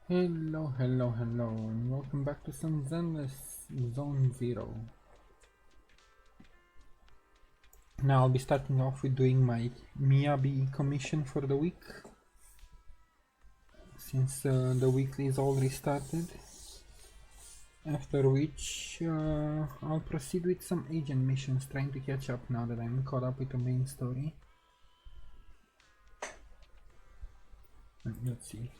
Hello, hello, hello, and welcome back to some Zenless Zone Zero. Now I'll be starting off with doing my Miyabi commission for the week, since the weekly is already started. After which I'll proceed with some agent missions, trying to catch up now that I'm caught up with the main story. Let's see.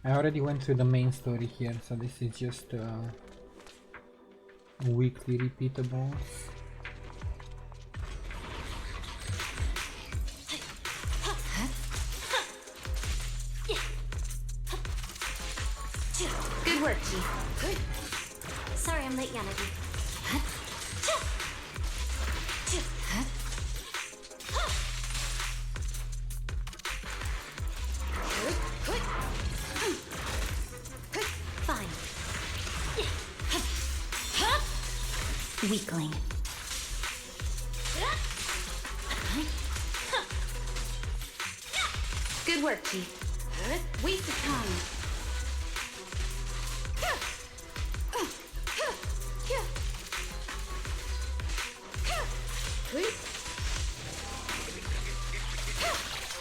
I already went through the main story here, so this is just weekly repeatables. Good work, Chief. Good. Sorry I'm late, Yanagi. Fine. Weakling. Good work, Chief. Waste of time.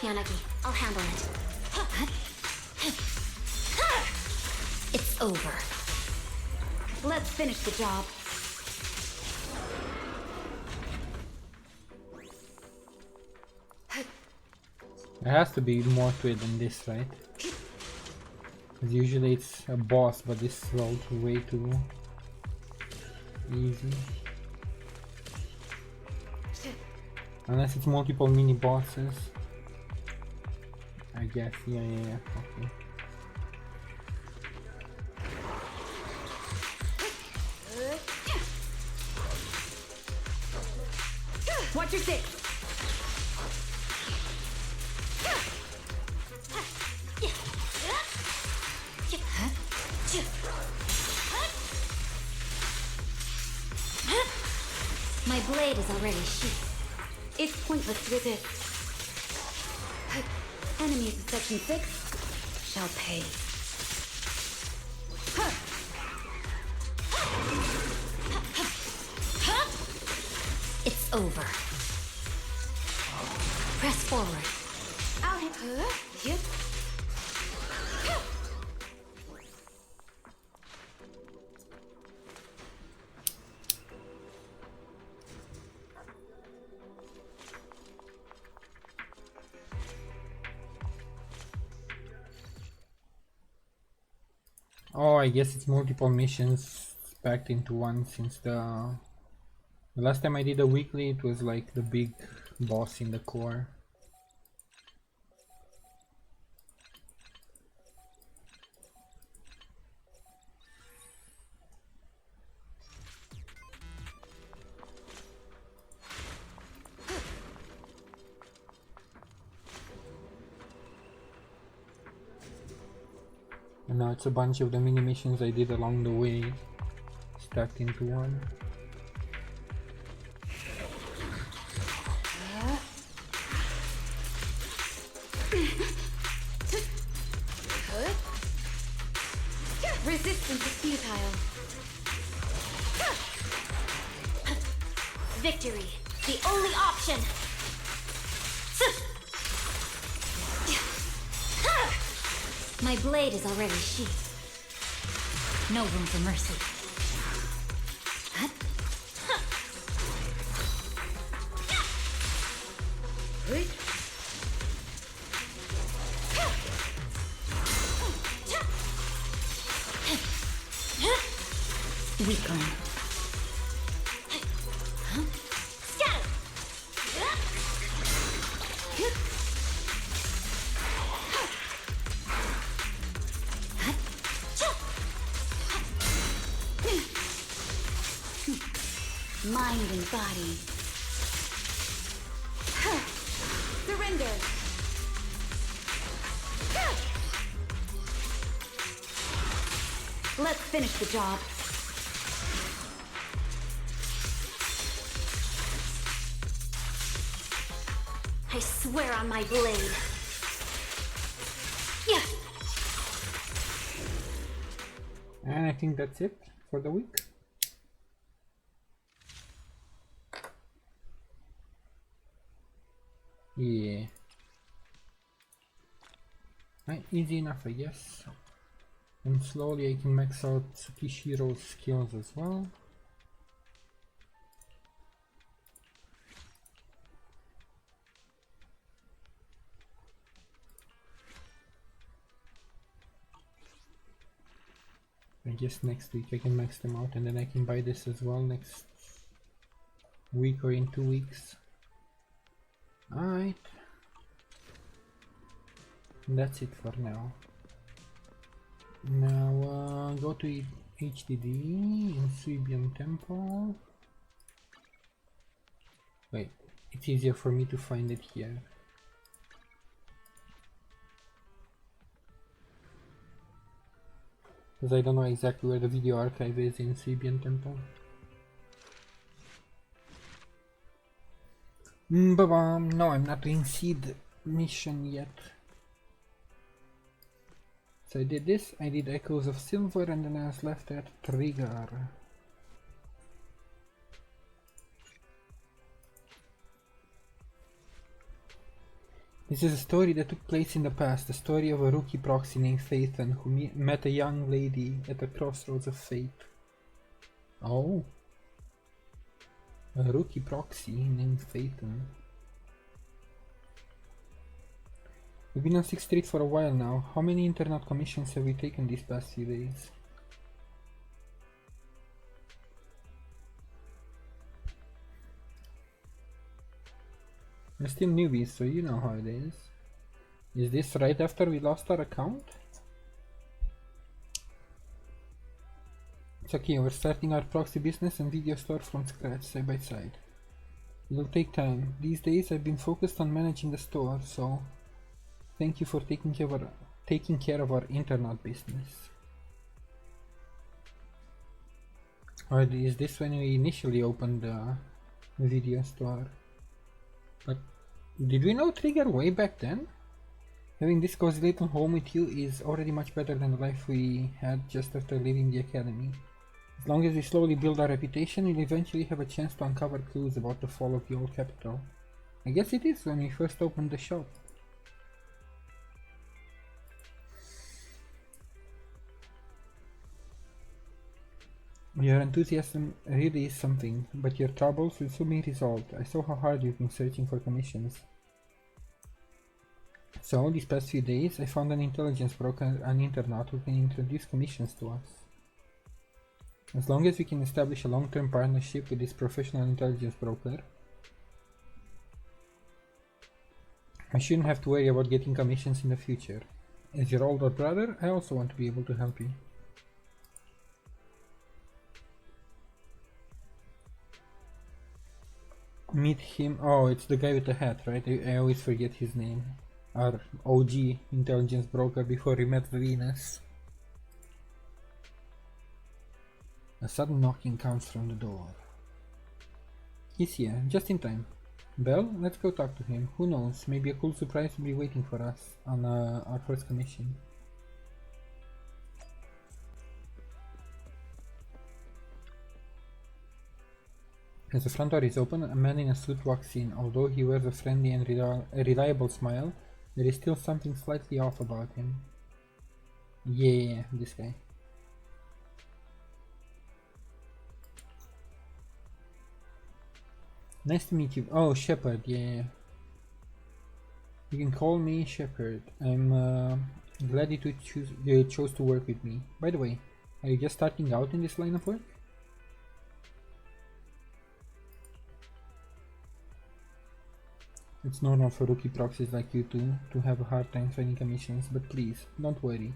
Yanagi, I'll handle it. It's over. Let's finish the job. There has to be more to it than this, right? Because usually it's a boss, but this is all way too easy. Unless it's multiple mini bosses. I guess, yeah, okay. Watch your six. My blade is already sheathed. It's pointless to resist. Enemies in Section 6 shall pay. It's over. Press forward. I'll hit her. Yep. Oh, I guess it's multiple missions packed into one, since the last time I did a weekly it was like the big boss in the core. And now it's a bunch of the mini missions I did along the way stacked into one. Resistance is futile. Victory, the only option. My blade is already sheathed. No room for mercy. Weakling. Scatter! Mind and body. Surrender. Let's finish the job. I swear on my blade. Yeah. And I think that's it for the week. Yeah. Easy enough, I guess. And slowly I can max out Tsukishiro's skills as well. I guess next week I can max them out, and then I can buy this as well next week or in 2 weeks. Alright. That's it for now. Now go to HDD in Suibian Temple. Wait, it's easier for me to find it here. Because I don't know exactly where the video archive is in Suibian Temple. No, I'm not doing seed mission yet. So I did this, I did Echoes of Silver, and then I was left at Trigger. This is a story that took place in the past, the story of a rookie proxy named Phaethon who met a young lady at the crossroads of fate. Oh. A rookie proxy named Phaethon. We've been on 6th Street for a while now. How many internet commissions have we taken these past few days? We're still newbies, so you know how it is. Is this right after we lost our account? It's okay, we're starting our proxy business and video store from scratch, side by side. It'll take time. These days I've been focused on managing the store, so thank you for taking care of our internet business. Or is this when we initially opened the video store? But did we know Trigger way back then? Having this cozy little home with you is already much better than the life we had just after leaving the academy. As long as we slowly build our reputation, we'll eventually have a chance to uncover clues about the fall of the old capital. I guess it is when we first opened the shop. Your enthusiasm really is something, but your troubles will soon be resolved. I saw how hard you've been searching for commissions. So, these past few days, I found an intelligence broker on the internet who can introduce commissions to us. As long as we can establish a long-term partnership with this professional intelligence broker, I shouldn't have to worry about getting commissions in the future. As your older brother, I also want to be able to help you. Meet him. Oh, it's the guy with the hat, right? I always forget his name. Our OG intelligence broker before we met Venus. A sudden knocking comes from the door. He's here, just in time. Belle, let's go talk to him. Who knows, maybe a cool surprise will be waiting for us on our first commission. As the front door is open, a man in a suit walks in. Although he wears a friendly and reliable smile, there is still something slightly off about him. Yeah, this guy. Nice to meet you. Oh, Shepard, yeah. You can call me Shepard. I'm glad you chose to work with me. By the way, are you just starting out in this line of work? It's normal for rookie proxies like you two to have a hard time finding commissions, but please, don't worry.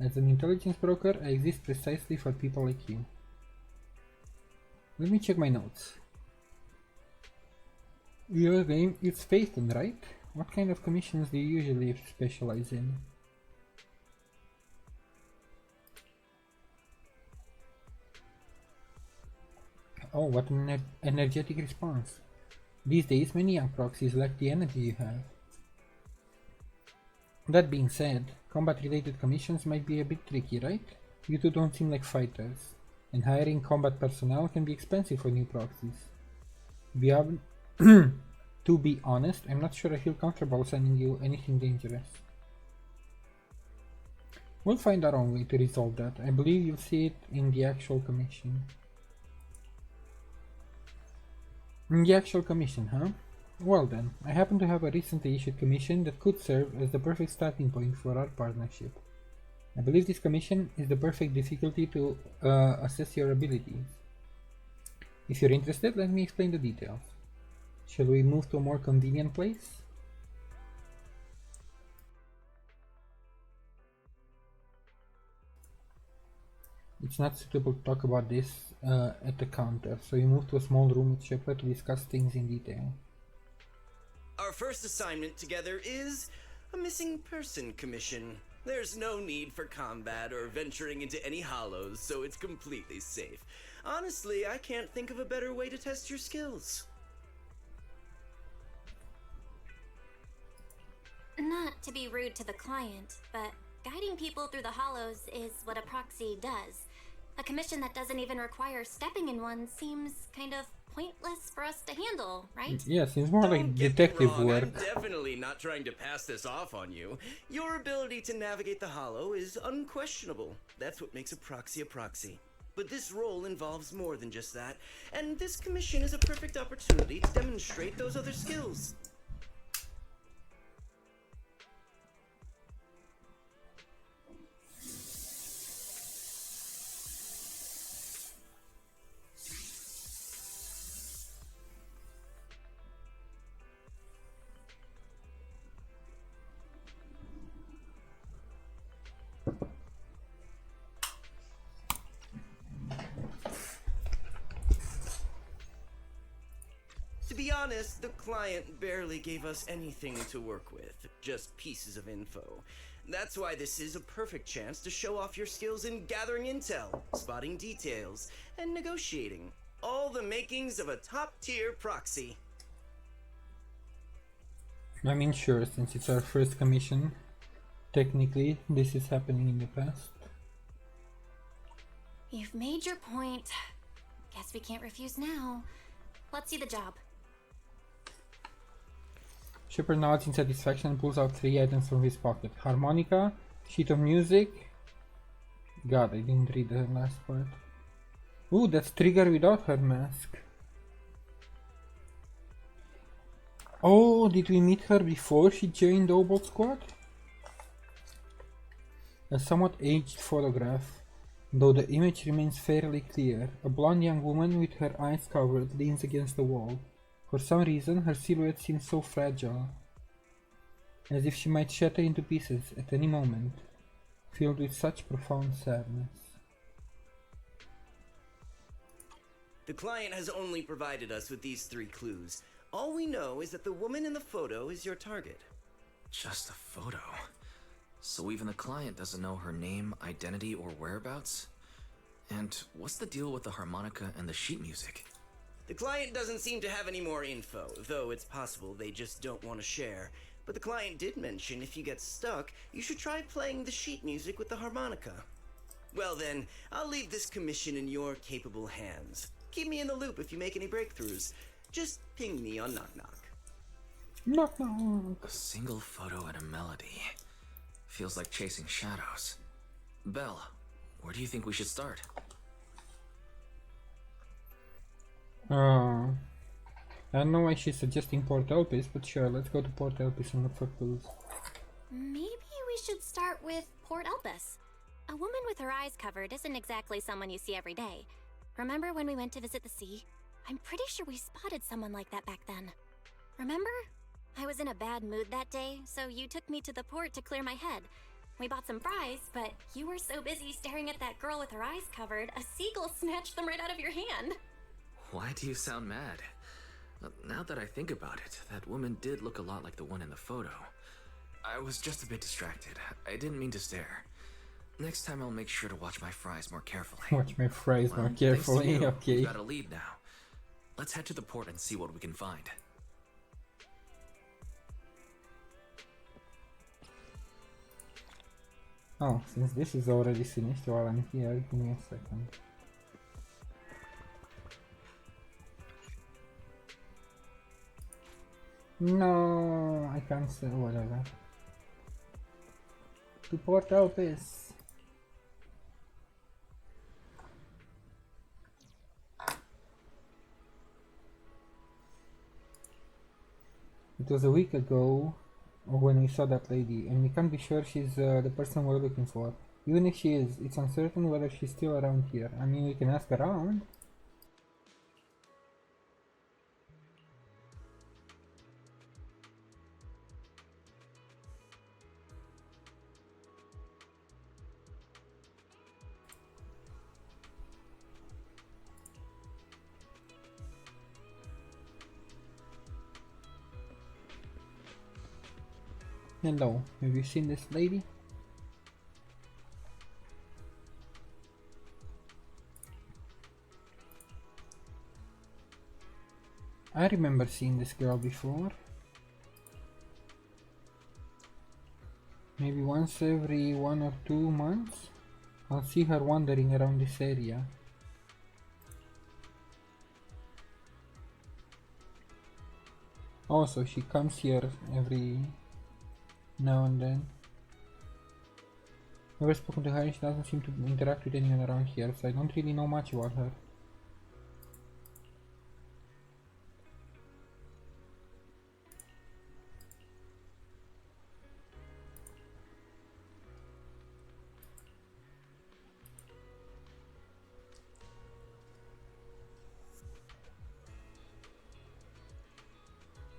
As an intelligence broker, I exist precisely for people like you. Let me check my notes. Your name is Phaethon, right? What kind of commissions do you usually specialize in? Oh, what an energetic response. These days, many young proxies lack the energy you have. That being said, combat-related commissions might be a bit tricky, right? You two don't seem like fighters, and hiring combat personnel can be expensive for new proxies. To be honest, I'm not sure I feel comfortable sending you anything dangerous. We'll find our own way to resolve that. I believe you'll see it in the actual commission. In the actual commission, huh? Well then, I happen to have a recently issued commission that could serve as the perfect starting point for our partnership. I believe this commission is the perfect difficulty to assess your abilities. If you're interested, let me explain the details. Shall we move to a more convenient place? It's not suitable to talk about this at the counter, so you move to a small room with Shepard to discuss things in detail. Our first assignment together is a missing person commission. There's no need for combat or venturing into any hollows, so it's completely safe. Honestly, I can't think of a better way to test your skills. Not to be rude to the client, but guiding people through the hollows is what a proxy does. A commission that doesn't even require stepping in one seems kind of pointless for us to handle, right? Yeah, seems more like Don't get me detective wrong, work. I'm definitely not trying to pass this off on you. Your ability to navigate the hollow is unquestionable. That's what makes a proxy a proxy. But this role involves more than just that, and this commission is a perfect opportunity to demonstrate those other skills. To be honest, the client barely gave us anything to work with, just pieces of info. That's why this is a perfect chance to show off your skills in gathering intel, spotting details, and negotiating. All the makings of a top-tier proxy. I mean, sure, since it's our first commission, technically this is happening in the past. You've made your point. Guess we can't refuse now. Let's see the job. Shepard nods in satisfaction and pulls out 3 items from his pocket. Harmonica, sheet of music. God, I didn't read the last part. Ooh, that's Trigger without her mask. Oh, did we meet her before she joined the Obot Squad? A somewhat aged photograph, though the image remains fairly clear. A blonde young woman with her eyes covered leans against the wall. For some reason, her silhouette seems so fragile, as if she might shatter into pieces at any moment, filled with such profound sadness. The client has only provided us with these 3 clues. All we know is that the woman in the photo is your target. Just a photo. So even the client doesn't know her name, identity, or whereabouts? And what's the deal with the harmonica and the sheet music? The client doesn't seem to have any more info, though it's possible they just don't want to share. But the client did mention if you get stuck, you should try playing the sheet music with the harmonica. Well then, I'll leave this commission in your capable hands. Keep me in the loop if you make any breakthroughs. Just ping me on Knock Knock. Knock knock. A single photo and a melody. Feels like chasing shadows. Belle, where do you think we should start? I don't know why she's suggesting Port Elpis, but sure, let's go to Port Elpis and look for clues. Maybe we should start with Port Elpis. A woman with her eyes covered isn't exactly someone you see every day. Remember when we went to visit the sea? I'm pretty sure we spotted someone like that back then. Remember? I was in a bad mood that day, so you took me to the port to clear my head. We bought some fries, but you were so busy staring at that girl with her eyes covered, a seagull snatched them right out of your hand. Why do you sound mad? Now that I think about it, that woman did look a lot like the one in the photo. I was just a bit distracted. I didn't mean to stare. Next time I'll make sure to watch my fries more carefully. Watch my fries more Well, thanks to carefully, you, okay. We've got a lead now. Let's head to the port and see what we can find. Oh, since this is already finished while I'm here, give me a second. No, I can't say whatever. To Port Elpis. It was a week ago when we saw that lady, and we can't be sure she's the person we're looking for. Even if she is, it's uncertain whether she's still around here. I mean, we can ask around. Hello, have you seen this lady? I remember seeing this girl before. Maybe once every 1 or 2 months. I'll see her wandering around this area. Also, she comes here every now and then. Never spoken to her and she doesn't seem to interact with anyone around here, so I don't really know much about her.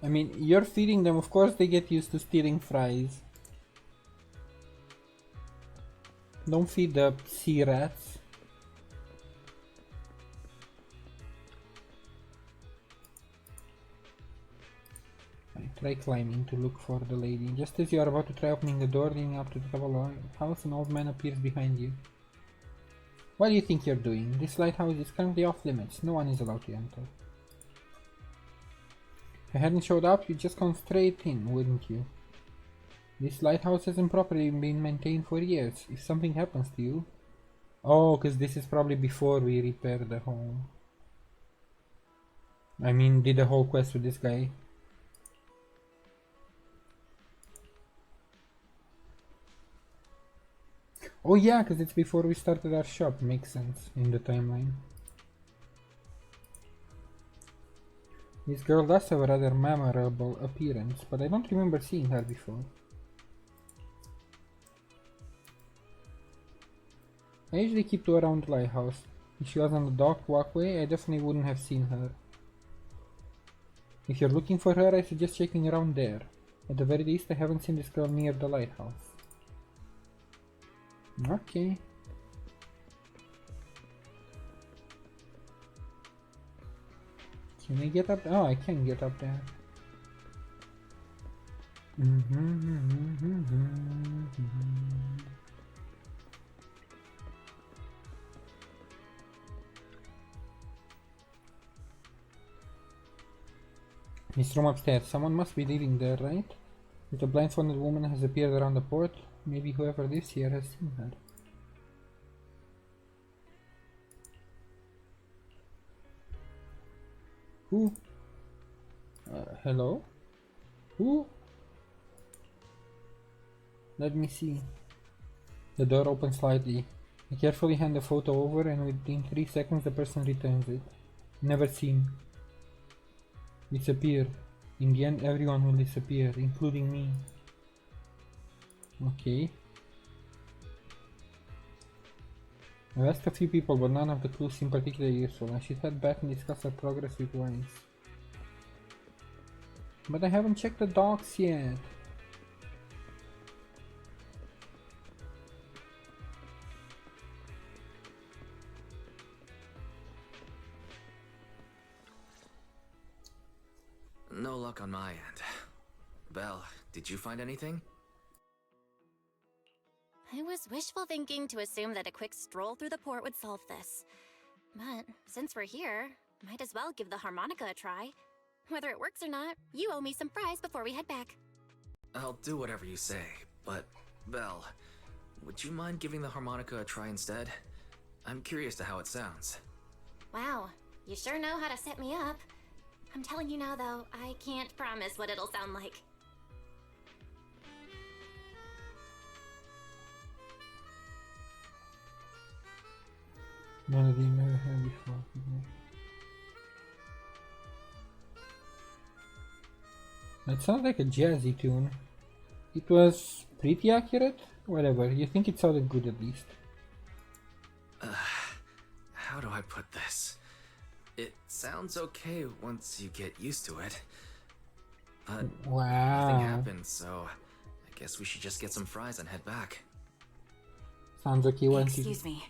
I mean, you're feeding them, of course they get used to stealing fries. Don't feed the sea rats. Try climbing to look for the lady. Just as you are about to try opening the door leading up to the top of the house, an old man appears behind you. What do you think you're doing? This lighthouse is currently off limits. No one is allowed to enter. If I hadn't showed up, you'd just come straight in, wouldn't you? This lighthouse hasn't properly been maintained for years. If something happens to you... Oh, because this is probably before we repair the home. I mean, did the whole quest with this guy. Oh yeah, because it's before we started our shop. Makes sense in the timeline. This girl does have a rather memorable appearance, but I don't remember seeing her before. I usually keep to around the lighthouse. If she was on the dock walkway, I definitely wouldn't have seen her. If you're looking for her, I suggest checking around there. At the very least, I haven't seen this girl near the lighthouse. Okay. Can I get up? Oh, I can get up there. This room upstairs. Someone must be living there, right? If the blindfolded woman has appeared around the port, maybe whoever lives here has seen her. Who? Hello? Who? Let me see. The door opens slightly. I carefully hand the photo over and within 3 seconds the person returns it. Never seen. Disappear. In the end everyone will disappear, including me. Okay. I've asked a few people but none of the clues seem particularly useful. I should head back and discuss our progress with Wise. But I haven't checked the docks yet. No luck on my end. Belle, did you find anything? I was wishful thinking to assume that a quick stroll through the port would solve this. But since we're here, Might as well give the harmonica a try. Whether it works or not, you owe me some fries before we head back. I'll do whatever you say, but Belle, would you mind giving the harmonica a try instead? I'm curious to how it sounds. Wow, you sure know how to set me up. I'm telling you now, though, I can't promise what it'll sound like. Melody you never heard before. That sounds like a jazzy tune. It was pretty accurate? Whatever, you think it sounded good at least. How do I put this? It sounds okay once you get used to it. But nothing Wow. happened, so I guess we should just get some fries and head back. Sounds okay once you... Excuse me.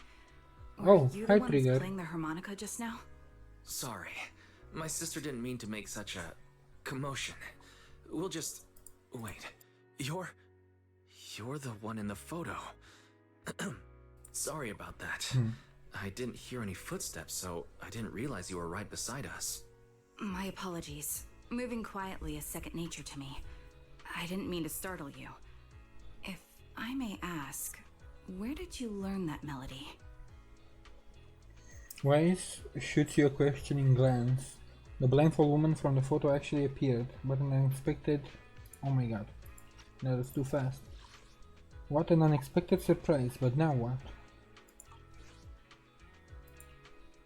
Oh, Were you hi the one Trigger. playing the harmonica just now? Sorry, my sister didn't mean to make such a commotion. We'll just... Wait, you're the one in the photo. Sorry about that. I didn't hear any footsteps, so I didn't realize you were right beside us. My apologies. Moving quietly is second nature to me. I didn't mean to startle you. If I may ask, where did you learn that melody? Weiss shoots you a questioning glance. The blindfold woman from the photo actually appeared, but an unexpected... Oh my god. That was too fast. What an unexpected surprise, but now what?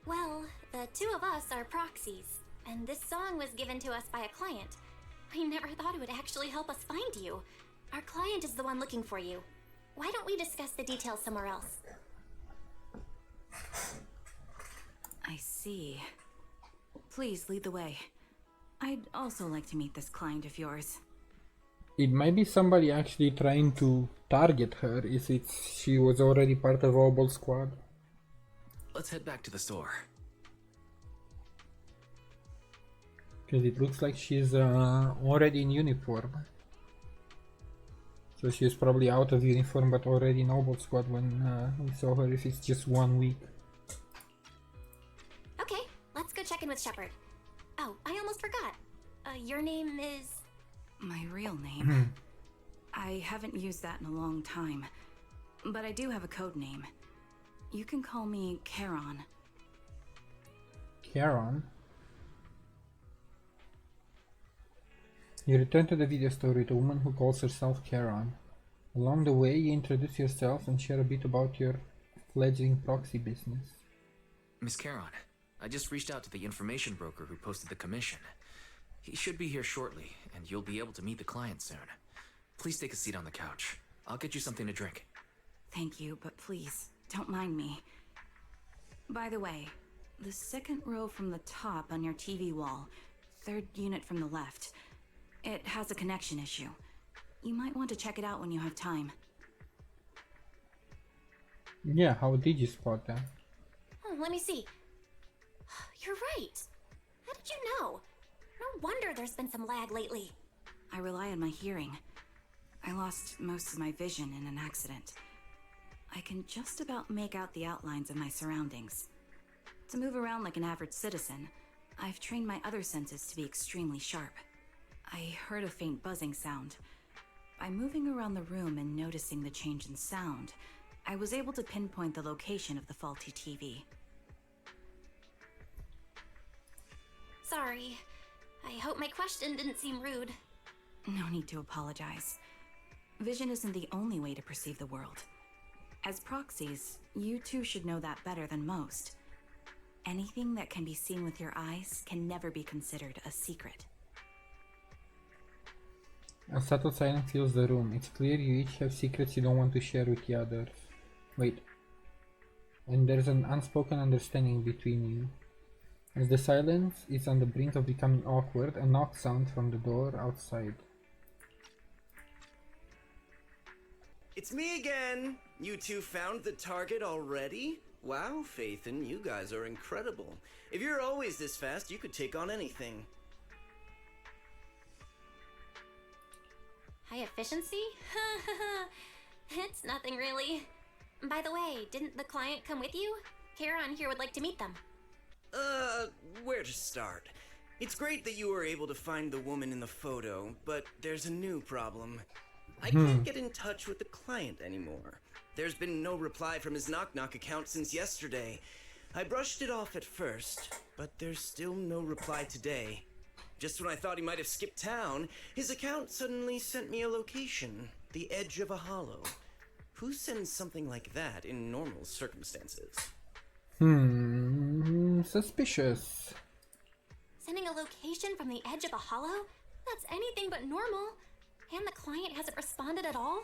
Well, the two of us are proxies, and this song was given to us by a client. I never thought it would actually help us find you. Our client is the one looking for you. Why don't we discuss the details somewhere else? I see. Please lead the way. I'd also like to meet this client of yours. It might be somebody actually trying to target her if she was already part of Obel squad. Let's head back to the store. Because it looks like she's already in uniform. So she's probably out of uniform but already in Obel squad when we saw her if it's just 1 week. Okay, let's go check in with Shepard. Oh, I almost forgot. Your name is... My real name? I haven't used that in a long time, but I do have a code name. You can call me Charon. Charon? You return to the video store with a woman who calls herself Charon. Along the way, you introduce yourself and share a bit about your fledgling proxy business. Miss Caron, I just reached out to the information broker who posted the commission. He should be here shortly, and you'll be able to meet the client soon. Please take a seat on the couch. I'll get you something to drink. Thank you, but please, don't mind me. By the way, the second row from the top on your TV wall, third unit from the left, it has a connection issue. You might want to check it out when you have time. Yeah, how did you spot that? Oh, let me see. You're right. How did you know? No wonder there's been some lag lately. I rely on my hearing. I lost most of my vision in an accident. I can just about make out the outlines of my surroundings. To move around like an average citizen, I've trained my other senses to be extremely sharp. I heard a faint buzzing sound. By moving around the room and noticing the change in sound, I was able to pinpoint the location of the faulty TV. Sorry. I hope my question didn't seem rude. No need to apologize. Vision isn't the only way to perceive the world. As proxies, you two should know that better than most. Anything that can be seen with your eyes can never be considered a secret. A subtle silence fills the room. It's clear you each have secrets you don't want to share with the others. Wait. And there's an unspoken understanding between you. As the silence is on the brink of becoming awkward, a knock sound from the door outside. It's me again! You two found the target already? Wow, Phaethon, you guys are incredible. If you're always this fast, you could take on anything. High efficiency? It's nothing really. By the way, didn't the client come with you? Charon here would like to meet them. Where to start? It's great that you were able to find the woman in the photo, but there's a new problem. I can't get in touch with the client anymore. There's been no reply from his Knock Knock account since yesterday. I brushed it off at first, but there's still no reply today. Just when I thought he might have skipped town, his account suddenly sent me a location, the edge of a hollow. Who sends something like that in normal circumstances? Suspicious. Sending a location from the edge of a hollow? That's anything but normal. And the client hasn't responded at all?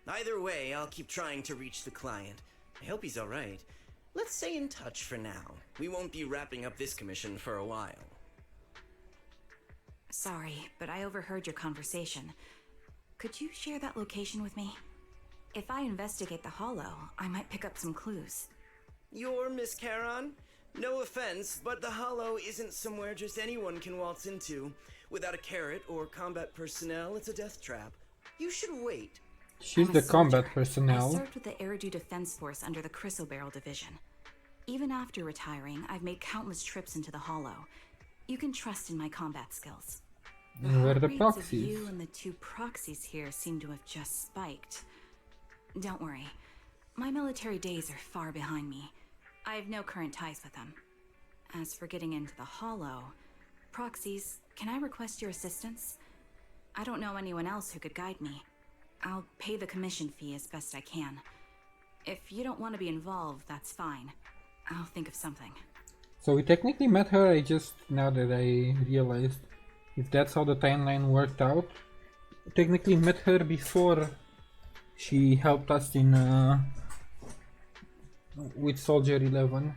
Either way, I'll keep trying to reach the client. I hope he's alright. Let's stay in touch for now. We won't be wrapping up this commission for a while. Sorry, but I overheard your conversation. Could you share that location with me? If I investigate the hollow, I might pick up some clues. You're Miss Charon? No offense, but the hollow isn't somewhere just anyone can waltz into. Without a carrot or combat personnel, it's a death trap. You should wait. She's I'm the a combat soldier. I personnel. served with the Eridu Defense Force under the Crystal Barrel Division. Even after retiring, I've made countless trips into the hollow. You can trust in my combat skills. And where are the heart rates of proxies? you and the two proxies here seem to have just spiked. Don't worry. My military days are far behind me. I have no current ties with them. As for getting into the hollow, proxies, can I request your assistance? I don't know anyone else who could guide me. I'll pay the commission fee as best I can. If you don't want to be involved, that's fine. I'll think of something. So we technically met her, now that I realized, if that's how the timeline worked out, technically met her before she helped us in with Soldier 11.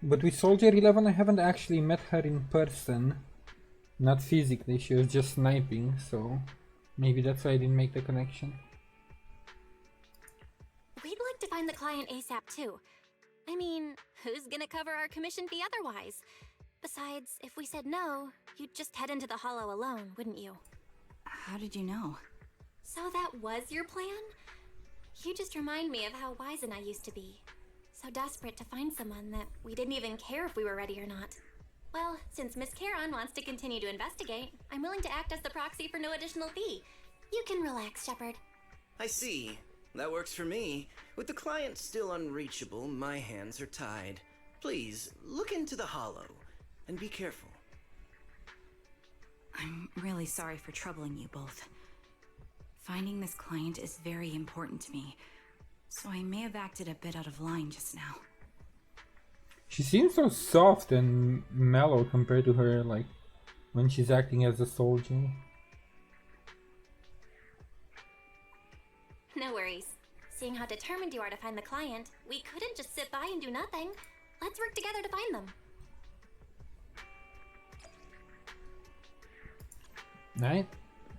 But with Soldier 11 I haven't actually met her in person. Not physically, she was just sniping, so maybe that's why I didn't make the connection. We'd like to find the client ASAP too. I mean, who's gonna cover our commission fee otherwise? Besides, if we said no, you'd just head into the hollow alone, wouldn't you? How did you know? So that was your plan? You just remind me of how wise and I used to be. So desperate to find someone that we didn't even care if we were ready or not. Well, since Miss Charon wants to continue to investigate, I'm willing to act as the proxy for no additional fee. You can relax, Shepard. I see. That works for me. With the client still unreachable, my hands are tied. Please, look into the hollow, and be careful. I'm really sorry for troubling you both. Finding this client is very important to me, so I may have acted a bit out of line just now. She seems so soft and mellow compared to her, like, when she's acting as a soldier. No worries. Seeing how determined you are to find the client, we couldn't just sit by and do nothing. Let's work together to find them. Right?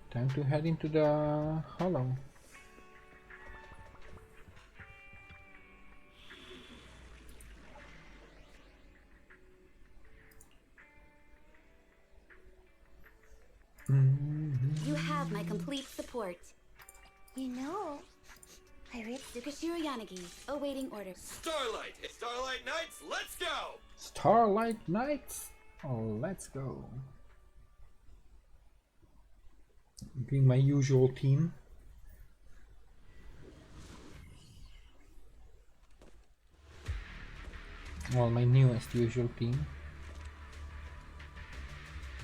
Time to head into the hollow. You have my complete support. You know, I read Tsukashiro Yanagi, awaiting orders. Starlight! It's Starlight Nights, let's go! Starlight Nights! Oh, let's go. Being my usual team. Well, my newest usual team.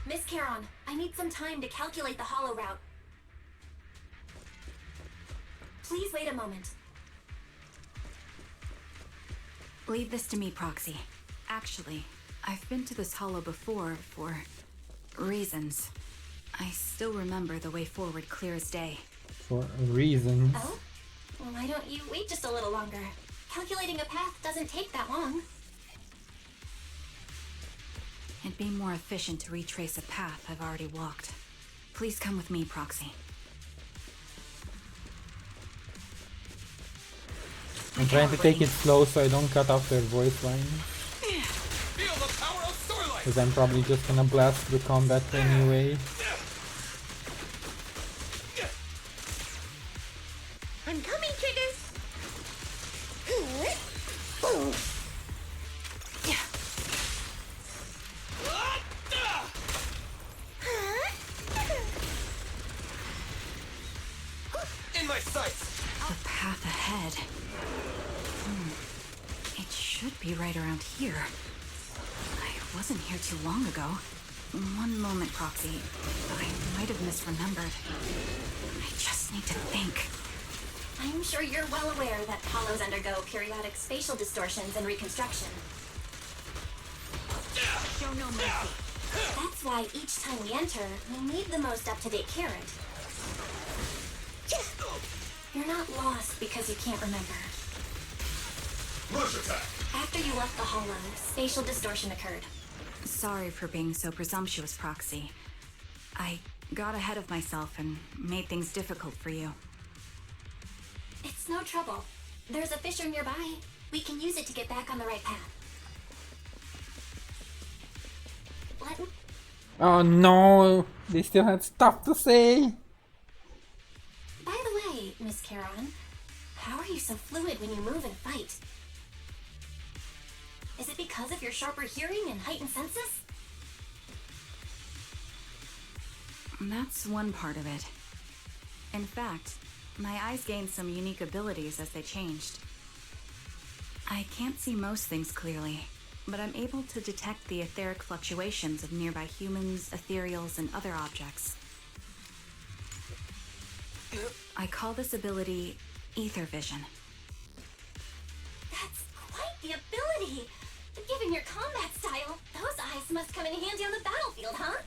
Miss Charon, I need some time to calculate the hollow route. Please wait a moment. Leave this to me, Proxy. Actually, I've been to this hollow before for reasons. I still remember the way forward clear as day. For reasons. Oh? Well, why don't you wait just a little longer? Calculating a path doesn't take that long. It'd be more efficient to retrace a path I've already walked. Please come with me, Proxy. I'm trying to take it slow so I don't cut off their voice line. Feel the power of Starlight! Because I'm probably just gonna blast the combat anyway. I'm coming, triggers! be right around here. I wasn't here too long ago. One moment, Proxy. I might have misremembered. I just need to think. I'm sure you're well aware that hollows undergo periodic spatial distortions and reconstruction. Show no mercy. That's why each time we enter, we need the most up-to-date current. You're not lost because you can't remember. Rush attack! After you left the hollow, spatial distortion occurred. Sorry for being so presumptuous, Proxy. I got ahead of myself and made things difficult for you. It's no trouble. There's a fissure nearby. We can use it to get back on the right path. What? Oh no! They still had stuff to say! By the way, Miss Charon, how are you so fluid when you move and fight? Is it because of your sharper hearing and heightened senses? That's one part of it. In fact, my eyes gained some unique abilities as they changed. I can't see most things clearly, but I'm able to detect the etheric fluctuations of nearby humans, ethereals, and other objects. I call this ability ether vision. That's quite the ability! Given your combat style, those eyes must come in handy on the battlefield, huh?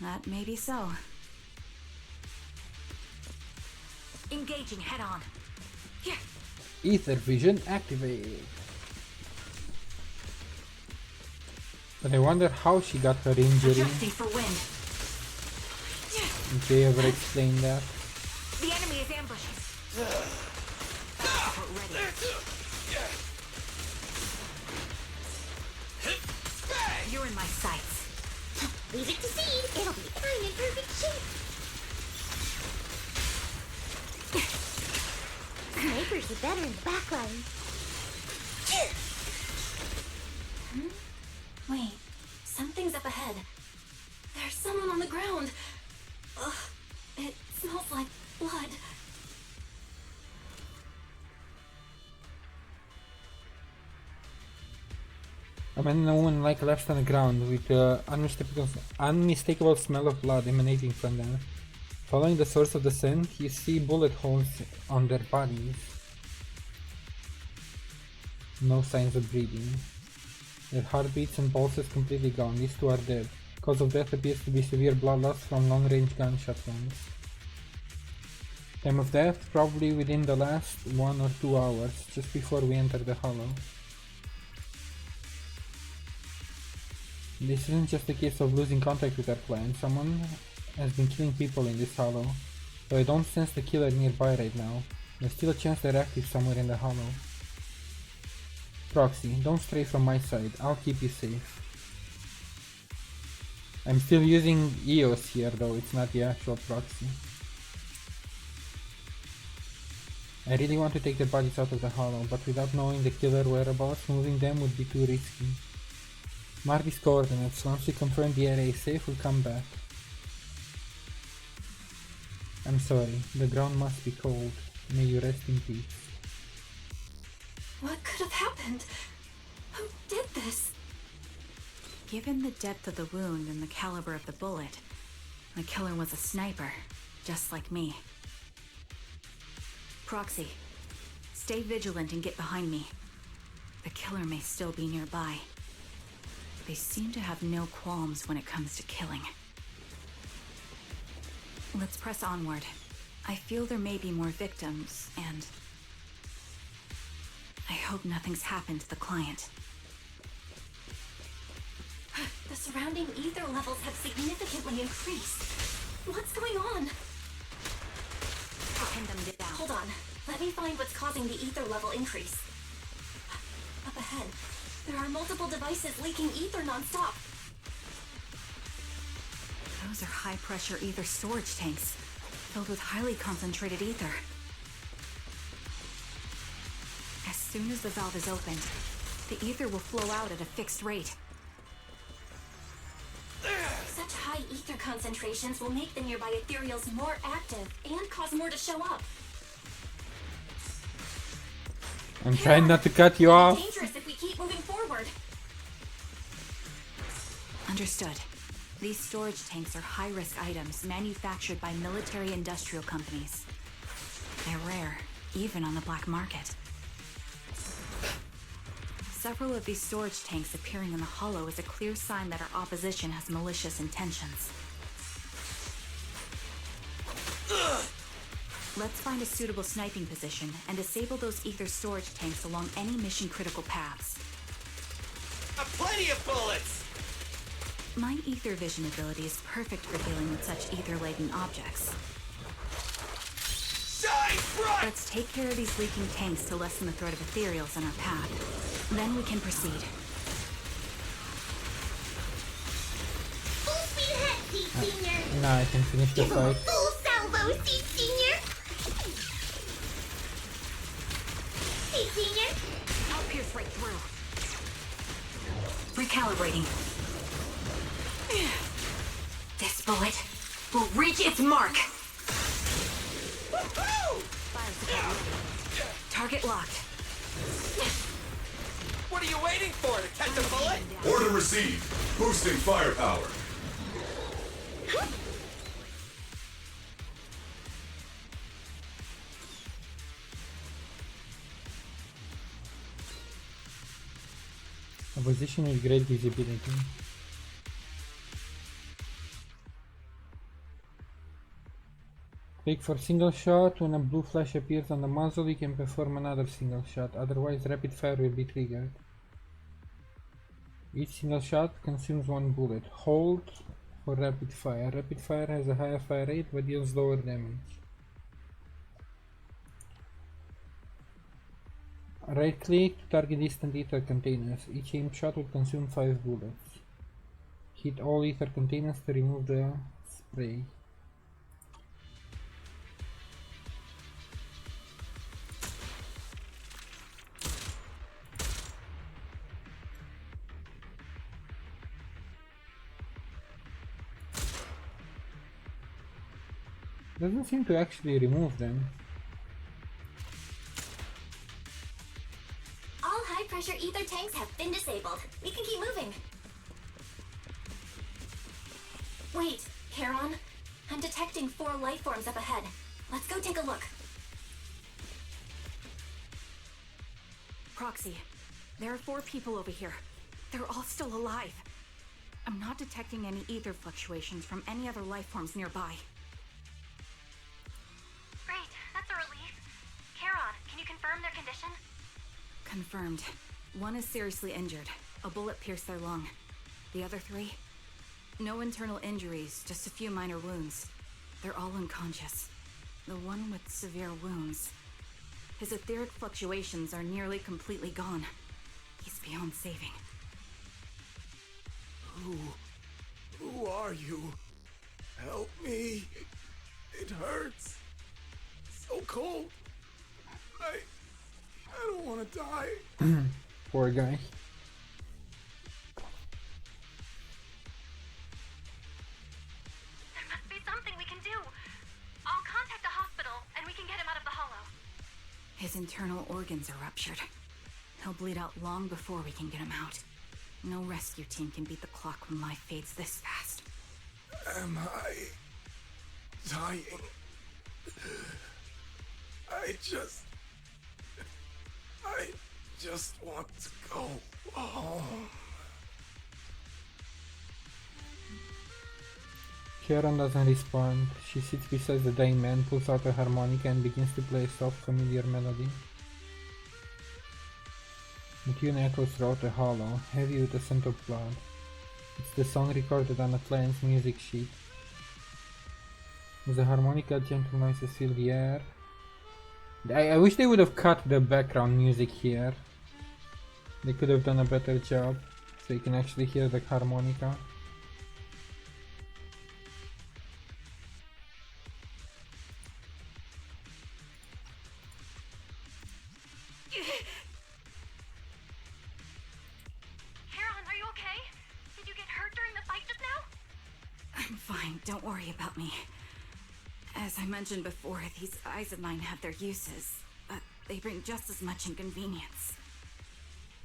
That may be so. Engaging head on. Here. Ether vision activated. But I wonder how she got her injury. Adjusting for wind. Did they ever explain that? The enemy is ambushing. Support ready. You're in my sights. Leave it to Seed. It'll be fine in perfect shape. Snipers are better in the backline. Wait, something's up ahead. There's someone on the ground. Ugh, it smells like blood. A man and a woman lie collapsed on the ground with the unmistakable smell of blood emanating from them. Following the source of the scent, you see bullet holes on their bodies. No signs of breathing. Their heartbeats and pulses completely gone. These two are dead. Cause of death appears to be severe blood loss from long-range gunshot wounds. Time of death probably within the last 1 or 2 hours, just before we enter the hollow. This isn't just a case of losing contact with our client. Someone has been killing people in this hollow. Though I don't sense the killer nearby right now, there's still a chance they're active somewhere in the hollow. Proxy, don't stray from my side. I'll keep you safe. I'm still using EOS here though, it's not the actual proxy. I really want to take the bodies out of the hollow, but without knowing the killer whereabouts, moving them would be too risky. Mark these coordinates. Once we confirm the area is safe, we'll come back. I'm sorry, the ground must be cold. May you rest in peace. What could have happened? Who did this? Given the depth of the wound and the caliber of the bullet, the killer was a sniper, just like me. Proxy, stay vigilant and get behind me. The killer may still be nearby. They seem to have no qualms when it comes to killing. Let's press onward. I feel there may be more victims, and I hope nothing's happened to the client. The surrounding ether levels have significantly increased. What's going on? Pin them down. Hold on. Let me find what's causing the ether level increase. Up ahead, there are multiple devices leaking ether non-stop. Those are high-pressure ether storage tanks, filled with highly concentrated ether. As soon as the valve is opened, the ether will flow out at a fixed rate. Such high ether concentrations will make the nearby ethereals more active and cause more to show up. I'm trying not to cut you off. Dangerous if we keep moving forward. Understood. These storage tanks are high-risk items manufactured by military-industrial companies. They're rare, even on the black market. Several of these storage tanks appearing in the hollow is a clear sign that our opposition has malicious intentions. Let's find a suitable sniping position and disable those ether storage tanks along any mission-critical paths. Plenty of bullets! My ether vision ability is perfect for dealing with such ether-laden objects. Side front! Let's take care of these leaking tanks to lessen the threat of ethereals in our path. Then we can proceed. Full speed ahead, Seed Senior. Now I can finish the Give him a fight. full salvo, Seed Senior. Seed Senior. I'll pierce right through. Recalibrating. This bullet will reach its mark. Target locked. What are you waiting for? To catch a bullet? Order received. Boosting firepower. A position with great visibility. Click for single shot. When a blue flash appears on the muzzle, you can perform another single shot. Otherwise, rapid fire will be triggered. Each single shot consumes one bullet. Hold for rapid fire. Rapid fire has a higher fire rate but deals lower damage. Right click to target distant ether containers. Each aim shot will consume 5 bullets. Hit all ether containers to remove the spray. Doesn't seem to actually remove them. All high-pressure ether tanks have been disabled. We can keep moving. Wait, Charon. I'm detecting 4 life forms up ahead. Let's go take a look. Proxy, there are 4 people over here. They're all still alive. I'm not detecting any ether fluctuations from any other life forms nearby. Great, that's a relief. Charon, can you confirm their condition? Confirmed. 1 is seriously injured. A bullet pierced their lung. The other 3? No internal injuries, just a few minor wounds. They're all unconscious. The one with severe wounds. His etheric fluctuations are nearly completely gone. He's beyond saving. Who are you? Help me. It hurts. So cold. I don't want to die. Poor guy. There must be something we can do. I'll contact the hospital and we can get him out of the hollow. His internal organs are ruptured. He'll bleed out long before we can get him out. No rescue team can beat the clock when life fades this fast. Am I dying? I just want to go home. Charon doesn't respond. She sits beside the dying man, pulls out a harmonica and begins to play a soft, familiar melody. The tune echoes throughout the hollow, heavy with the scent of blood. It's the song recorded on the client's music sheet. As the harmonica gentle noises fill the air. I wish they would have cut the background music here. They could have done a better job, so you can actually hear the harmonica. Charon, are you okay? Did you get hurt during the fight just now? I'm fine, don't worry about me. As I mentioned before, these eyes of mine have their uses, but they bring just as much inconvenience.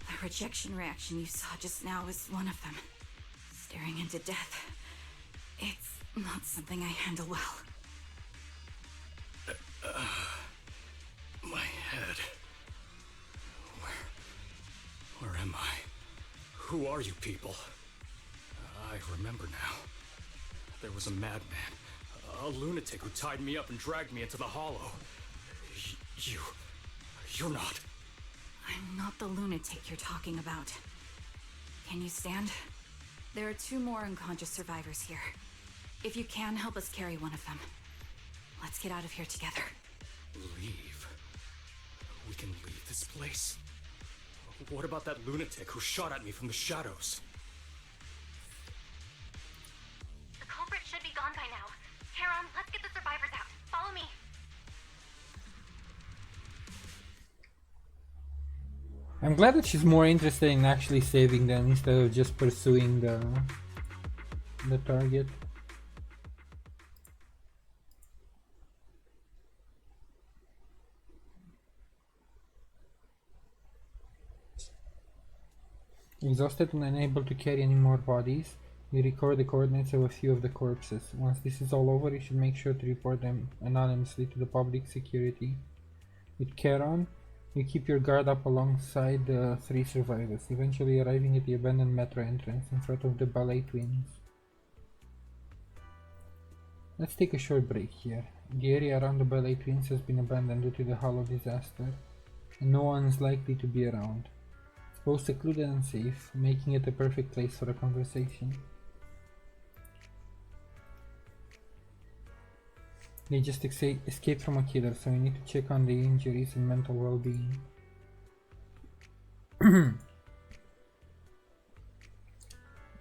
The rejection reaction you saw just now was one of them. Staring into death. It's not something I handle well. My head. Where am I? Who are you people? I remember now. There was a madman, a lunatic who tied me up and dragged me into the hollow. You're not. I'm not the lunatic you're talking about. Can you stand? There are 2 more unconscious survivors here. If you can, help us carry one of them. Let's get out of here together. Leave? We can leave this place? What about that lunatic who shot at me from the shadows? The culprit should be gone by now. Heron, let's get the survivors out. Follow me. I'm glad that she's more interested in actually saving them instead of just pursuing the target. Exhausted and unable to carry any more bodies, you record the coordinates of a few of the corpses. Once this is all over, you should make sure to report them anonymously to the public security. With Charon, you keep your guard up alongside the 3 survivors, eventually arriving at the abandoned metro entrance in front of the ballet twins. Let's take a short break here. The area around the ballet twins has been abandoned due to the hollow disaster, and no one is likely to be around. It's both secluded and safe, making it a perfect place for a conversation. They just escaped from a killer, so we need to check on the injuries and mental well-being.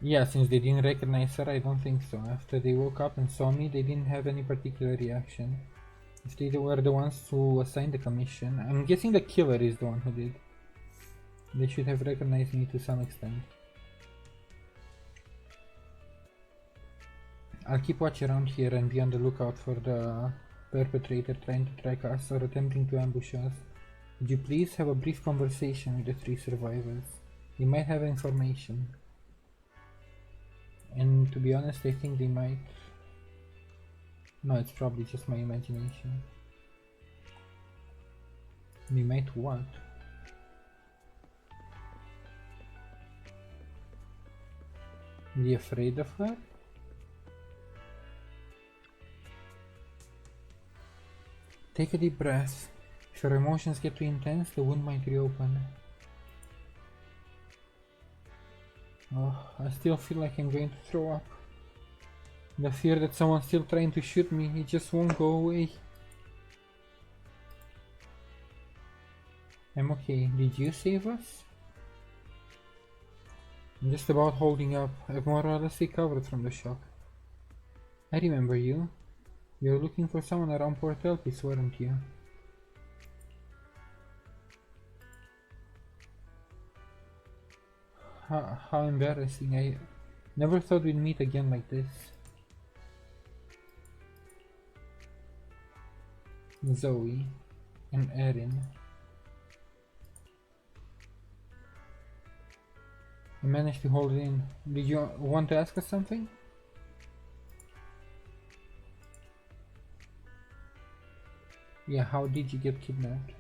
Yeah, since they didn't recognize her, I don't think so. After they woke up and saw me, they didn't have any particular reaction. If they were the ones who assigned the commission, I'm guessing the killer is the one who did. They should have recognized me to some extent. I'll keep watch around here and be on the lookout for the perpetrator trying to track us or attempting to ambush us. Would you please have a brief conversation with the 3 survivors? They might have information. And to be honest, I think they might... No, it's probably just my imagination. They might what? Be afraid of her? Take a deep breath. If your emotions get too intense, the wound might reopen. Oh, I still feel like I'm going to throw up. The fear that someone's still trying to shoot me, it just won't go away. I'm okay. Did you save us? I'm just about holding up. I've more or less recovered from the shock. I remember you. You were looking for someone around Port Elpis, weren't you? How embarrassing. I never thought we'd meet again like this. Zoe and Erin. I managed to hold it in. Did you want to ask us something? Yeah, how did you get kidnapped?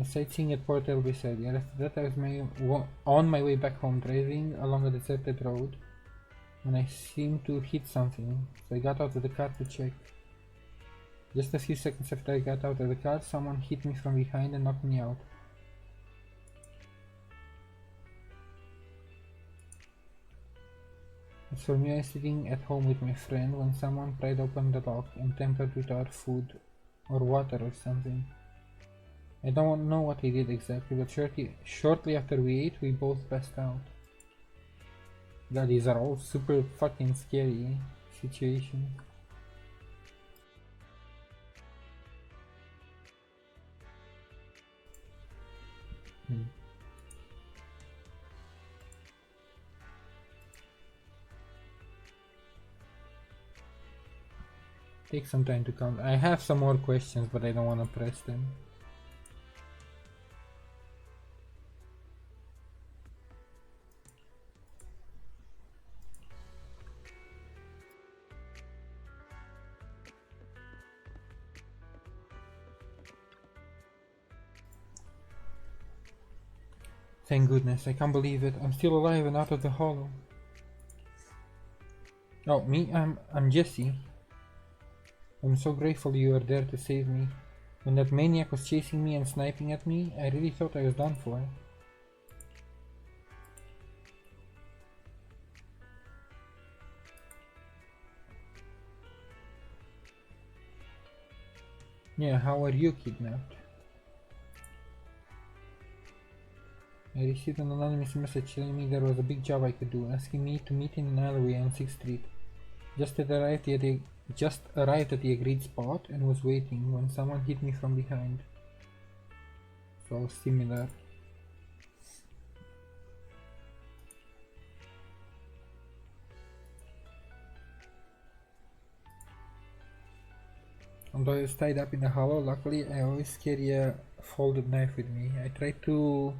Sightseeing at Port Elvis earlier. After that, I was on my way back home, driving along a deserted road, when I seemed to hit something, so I got out of the car to check. Just a few seconds after I got out of the car, someone hit me from behind and knocked me out. As for me, I was sitting at home with my friend when someone pried open the lock and tampered with our food or water or something. I don't know what they did exactly, but shortly after we ate, we both passed out. God, these are all super fucking scary situations. Take some time to count. I have some more questions, but I don't want to press them. Thank goodness, I can't believe it. I'm still alive and out of the hollow. Oh, me? I'm Jesse. I'm so grateful you were there to save me. When that maniac was chasing me and sniping at me, I really thought I was done for. Yeah, how are you kidnapped? I received an anonymous message telling me there was a big job I could do, asking me to meet in an alleyway on 6th Street. Just arrived at the agreed spot and was waiting when someone hit me from behind. So similar. Although I was tied up in the hollow, luckily I always carry a folded knife with me. I tried to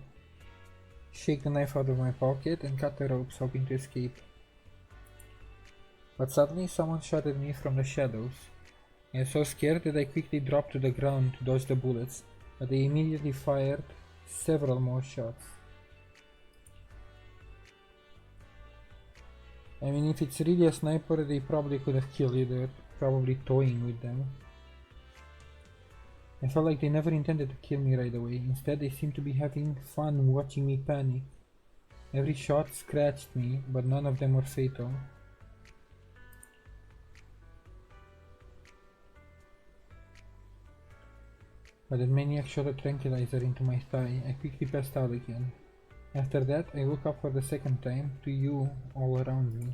shake the knife out of my pocket and cut the ropes, hoping to escape. But suddenly someone shot at me from the shadows. I was so scared that I quickly dropped to the ground to dodge the bullets, but they immediately fired several more shots. I mean, if it's really a sniper, they probably could have killed you. They're probably toying with them. I felt like they never intended to kill me right away. Instead, they seemed to be having fun watching me panic. Every shot scratched me, but none of them were fatal. But that maniac shot a tranquilizer into my thigh. I quickly passed out again. After that, I woke up for the second time to you all around me.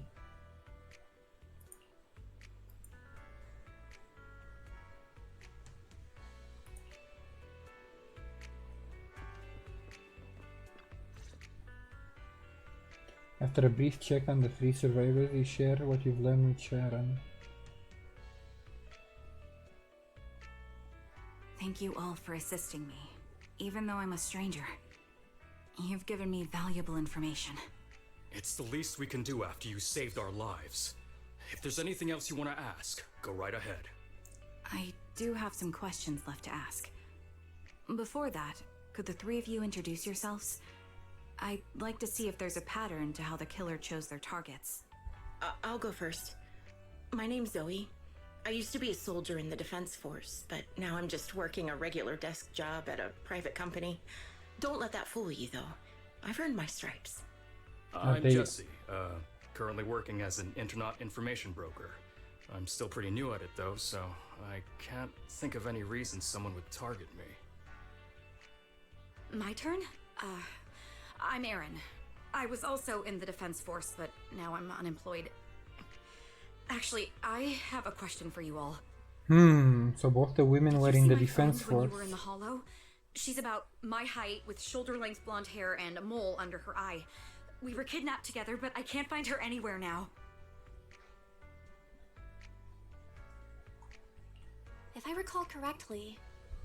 After a brief check on the 3 survivors, you share what you've learned with Sharon. Thank you all for assisting me, even though I'm a stranger. You've given me valuable information. It's the least we can do after you saved our lives. If there's anything else you want to ask, go right ahead. I do have some questions left to ask. Before that, could the 3 of you introduce yourselves? I'd like to see if there's a pattern to how the killer chose their targets. I'll go first. My name's Zoe. I used to be a soldier in the Defense Force, but now I'm just working a regular desk job at a private company. Don't let that fool you, though. I've earned my stripes. I'm Jesse, currently working as an internet information broker. I'm still pretty new at it, though, so I can't think of any reason someone would target me. My turn? I'm Erin. I was also in the Defense Force, but now I'm unemployed. Actually, I have a question for you all. So both the women were in the Defense When Force. you were in the Hollow? She's about my height, with shoulder-length blonde hair and a mole under her eye. We were kidnapped together, but I can't find her anywhere now. If I recall correctly,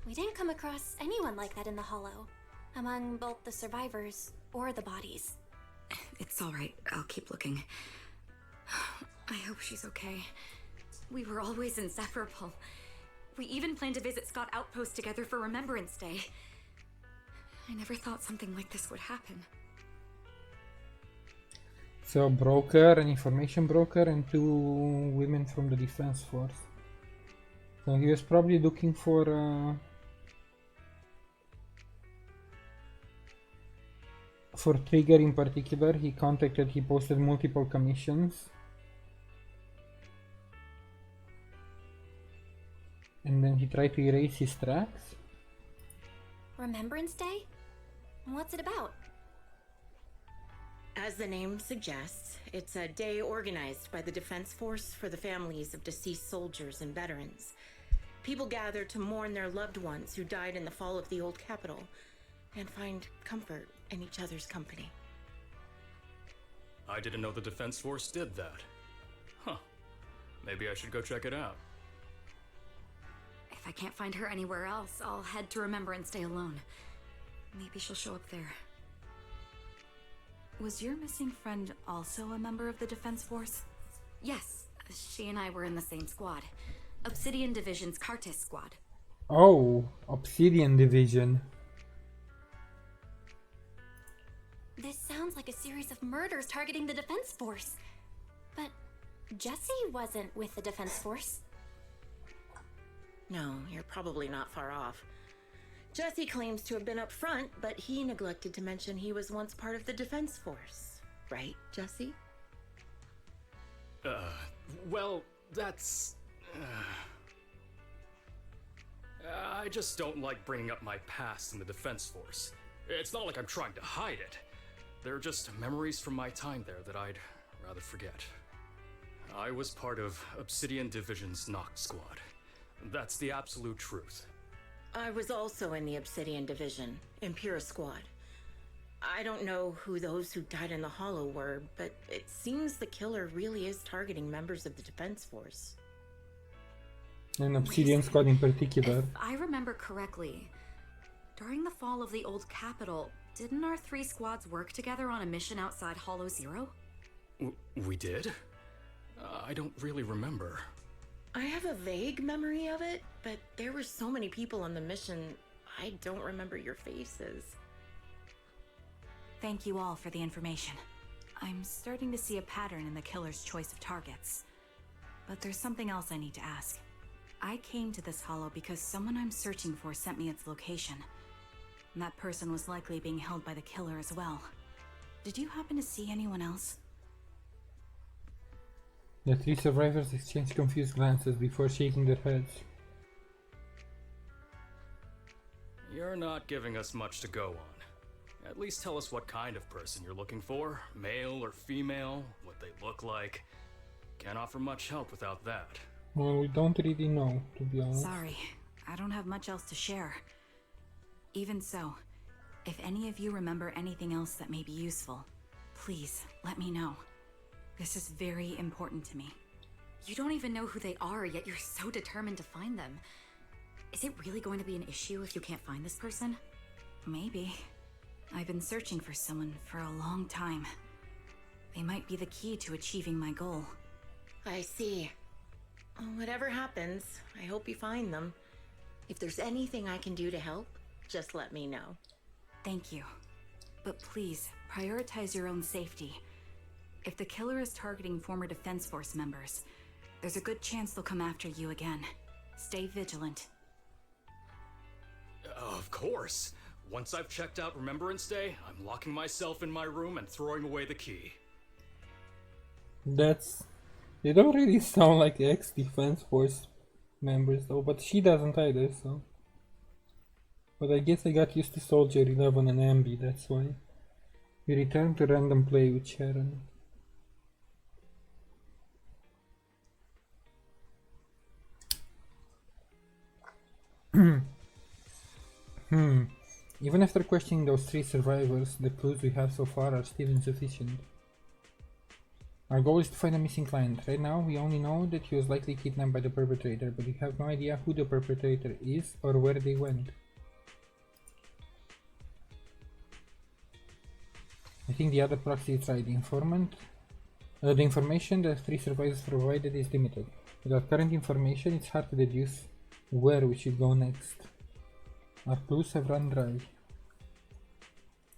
we didn't come across anyone like that in the Hollow, among both the survivors or the bodies. It's all right. I'll keep looking. I hope she's okay. We were always inseparable. We even planned to visit Scott Outpost together for Remembrance Day. I never thought something like this would happen. So a broker, an information broker, and 2 women from the Defense Force. So he was probably looking for Trigger in particular. He posted multiple commissions. And then he tried to erase his tracks. Remembrance Day? What's it about? As the name suggests, it's a day organized by the Defense Force for the families of deceased soldiers and veterans. People gather to mourn their loved ones who died in the fall of the old capital and find comfort in each other's company. I didn't know the Defense Force did that. Huh. Maybe I should go check it out. I can't find her anywhere else, I'll head to Remember and stay alone. Maybe she'll show up there. Was your missing friend also a member of the Defense Force? Yes, she and I were in the same squad. Obsidian Division's Cartis squad. Oh, Obsidian Division. This sounds like a series of murders targeting the Defense Force. But Jesse wasn't with the Defense Force. No, you're probably not far off. Jesse claims to have been up front, but he neglected to mention he was once part of the Defense Force. Right, Jesse? Well, that's... I just don't like bringing up my past in the Defense Force. It's not like I'm trying to hide it. They're just memories from my time there that I'd rather forget. I was part of Obsidian Division's Noct Squad. That's the absolute truth. I was also in the Obsidian Division, Impera Squad. I don't know who those who died in the Hollow were, but it seems the killer really is targeting members of the Defense Force. And Obsidian Squad in particular. If I remember correctly, during the fall of the old capital, didn't our 3 squads work together on a mission outside Hollow Zero? We did? I don't really remember. I have a vague memory of it, but there were so many people on the mission, I don't remember your faces. Thank you all for the information. I'm starting to see a pattern in the killer's choice of targets. But there's something else I need to ask. I came to this hollow because someone I'm searching for sent me its location. And that person was likely being held by the killer as well. Did you happen to see anyone else? The 3 survivors exchange confused glances before shaking their heads. You're not giving us much to go on. At least tell us what kind of person you're looking for. Male or female, what they look like. Can't offer much help without that. Well, we don't really know, to be honest. Sorry, I don't have much else to share. Even so, if any of you remember anything else that may be useful, please let me know. This is very important to me. You don't even know who they are, yet you're so determined to find them. Is it really going to be an issue if you can't find this person? Maybe. I've been searching for someone for a long time. They might be the key to achieving my goal. I see. Whatever happens, I hope you find them. If there's anything I can do to help, just let me know. Thank you. But please, prioritize your own safety. If the killer is targeting former Defense Force members, there's a good chance they'll come after you again. Stay vigilant. Of course. Once I've checked out Remembrance Day, I'm locking myself in my room and throwing away the key. They don't really sound like ex-Defense Force members though, but she doesn't either, so... But I guess I got used to Soldier 11 and Ambi, that's why. We return to random play with Sharon. Even after questioning those 3 survivors, the clues we have so far are still insufficient. Our goal is to find a missing client. Right now, we only know that he was likely kidnapped by the perpetrator, but we have no idea who the perpetrator is or where they went. I think the other proxy is right. The information the 3 survivors provided is limited. Without current information, it's hard to deduce where we should go next. Our clues have run dry.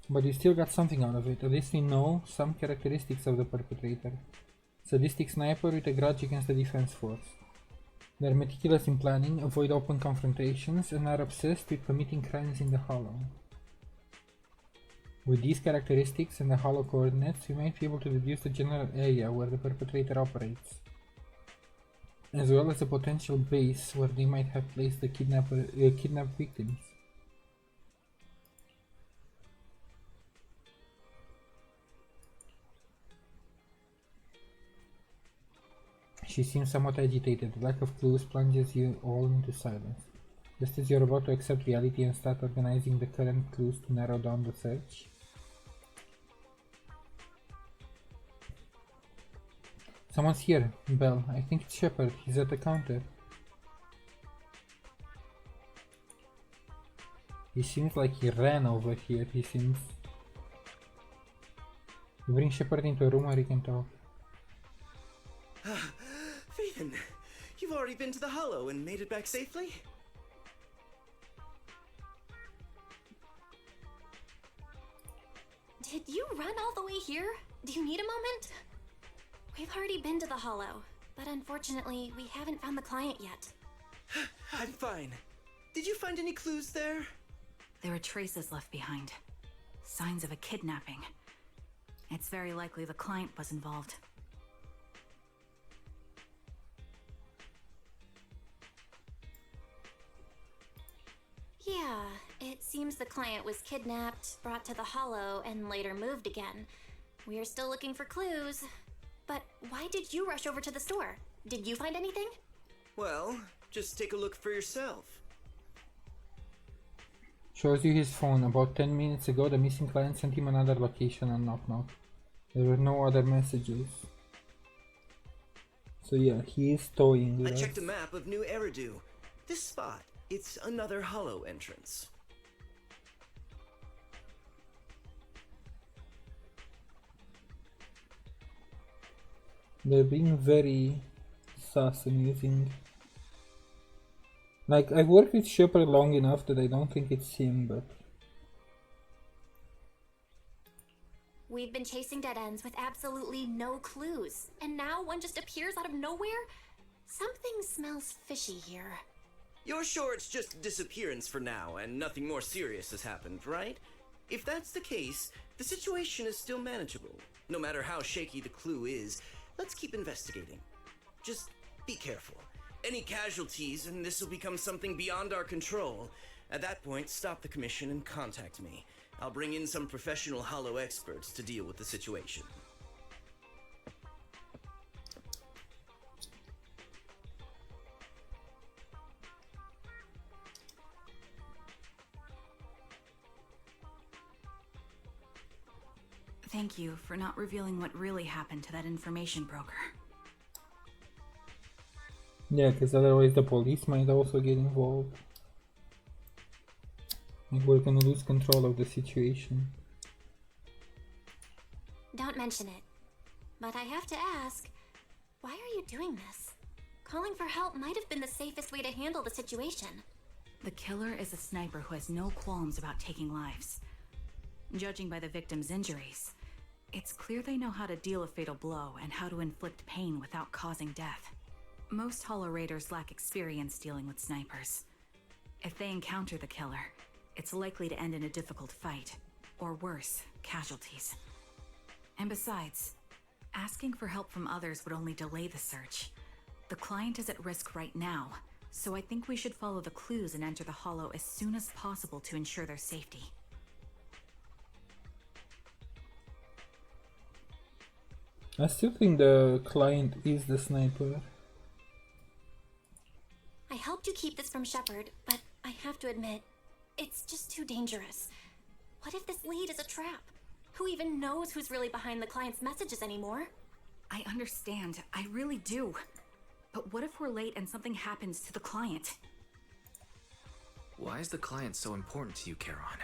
But we still got something out of it. At least we know some characteristics of the perpetrator. Sadistic sniper with a grudge against the Defense Force. They're meticulous in planning, avoid open confrontations, and are obsessed with committing crimes in the Hollow. With these characteristics and the Hollow coordinates, we might be able to deduce the general area where the perpetrator operates, as well as a potential base where they might have placed the kidnapped victims. She seems somewhat agitated. The lack of clues plunges you all into silence. Just as you're about to accept reality and start organizing the current clues to narrow down the search. Someone's here, Belle. I think it's Shepard. He's at the counter. He seems like he ran over here. He seems. Bring Shepard into a room where he can talk. Phaeton, you've already been to the Hollow and made it back safely? Did you run all the way here? Do you need a moment? We've already been to the Hollow, but unfortunately, we haven't found the client yet. I'm fine. Did you find any clues there? There are traces left behind. Signs of a kidnapping. It's very likely the client was involved. Yeah, it seems the client was kidnapped, brought to the Hollow, and later moved again. We are still looking for clues. But why did you rush over to the store? Did you find anything? Well, just take a look for yourself. Shows you his phone. About 10 minutes ago, the missing client sent him another location on Knock Knock. There were no other messages. So yeah, he is toying with I us. checked a map of New Eridu. This spot, it's another Hollow entrance. They're being very sus and using... Like, I've worked with Shepard long enough that I don't think it's him, but... We've been chasing dead ends with absolutely no clues, and now one just appears out of nowhere? Something smells fishy here. You're sure it's just a disappearance for now and nothing more serious has happened, right? If that's the case, the situation is still manageable. No matter how shaky the clue is, let's keep investigating. Just be careful. Any casualties and this will become something beyond our control. At that point, stop the commission and contact me. I'll bring in some professional Hollow experts to deal with the situation. Thank you for not revealing what really happened to that information broker. Yeah, because otherwise the police might also get involved. Like we're gonna lose control of the situation. Don't mention it. But I have to ask, why are you doing this? Calling for help might have been the safest way to handle the situation. The killer is a sniper who has no qualms about taking lives. Judging by the victim's injuries, it's clear they know how to deal a fatal blow and how to inflict pain without causing death. Most Hollow Raiders lack experience dealing with snipers. If they encounter the killer, it's likely to end in a difficult fight, or worse, casualties. And besides, asking for help from others would only delay the search. The client is at risk right now, so I think we should follow the clues and enter the Hollow as soon as possible to ensure their safety. I still think the client is the sniper. I helped you keep this from Shepard, but I have to admit, it's just too dangerous. What if this lead is a trap? Who even knows who's really behind the client's messages anymore? I understand, I really do. But what if we're late and something happens to the client? Why is the client so important to you, Charon?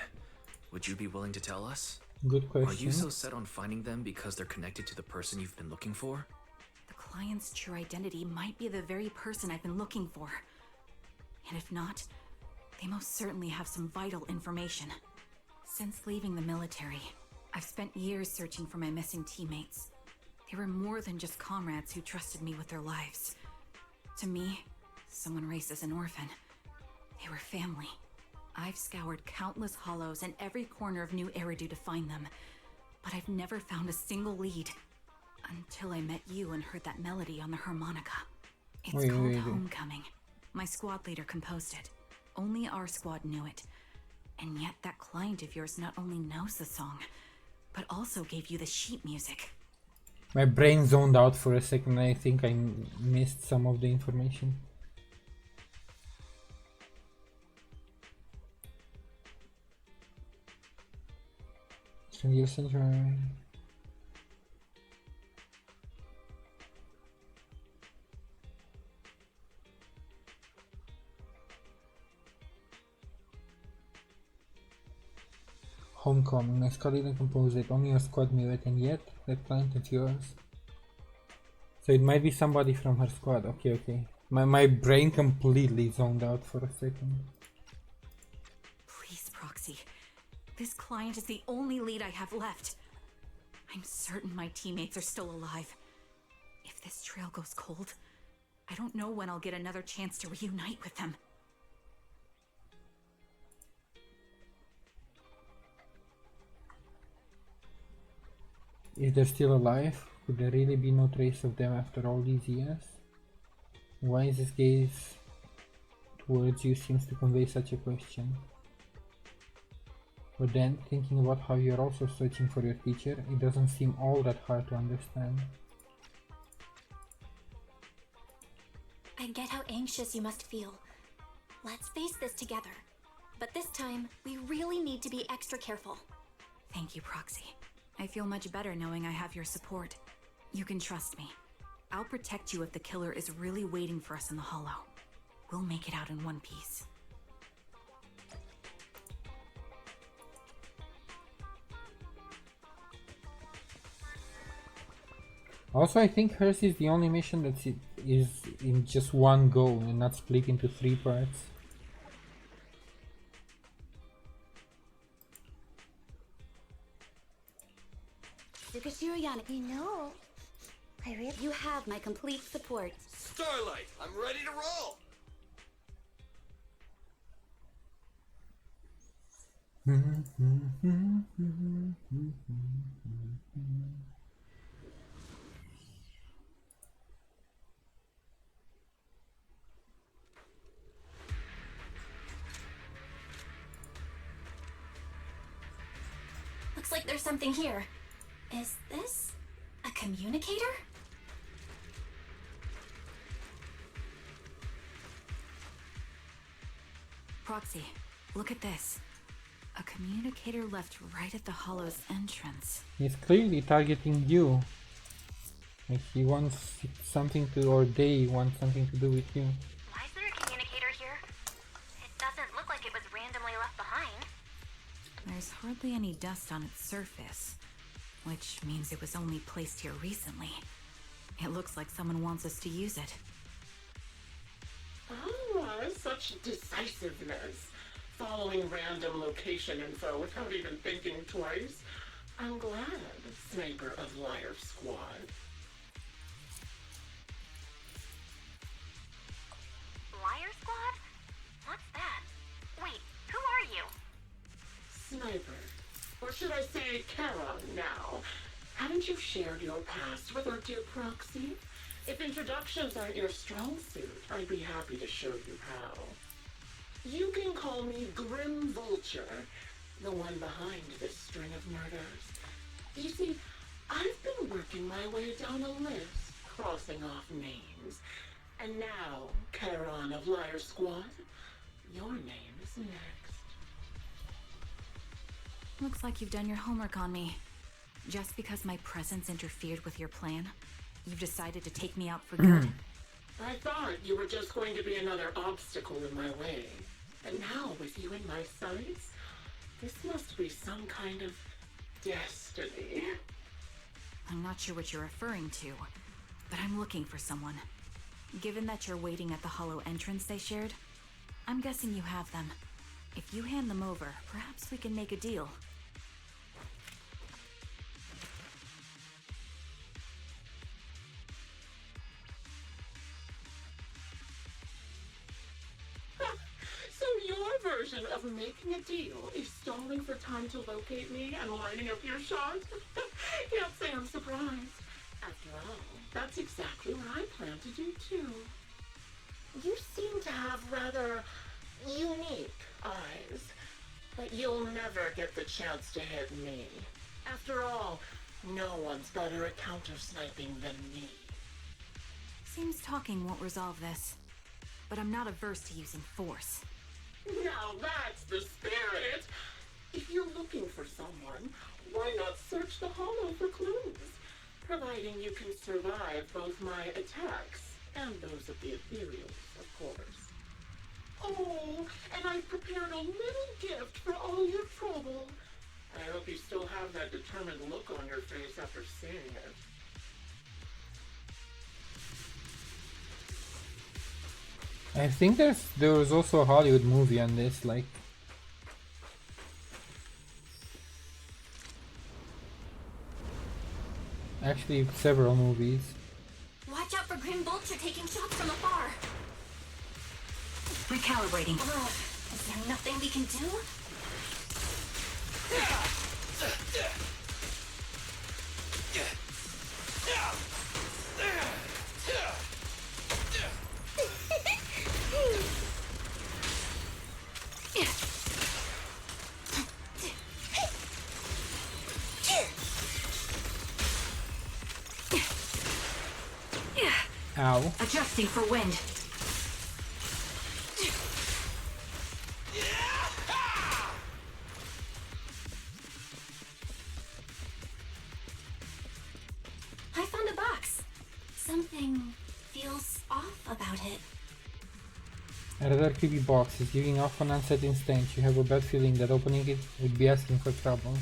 Would you be willing to tell us? Good question. Are you so set on finding them because they're connected to the person you've been looking for? The client's true identity might be the very person I've been looking for. And if not, they most certainly have some vital information. Since leaving the military, I've spent years searching for my missing teammates. They were more than just comrades who trusted me with their lives. To me, someone raised as an orphan, they were family. I've scoured countless hollows in every corner of New Eridu to find them, but I've never found a single lead. Until I met you and heard that melody on the harmonica. It's called Homecoming. My squad leader composed it. Only our squad knew it. And yet that client of yours not only knows the song, but also gave you the sheet music. My brain zoned out for a second. I think I missed some of the information. Homecoming. My squad didn't compose it. Only your squad knew it, and yet that client is yours. So it might be somebody from her squad. Okay, okay. My brain completely zoned out for a second. Please, Proxy. This client is the only lead I have left. I'm certain my teammates are still alive. If this trail goes cold, I don't know when I'll get another chance to reunite with them. If they're still alive, could there really be no trace of them after all these years? Why is his gaze towards you seems to convey such a question? But then, thinking about how you're also searching for your teacher, it doesn't seem all that hard to understand. I get how anxious you must feel. Let's face this together. But this time, we really need to be extra careful. Thank you, Proxy. I feel much better knowing I have your support. You can trust me. I'll protect you if the killer is really waiting for us in the Hollow. We'll make it out in one piece. Also, I think hers is the only mission that is in just one go and not split into 3 parts. You know, you have my complete support. Starlight, I'm ready to roll! Looks like there's something here. Is this a communicator? Proxy, look at this. A communicator left right at the Hollow's entrance. He's clearly targeting you. Like he wants something to, or they want something to do with you. Why is there a communicator here? It doesn't look like it was randomly left behind. There's hardly any dust on its surface, which means it was only placed here recently. It looks like someone wants us to use it. Oh, such decisiveness. Following random location info without even thinking twice. I'm glad, Sniper of Liar Squad. Liar Squad? What's that? Wait, who are you? Sniper. Or should I say Charon now? Haven't you shared your past with our dear Proxy? If introductions aren't your strong suit, I'd be happy to show you how. You can call me Grim Vulture, the one behind this string of murders. You see, I've been working my way down a list, crossing off names. And now, Charon of Liar Squad, your name is next. Looks like you've done your homework on me. Just because my presence interfered with your plan, you've decided to take me out for good. I thought you were just going to be another obstacle in my way. And now, with you in my sights, this must be some kind of destiny. I'm not sure what you're referring to, but I'm looking for someone. Given that you're waiting at the Hollow entrance they shared, I'm guessing you have them. If you hand them over, perhaps we can make a deal. So your version of making a deal is stalling for time to locate me and lining up your shot? Can't say I'm surprised. After all, that's exactly what I plan to do too. You seem to have rather unique eyes, but you'll never get the chance to hit me. After all, no one's better at counter-sniping than me. Seems talking won't resolve this, but I'm not averse to using force. Now that's the spirit! If you're looking for someone, why not search the Hollow for clues? Providing you can survive both my attacks and those of the ethereals, of course. Oh, and I've prepared a little gift for all your trouble. if you still have that determined look on your face after seeing it. I think there was also a Hollywood movie on this, like actually several movies. Watch out for Grim Vulture taking shots from afar. Recalibrating. Ugh, is there nothing we can do? Ow. Adjusting for wind. I found a box. Something feels off about it. A rather creepy box is giving off an unsettling stench. You have a bad feeling that opening it would be asking for trouble.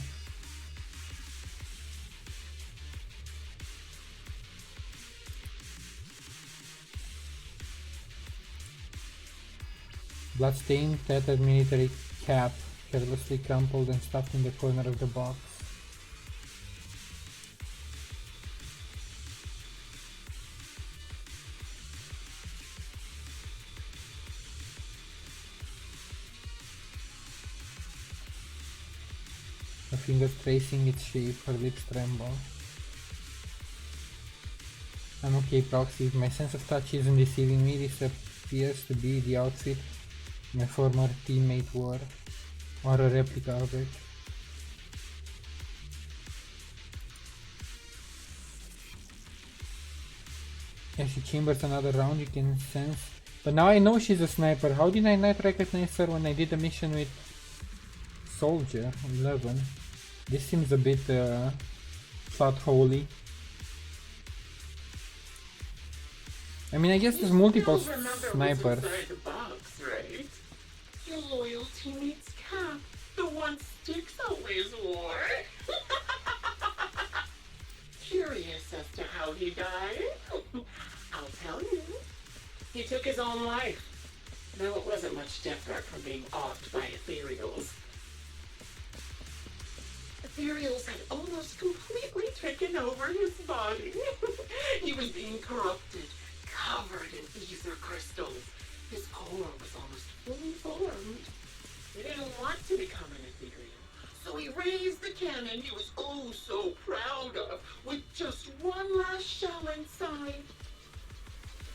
Bloodstained, tattered military cap, carelessly crumpled and stuffed in the corner of the box. Her fingers tracing its shape, her lips tremble. I'm okay, Proxy. If my sense of touch isn't deceiving me, this appears to be the outfit my former teammate wore, or a replica of it. As she chambers another round, you can sense. But now I know she's a sniper. How did I not recognize her when I did a mission with Soldier 11? This seems a bit plot holy. I mean, I guess there's multiple snipers. The box, right? Your loyal teammate's cap, the one Styx always wore. Curious as to how he died? I'll tell you. He took his own life. Though it wasn't much different from being offed by ethereals. Ethereals had almost completely taken over his body. He was being corrupted, covered in ether crystals. His core was almost fully formed. He didn't want to become an ethereal, so he raised the cannon he was oh so proud of with just one last shell inside.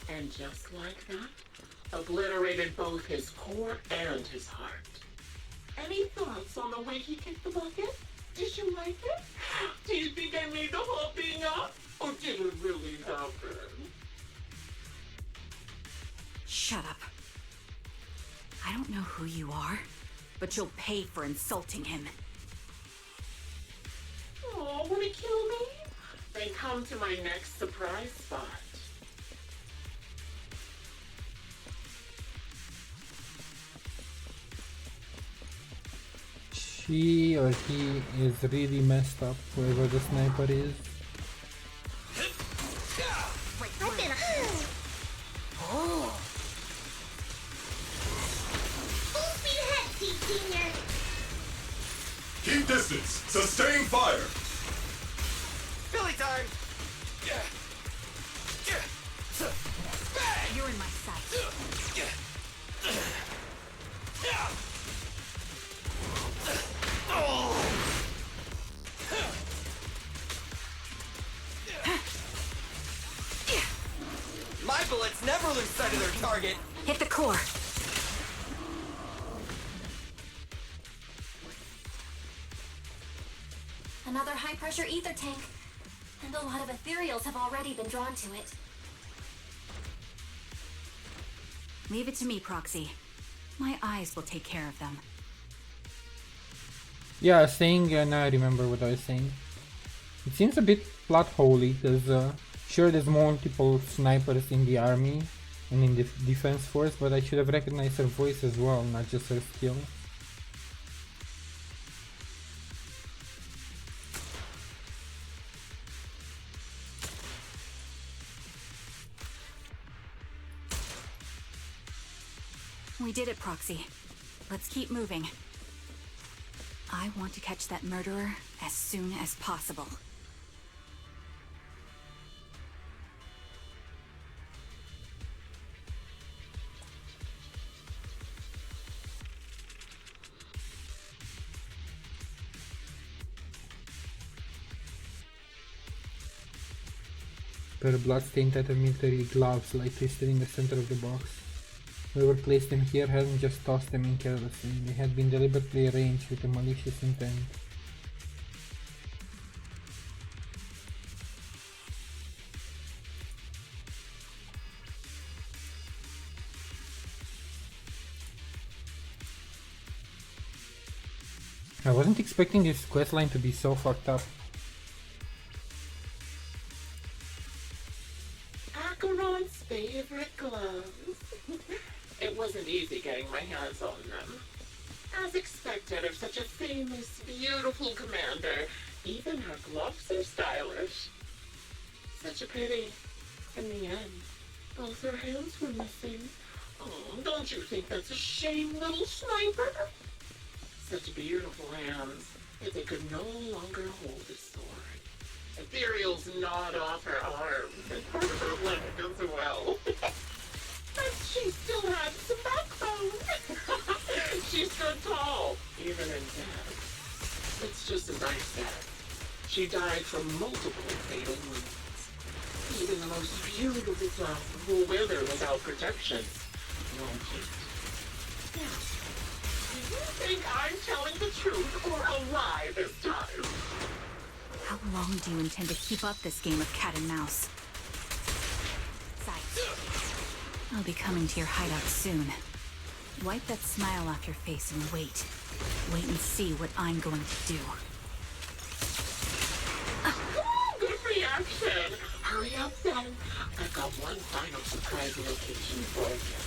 And just like that, obliterated both his core and his heart. Any thoughts on the way he kicked the bucket? Did you like it? Do you think I made the whole thing up? Or did it really happen? Shut up. I don't know who you are, but you'll pay for insulting him. Oh, wanna kill me? Then come to my next surprise spot. She or he is really messed up, whoever the sniper is. Full speed ahead, Team Senior. Keep distance. Sustain fire. Billy time! You're in my sight. My bullets never lose sight of their target. Hit the core. Another high-pressure ether tank. And a lot of ethereals have already been drawn to it. Leave it to me, Proxy. My eyes will take care of them. Yeah, I was saying, now I remember what I was saying. It seems a bit plot holy, because sure there's multiple snipers in the army and in the defense force, but I should have recognized her voice as well, not just her skill. We did it, Proxy. Let's keep moving. I want to catch that murderer as soon as possible. Pair of blood-stained tattered military gloves lie twisted in the center of the box. Whoever placed them here hadn't just tossed them in carelessly. They had been deliberately arranged with a malicious intent. I wasn't expecting this questline to be so fucked up. Acheron's favorite gloves. It wasn't easy getting my hands on them. As expected of such a famous, beautiful commander, even her gloves are stylish. Such a pity. In the end, both her hands were missing. Oh, don't you think that's a shame, little sniper? Such beautiful hands, yet they could no longer hold a sword. Ethereal's gnawed off her arms and part of her leg as well. But she still had some backbone. She stood tall, even in death. It's just as I said. She died from multiple fatal wounds. Even the most beautiful flower will wither without protection. Won't it? Now, do you think I'm telling the truth or a lie this time? How long do you intend to keep up this game of cat and mouse? Sight. I'll be coming to your hideout soon. Wipe that smile off your face and wait. Wait and see what I'm going to do. Good reaction. Hurry up then. I've got one final surprise location for you.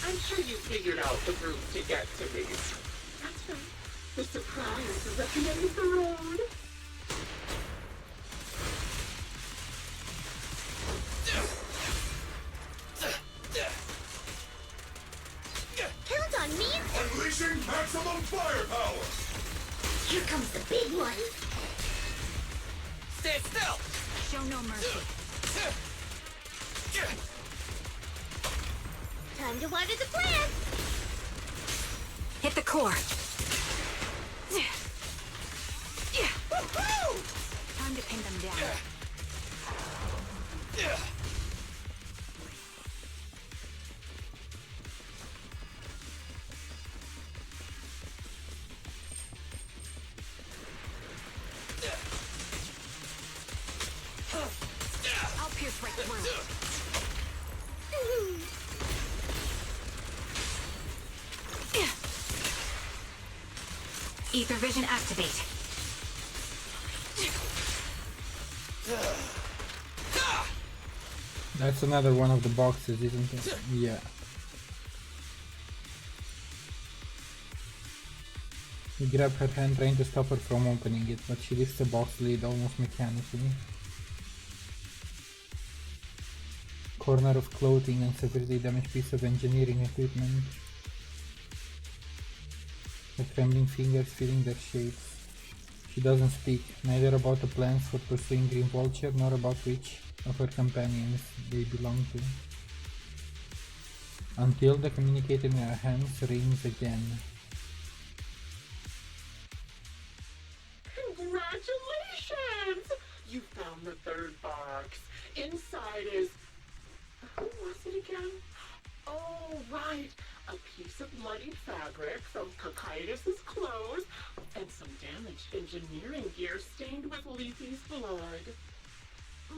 I'm sure you figured out the route to get to me. That's right. The surprise is at the end of the road. Count on me! Unleashing maximum firepower! Here comes the big one! Stand still! Show no mercy. Time to water the plant! Hit the core. Time to pin them down. I'll pierce right through. Ether vision activate. That's another one of the boxes, isn't it? Yeah. You grab her hand trying to stop her from opening it, but she lifts the box lid almost mechanically. Corner of clothing and severely damaged piece of engineering equipment. Her trembling fingers feeling their shapes. She doesn't speak, neither about the plans for pursuing Green Vulture nor about which of her companions they belong to. Until the communicator in her hands rings again. Congratulations! You found the third box. Inside is... Who was it again? Oh, right. A piece of bloodied fabric from Cocytus's clothes and some damaged engineering gear stained with Leafy's blood.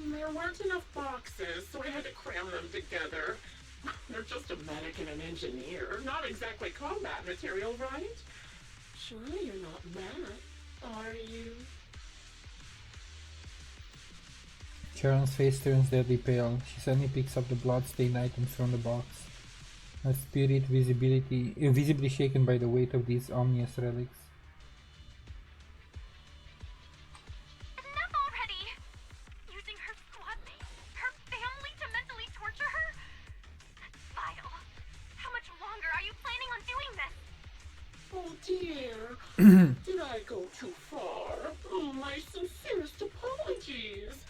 There weren't enough boxes, so I had to cram them together. They're just a medic and an engineer, not exactly combat material, right? Surely you're not mad, are you? Charon's face turns deadly pale. She suddenly picks up the blood-stained items from the box. Her spirit visibly shaken by the weight of these ominous relics. Enough already! Using her squad mates, her family to mentally torture her? That's vile. How much go too far? My sincerest apologies.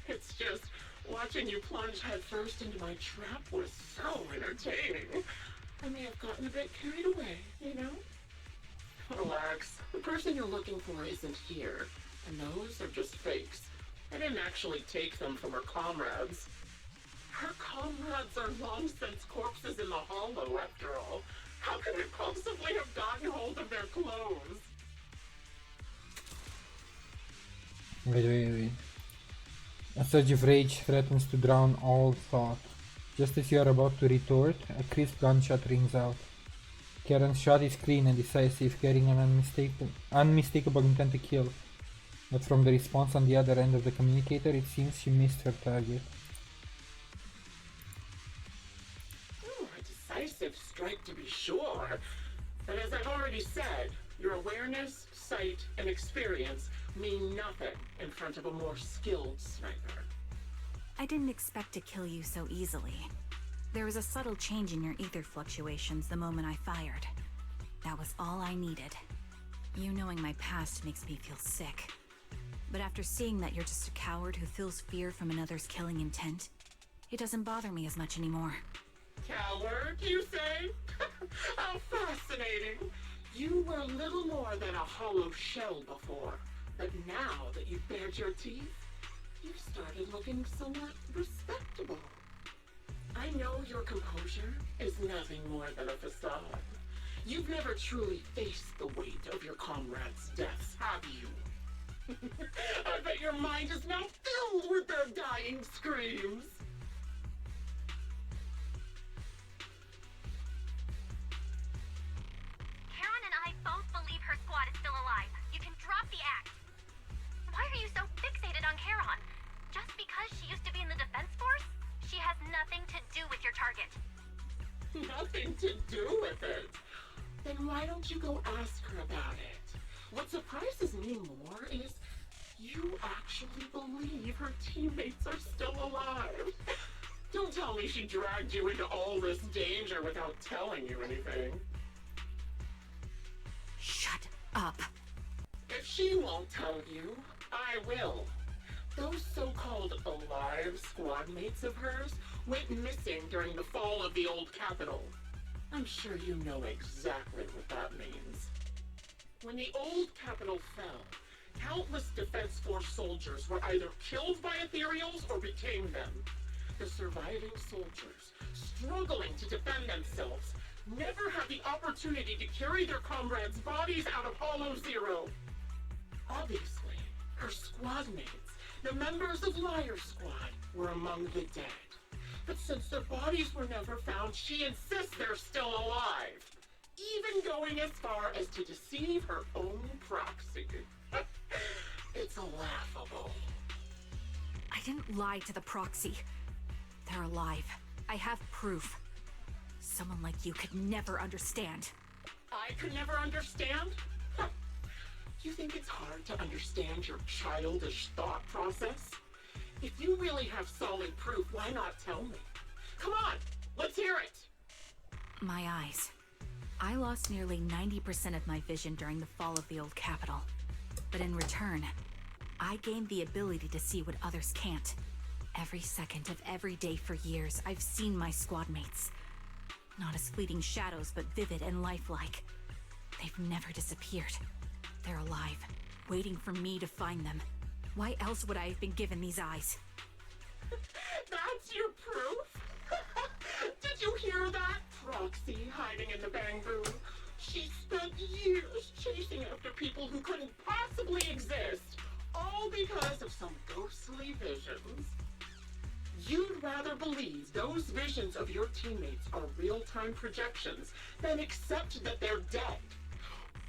It's just, watching you plunge headfirst into my trap was so entertaining. I may have gotten a bit carried away, you know? Relax. The person you're looking for isn't here. And those are just fakes. I didn't actually take them from her comrades. Her comrades are long since corpses in the hollow, after all. How could I possibly have gotten hold of their clothes? Wait. A surge of rage threatens to drown all thought. Just as you are about to retort, a crisp gunshot rings out. Karen's shot is clean and decisive, carrying an unmistakable intent to kill. But from the response on the other end of the communicator, it seems she missed her target. A decisive strike to be sure. But as I've already said, your awareness, sight, and experience mean nothing in front of a more skilled sniper. I didn't expect to kill you so easily. There was a subtle change in your ether fluctuations the moment I fired. That was all I needed. You knowing my past makes me feel sick. But after seeing that you're just a coward who feels fear from another's killing intent, it doesn't bother me as much anymore. Coward, you say? How fascinating! You were little more than a hollow shell before, but now that you've bared your teeth, you've started looking somewhat respectable. I know your composure is nothing more than a facade. You've never truly faced the weight of your comrades' deaths, have you? I bet your mind is now filled with their dying screams. Karen and I both believe her squad is still alive. You can drop the act. Why are you so fixated on Karen? Just because she used to be in the defense force? She has nothing to do with your target. Nothing to do with it? Then why don't you go ask her about it? What surprises me more is you actually believe her teammates are still alive. Don't tell me she dragged you into all this danger without telling you anything. Shut up. If she won't tell you, I will. Those so-called alive squad mates of hers went missing during the fall of the old capital. I'm sure you know exactly what that means. When the old capital fell, countless Defense Force soldiers were either killed by ethereals or became them. The surviving soldiers, struggling to defend themselves, never had the opportunity to carry their comrades' bodies out of Hollow Zero. Obviously, her squad mates, the members of Liar Squad, were among the dead. But since their bodies were never found, she insists they're still alive. Even going as far as to deceive her own proxy. It's laughable. I didn't lie to the proxy. They're alive. I have proof. Someone like you could never understand. I could never understand? Huh. You think it's hard to understand your childish thought process? If you really have solid proof, why not tell me? Come on, let's hear it! My eyes. I lost nearly 90% of my vision during the fall of the old capital. But in return, I gained the ability to see what others can't. Every second of every day for years, I've seen my squad mates. Not as fleeting shadows, but vivid and lifelike. They've never disappeared. They're alive, waiting for me to find them. Why else would I have been given these eyes? That's your proof? Did you hear that? Proxy hiding in the bamboo. She spent years chasing after people who couldn't possibly exist, all because of some ghostly visions. You'd rather believe those visions of your teammates are real-time projections than accept that they're dead.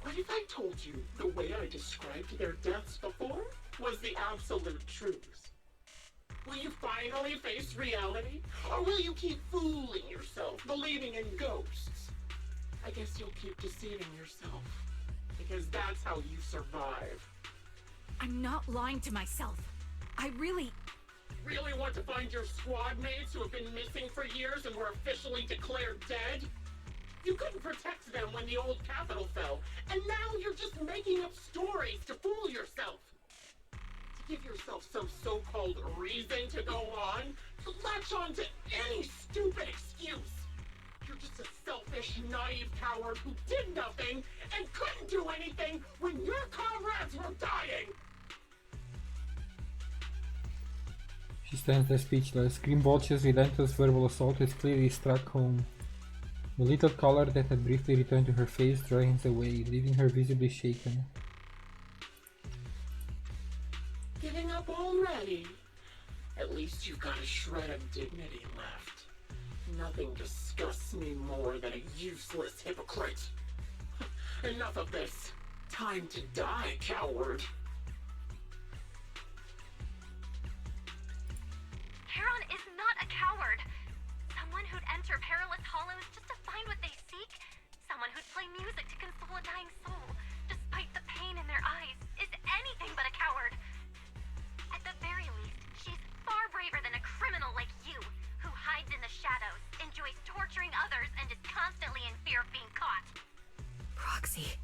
What if I told you the way I described their deaths before was the absolute truth? Will you finally face reality? Or will you keep fooling yourself, believing in ghosts? I guess you'll keep deceiving yourself, because that's how you survive. I'm not lying to myself. I really want to find your squad mates who have been missing for years and were officially declared dead? You couldn't protect them when the old capital fell, and now you're just making up stories to fool yourself. To give yourself some so-called reason to go on, to latch on to any stupid excuse. You're just a selfish, naive coward who did nothing and couldn't do anything when your comrades were dying. She stands there speechless. Grim Vulture's relentless verbal assault has clearly struck home. The little color that had briefly returned to her face drains away, leaving her visibly shaken. Giving up already? At least you've got a shred of dignity left. Nothing disgusts me more than a useless hypocrite. Enough of this. Time to die, coward. Charon is not a coward. Someone who'd enter perilous hollows just to find what they seek. Someone who'd play music to console a dying soul, despite the pain in their eyes, is anything but a coward. At the very least, she's far braver than a criminal like you, who hides in the shadows, enjoys torturing others, and is constantly in fear of being caught. Proxy,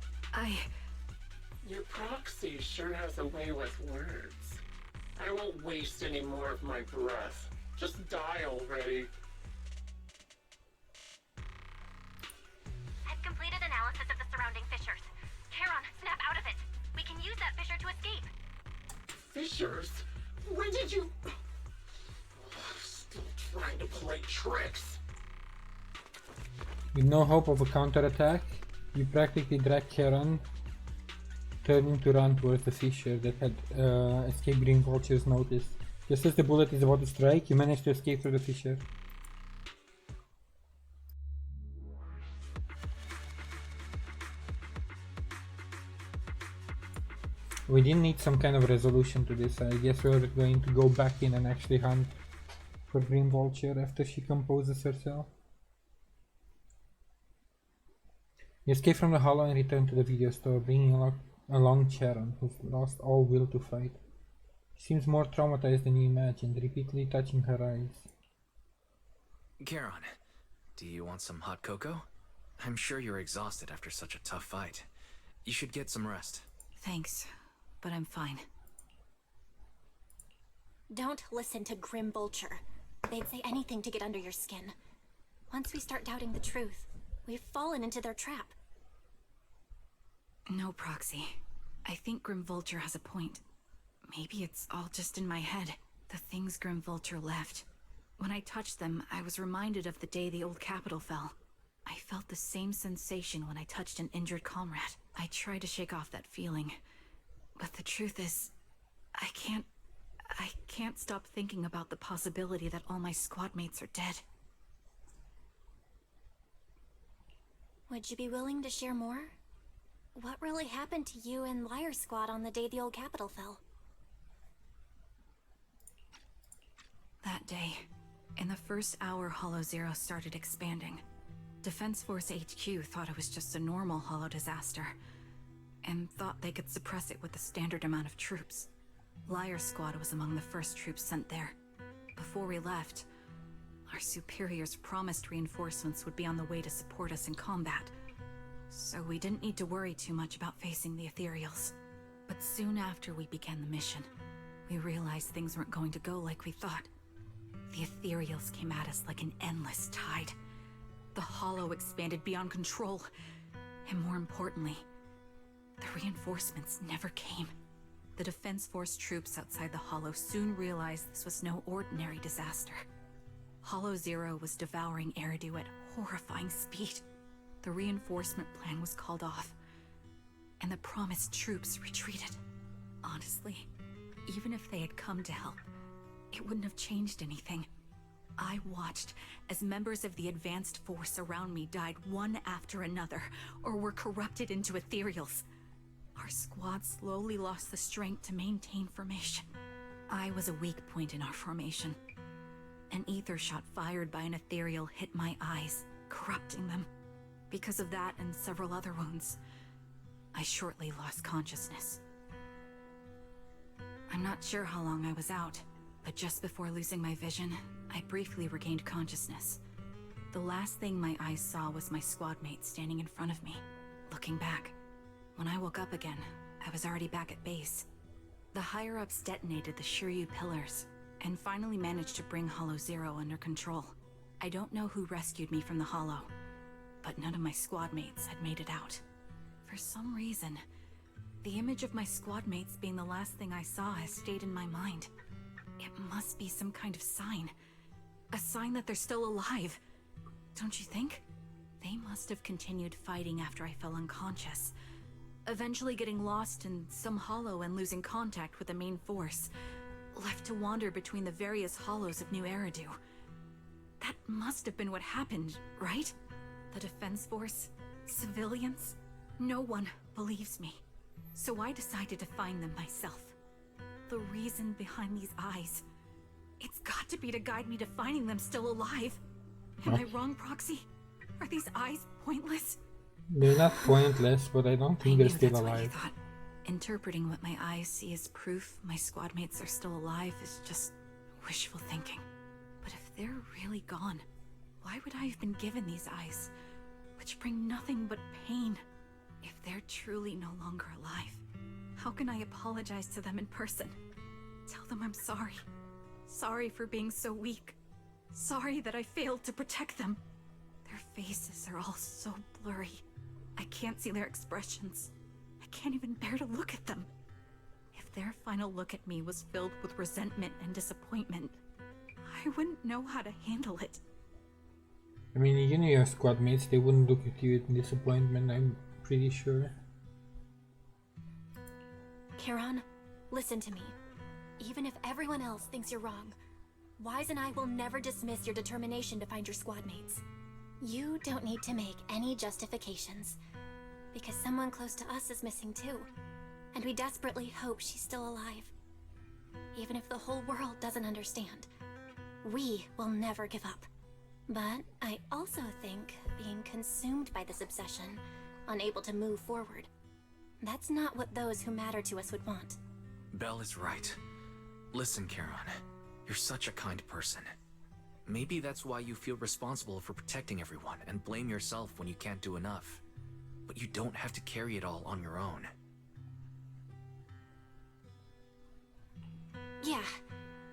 Your proxy sure has a way with words. I won't waste any more of my breath. Just die already. I've completed analysis of the surrounding fissures. Charon, snap out of it. We can use that fissure to escape. Fissures? When did you... Still trying to play tricks. With no hope of a counterattack, you practically drag Charon, turning to run towards the fissure that had escaped Green Vulture's notice. Just as the bullet is about to strike, you manage to escape through the fissure. We didn't need some kind of resolution to this. I guess we're going to go back in and actually hunt for Green Vulture after she composes herself. You escape from the hollow and return to the video store, bringing along Charon, who's lost all will to fight. She seems more traumatized than you imagined, repeatedly touching her eyes. Charon, do you want some hot cocoa? I'm sure you're exhausted after such a tough fight. You should get some rest. thanks, but I'm fine. Don't listen to Grim Vulture. They'd say anything to get under your skin. Once we start doubting the truth, we've fallen into their trap. No, Proxy. I think Grim Vulture has a point. Maybe it's all just in my head. The things Grim Vulture left. When I touched them, I was reminded of the day the old capital fell. I felt the same sensation when I touched an injured comrade. I tried to shake off that feeling. But the truth is, I can't stop thinking about the possibility that all my squad mates are dead. Would you be willing to share more? What really happened to you and Liar Squad on the day the old capital fell? That day, in the first hour Hollow Zero started expanding, Defense Force HQ thought it was just a normal Hollow disaster, and thought they could suppress it with the standard amount of troops. Liar Squad was among the first troops sent there. Before we left, our superiors promised reinforcements would be on the way to support us in combat, so we didn't need to worry too much about facing the Ethereals. But soon after we began the mission, we realized things weren't going to go like we thought. The Ethereals came at us like an endless tide. The Hollow expanded beyond control, and more importantly, the reinforcements never came. The Defense Force troops outside the Hollow soon realized this was no ordinary disaster. Hollow Zero was devouring Eridu at horrifying speed. The reinforcement plan was called off, and the promised troops retreated. Honestly, even if they had come to help, it wouldn't have changed anything. I watched as members of the advanced force around me died one after another, or were corrupted into Ethereals. Our squad slowly lost the strength to maintain formation. I was a weak point in our formation. An ether shot fired by an Ethereal hit my eyes, corrupting them. Because of that and several other wounds, I shortly lost consciousness. I'm not sure how long I was out, but just before losing my vision, I briefly regained consciousness. The last thing my eyes saw was my squad mate standing in front of me, looking back. When I woke up again, I was already back at base. The higher-ups detonated the Shiryu pillars, and finally managed to bring Hollow Zero under control. I don't know who rescued me from the Hollow, but none of my squad mates had made it out. For some reason, the image of my squad mates being the last thing I saw has stayed in my mind. It must be some kind of sign. A sign that they're still alive. Don't you think? They must have continued fighting after I fell unconscious, eventually getting lost in some hollow and losing contact with the main force, left to wander between the various hollows of New Eridu. That must have been what happened, right? The Defense Force? Civilians? No one believes me. So I decided to find them myself. The reason behind these eyes. It's got to be to guide me to finding them still alive. Am I wrong, Proxy? Are these eyes pointless? They're not pointless, but I don't think they're still That's what you alive. thought. Interpreting what my eyes see as proof my squad mates are still alive is just wishful thinking. But if they're really gone, why would I have been given these eyes, which bring nothing but pain? If they're truly no longer alive, how can I apologize to them in person? Tell them I'm sorry. Sorry for being so weak. Sorry that I failed to protect them. Their faces are all so blurry. I can't see their expressions. I can't even bear to look at them. If their final look at me was filled with resentment and disappointment, I wouldn't know how to handle it. I mean, you know your squad mates, they wouldn't look at you in disappointment, I'm pretty sure. Kiran, listen to me. Even if everyone else thinks you're wrong, Wise and I will never dismiss your determination to find your squad mates. You don't need to make any justifications, because someone close to us is missing too, and we desperately hope she's still alive. Even if the whole world doesn't understand, we will never give up. But I also think being consumed by this obsession, unable to move forward, that's not what those who matter to us would want. Belle is right. Listen, Charon, you're such a kind person. Maybe that's why you feel responsible for protecting everyone and blame yourself when you can't do enough. But you don't have to carry it all on your own. Yeah,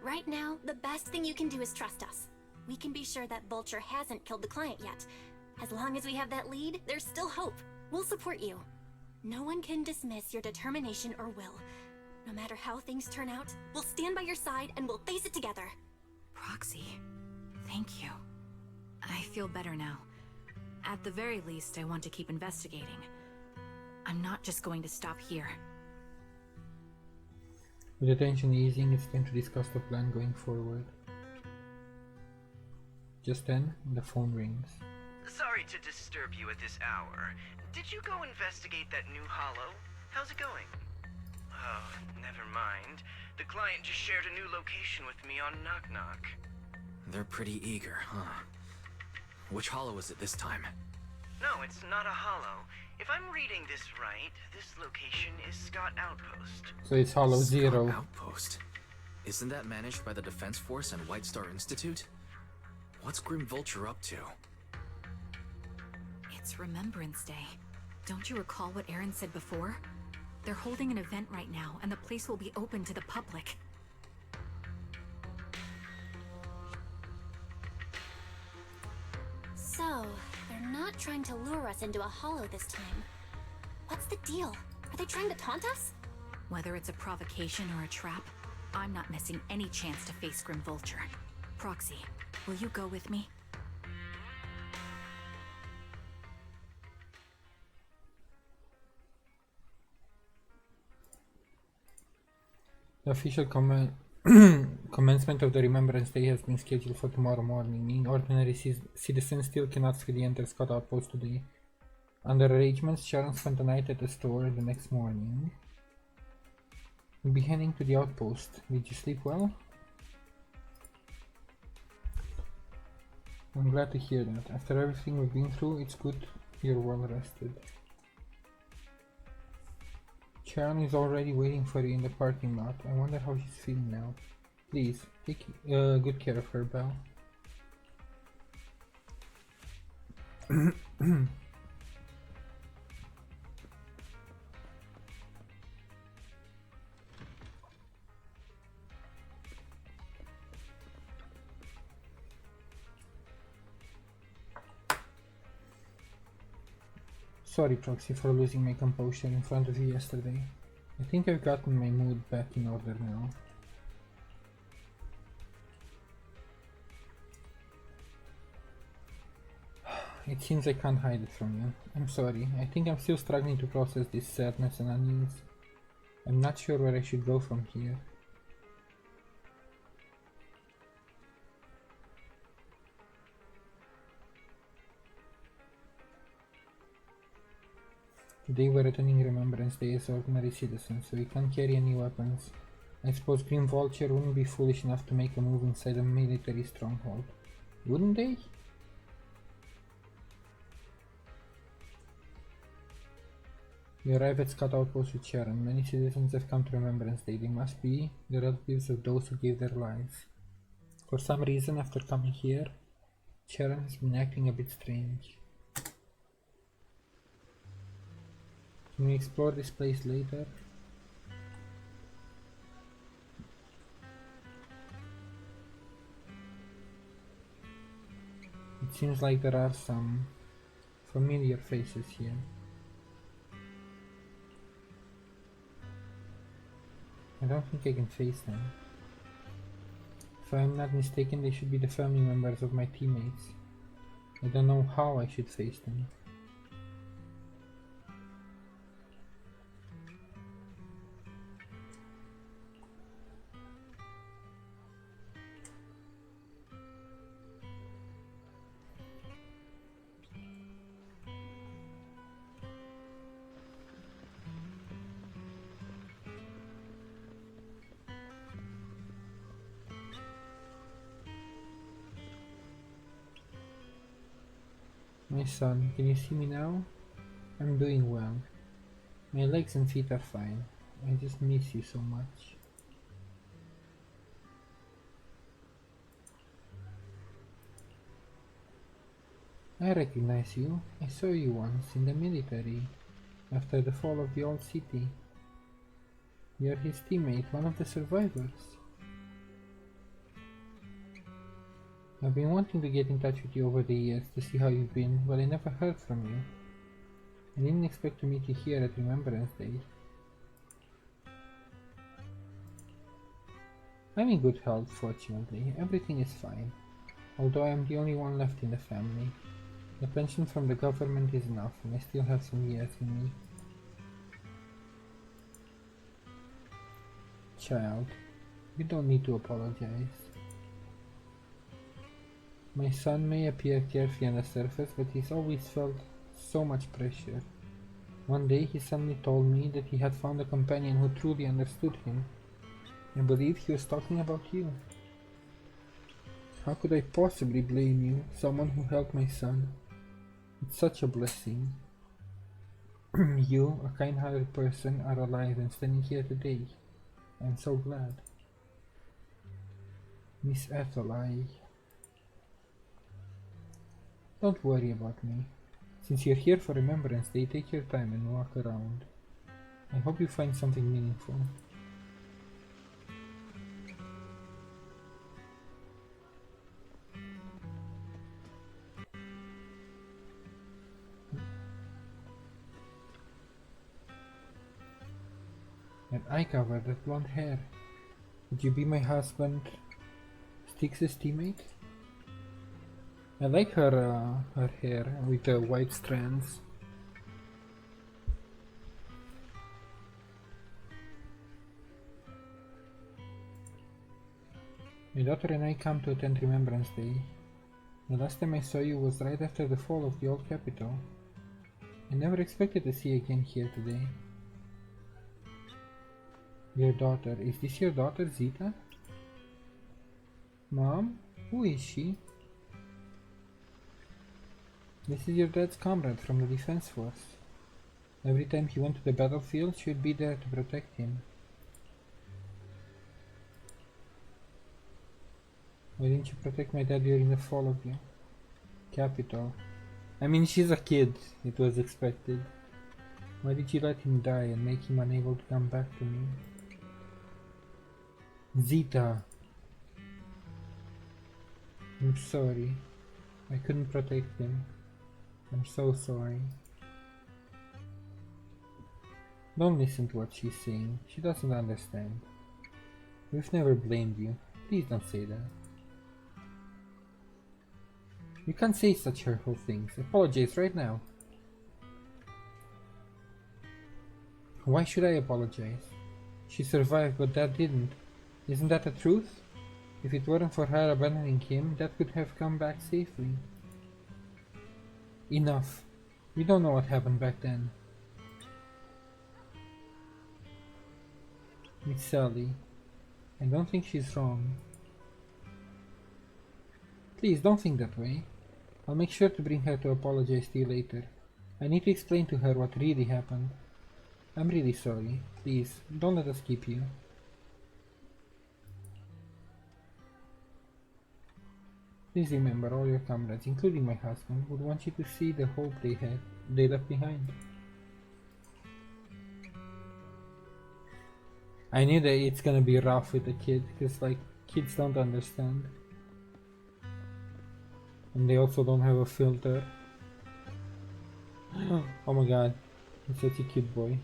right now, the best thing you can do is trust us. We can be sure that Vulture hasn't killed the client yet. As long as we have that lead, there's still hope. We'll support you. No one can dismiss your determination or will. No matter how things turn out, we'll stand by your side and we'll face it together. Proxy, thank you. I feel better now. At the very least, I want to keep investigating. I'm not just going to stop here. With the tension easing, it's time to discuss the plan going forward. Just then, the phone rings. Sorry to disturb you at this hour. Did you go investigate that new hollow? How's it going? Oh, never mind. The client just shared a new location with me on Knock Knock. They're pretty eager, huh? Which hollow is it this time? No, it's not a hollow. If I'm reading this right, this location is Scott Outpost. So it's Hollow Zero. Scott Outpost? Isn't that managed by the Defense Force and White Star Institute? What's Grim Vulture up to? It's Remembrance Day. Don't you recall what Aaron said before? They're holding an event right now, and the place will be open to the public. So, they're not trying to lure us into a hollow this time. What's the deal? Are they trying to taunt us? Whether it's a provocation or a trap, I'm not missing any chance to face Grim Vulture. Proxy, will you go with me? The official commencement of the Remembrance Day has been scheduled for tomorrow morning, meaning ordinary citizens still cannot freely enter Scott Outpost today. Under arrangements, Sharon spent the night at the store the next morning. We'll be heading to the outpost. Did you sleep well? I'm glad to hear that. After everything we've been through, it's good you're well rested. Sharon is already waiting for you in the parking lot. I wonder how she's feeling now. Please, take good care of her, Belle. Sorry, Proxy, for losing my composure in front of you yesterday. I think I've gotten my mood back in order now. It seems I can't hide it from you. I'm sorry. I think I'm still struggling to process this sadness and unease. I'm not sure where I should go from here. Today we're attending Remembrance Day as ordinary citizens, so we can't carry any weapons. I suppose Grim Vulture wouldn't be foolish enough to make a move inside a military stronghold. Wouldn't they? We arrive at Scott Outpost with Sharon. Many citizens have come to Remembrance Day. They must be the relatives of those who gave their lives. For some reason, after coming here, Sharon has been acting a bit strange. Can we explore this place later? It seems like there are some familiar faces here. I don't think I can face them. If I am not mistaken, they should be the family members of my teammates. I don't know how I should face them. My son, can you see me now? I'm doing well. My legs and feet are fine. I just miss you so much. I recognize you. I saw you once in the military, after the fall of the old city. You're his teammate, one of the survivors. I've been wanting to get in touch with you over the years to see how you've been, but I never heard from you. I didn't expect to meet you here at Remembrance Day. I'm in good health, fortunately. Everything is fine. Although I am the only one left in the family. The pension from the government is enough, and I still have some years in me. Child, you don't need to apologize. My son may appear carefree on the surface, but he's always felt so much pressure. One day he suddenly told me that he had found a companion who truly understood him. I believe he was talking about you. How could I possibly blame you, someone who helped my son? It's such a blessing. You, a kind-hearted person, are alive and standing here today. I'm so glad. Miss Ethel, Don't worry about me. Since you're here for Remembrance Day, take your time and walk around. I hope you find something meaningful. That eye cover, that blonde hair. Would you be my husband, Styx's teammate? I like her hair with the white strands. My daughter and I come to attend Remembrance Day. The last time I saw you was right after the fall of the old capital. I never expected to see you again here today. Your daughter. Is this your daughter, Zita? Mom? Who is she? This is your dad's comrade from the defense force. Every time he went to the battlefield, she would be there to protect him. Why didn't you protect my dad during the fall of the capital? I mean, she's a kid. It was expected. Why did you let him die and make him unable to come back to me? Zita. I'm sorry. I couldn't protect him. I'm so sorry. Don't listen to what she's saying. She doesn't understand. We've never blamed you. Please don't say that. You can't say such hurtful things. Apologize right now. Why should I apologize? She survived, but Dad didn't. Isn't that the truth? If it weren't for her abandoning him, Dad could have come back safely. Enough. We don't know what happened back then. Miss Sally. I don't think she's wrong. Please don't think that way. I'll make sure to bring her to apologize to you later. I need to explain to her what really happened. I'm really sorry. Please, don't let us keep you. Please remember, all your comrades, including my husband, would want you to see the hope they left behind. I knew that it's gonna be rough with the kid, because like, kids don't understand. And they also don't have a filter. Oh my god, he's such a cute boy.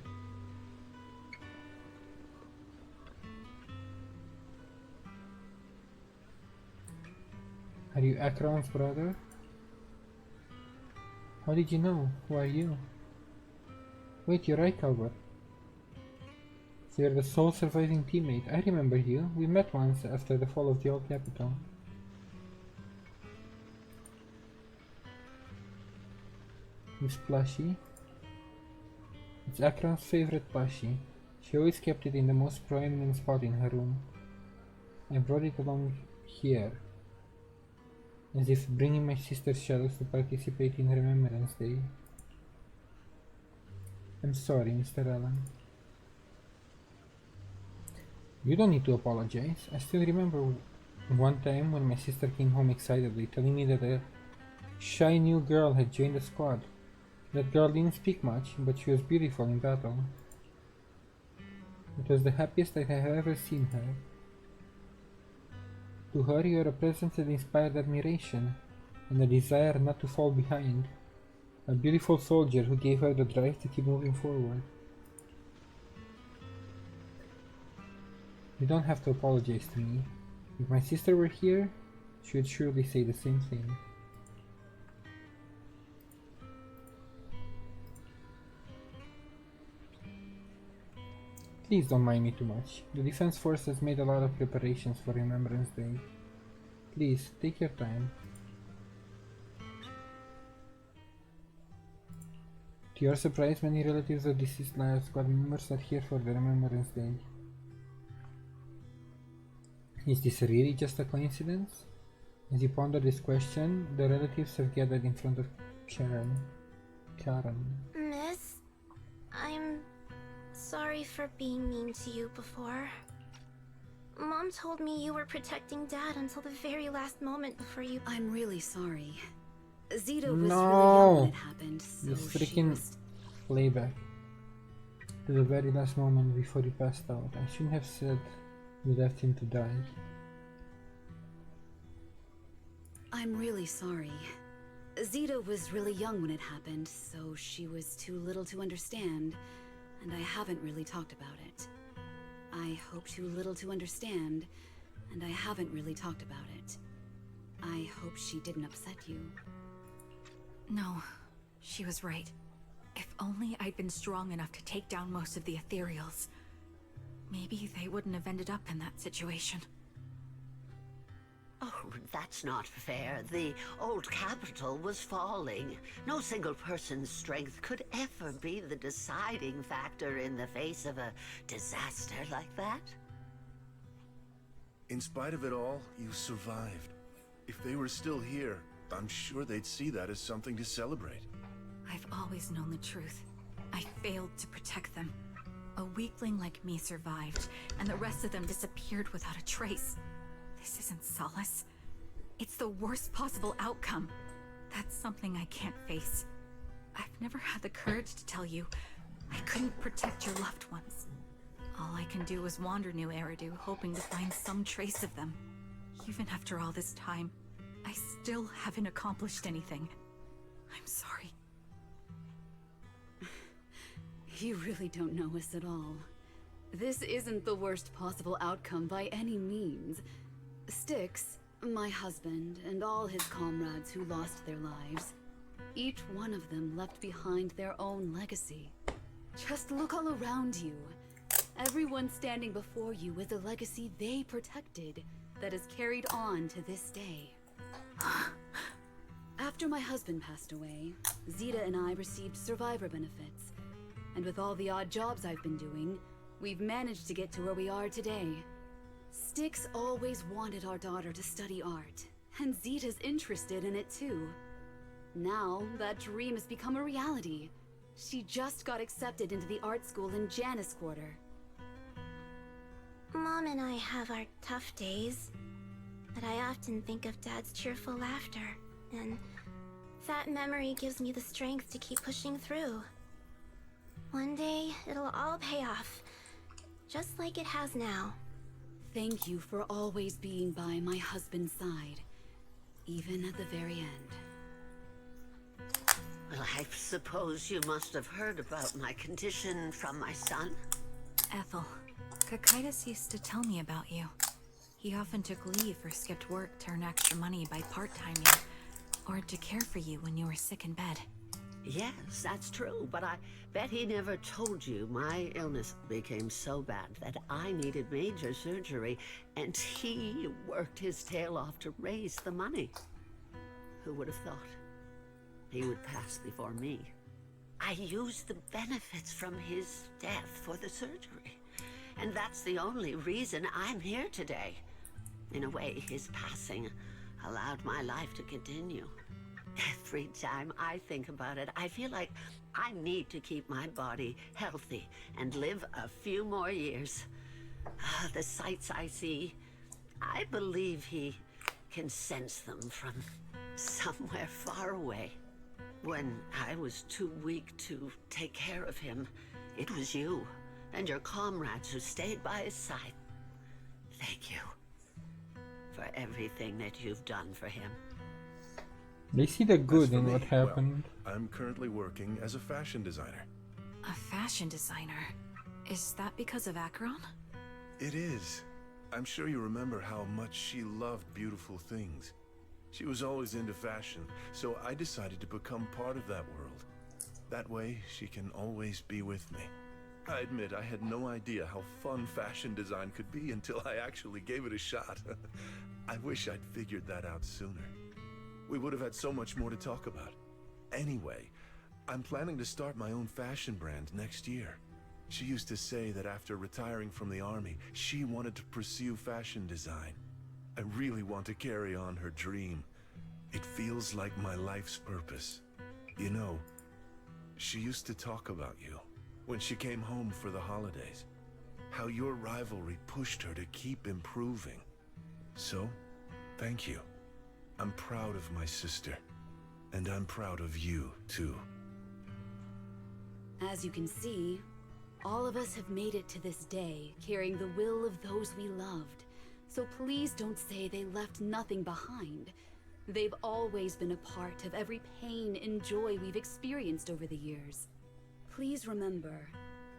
Are you Akron's brother? How did you know? Who are you? Wait, you're right, Calvert. So you're the sole surviving teammate. I remember you. We met once after the fall of the old capital. This plushie. It's Akron's favorite plushie. She always kept it in the most prominent spot in her room. I brought it along here. As if bringing my sister's shadows to participate in Remembrance Day. I'm sorry, Mr. Allen. You don't need to apologize. I still remember one time when my sister came home excitedly, telling me that a shy new girl had joined the squad. That girl didn't speak much, but she was beautiful in battle. It was the happiest I have ever seen her. To her, you are a presence that inspired admiration, and a desire not to fall behind. A beautiful soldier who gave her the drive to keep moving forward. You don't have to apologize to me. If my sister were here, she would surely say the same thing. Please don't mind me too much. The Defense Force has made a lot of preparations for Remembrance Day. Please, take your time. To your surprise, many relatives of deceased Lion Squad members are here for the Remembrance Day. Is this really just a coincidence? As you ponder this question, the relatives have gathered in front of Karen. Miss, I'm sorry for being mean to you before. Mom told me you were protecting Dad until the very last moment before you... I'm really sorry. Zito was really young when it happened, so this she freaking was... playback. To the very last moment before he passed out. I shouldn't have said we left him to die. I'm really sorry. Zito was really young when it happened, so she was too little to understand, and I haven't really talked about it. I hope too little to understand, and I haven't really talked about it. I hope she didn't upset you. No, she was right. If only I'd been strong enough to take down most of the ethereals. Maybe they wouldn't have ended up in that situation. Oh, that's not fair. The old capital was falling. No single person's strength could ever be the deciding factor in the face of a disaster like that. In spite of it all, you survived. If they were still here, I'm sure they'd see that as something to celebrate. I've always known the truth. I failed to protect them. A weakling like me survived, and the rest of them disappeared without a trace. This isn't solace. It's the worst possible outcome. That's something I can't face. I've never had the courage to tell you I couldn't protect your loved ones. All I can do is wander New Eridu, hoping to find some trace of them. Even after all this time, I still haven't accomplished anything. I'm sorry. You really don't know us at all. This isn't the worst possible outcome by any means. Styx, my husband, and all his comrades who lost their lives, each one of them left behind their own legacy. Just look all around you. Everyone standing before you is a legacy they protected that is carried on to this day. After my husband passed away, Zeta and I received survivor benefits. And with all the odd jobs I've been doing, we've managed to get to where we are today. Styx always wanted our daughter to study art, and Zeta's interested in it too. Now, that dream has become a reality. She just got accepted into the art school in Janus Quarter. Mom and I have our tough days, but I often think of Dad's cheerful laughter, and that memory gives me the strength to keep pushing through. One day, it'll all pay off, just like it has now. Thank you for always being by my husband's side, even at the very end. Well, I suppose you must have heard about my condition from my son. Ethel, Kakaitis used to tell me about you. He often took leave or skipped work to earn extra money by part-timing, or to care for you when you were sick in bed. Yes, that's true, but I bet he never told you my illness became so bad that I needed major surgery, and he worked his tail off to raise the money. Who would have thought he would pass before me? I used the benefits from his death for the surgery, and that's the only reason I'm here today. In a way, his passing allowed my life to continue. Every time I think about it, I feel like I need to keep my body healthy and live a few more years. The sights I see, I believe he can sense them from somewhere far away. When I was too weak to take care of him, it was you and your comrades who stayed by his side. Thank you for everything that you've done for him. They see the good As for in me, what happened. well, I'm currently working as a fashion designer. A fashion designer? Is that because of Acheron? It is. I'm sure you remember how much she loved beautiful things. She was always into fashion, so I decided to become part of that world. That way, she can always be with me. I admit I had no idea how fun fashion design could be until I actually gave it a shot. I wish I'd figured that out sooner. We would have had so much more to talk about. Anyway, I'm planning to start my own fashion brand next year. She used to say that after retiring from the army, she wanted to pursue fashion design. I really want to carry on her dream. It feels like my life's purpose. You know, she used to talk about you when she came home for the holidays. How your rivalry pushed her to keep improving. So, thank you. I'm proud of my sister. And I'm proud of you, too. As you can see, all of us have made it to this day, carrying the will of those we loved. So please don't say they left nothing behind. They've always been a part of every pain and joy we've experienced over the years. Please remember,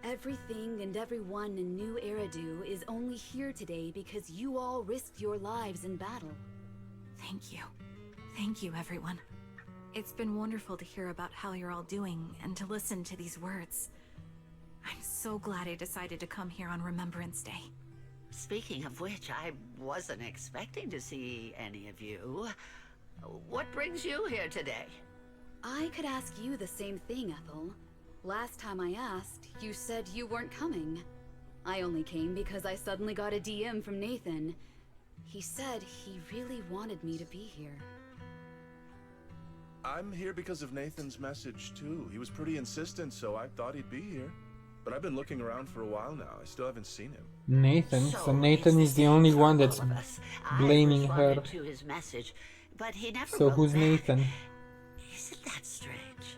everything and everyone in New Eridu is only here today because you all risked your lives in battle. Thank you. Thank you, everyone. It's been wonderful to hear about how you're all doing and to listen to these words. I'm so glad I decided to come here on Remembrance Day. Speaking of which, I wasn't expecting to see any of you. What brings you here today? I could ask you the same thing, Ethel. Last time I asked, you said you weren't coming. I only came because I suddenly got a DM from Nathan. He said he really wanted me to be here. I'm here because of Nathan's message, too. He was pretty insistent, so I thought he'd be here. But I've been looking around for a while now. I still haven't seen him. Nathan. So Nathan is the only one that's blaming her. To his message, but he never So wrote who's back. Nathan? Isn't that strange?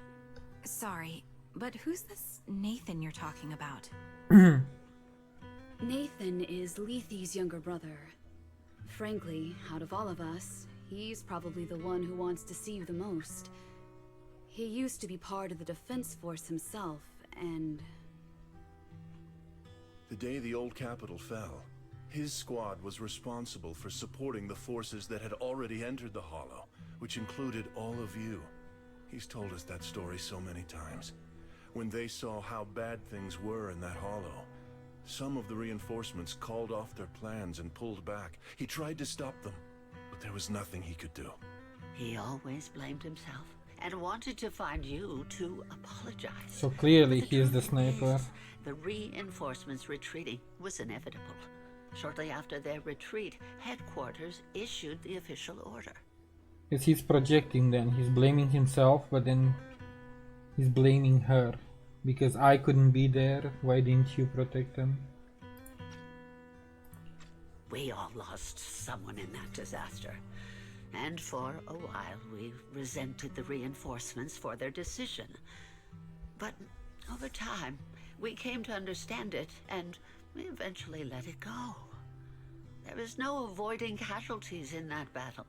Sorry, but who's this Nathan you're talking about? Nathan is Lethe's younger brother. Frankly, out of all of us, he's probably the one who wants to see you the most. He used to be part of the defense force himself, and... The day the old capital fell, his squad was responsible for supporting the forces that had already entered the Hollow, which included all of you. He's told us that story so many times. When they saw how bad things were in that Hollow, some of the reinforcements called off their plans and pulled back. He tried to stop them, but there was nothing he could do. He always blamed himself and wanted to find you to apologize. So clearly But he is the truth sniper. The reinforcements retreating was inevitable. Shortly after their retreat, headquarters issued the official order. Because he's projecting then. He's blaming himself, but then he's blaming her. Because I couldn't be there, why didn't you protect them? We all lost someone in that disaster. And for a while, we resented the reinforcements for their decision. But over time, we came to understand it, and we eventually let it go. There is no avoiding casualties in that battle.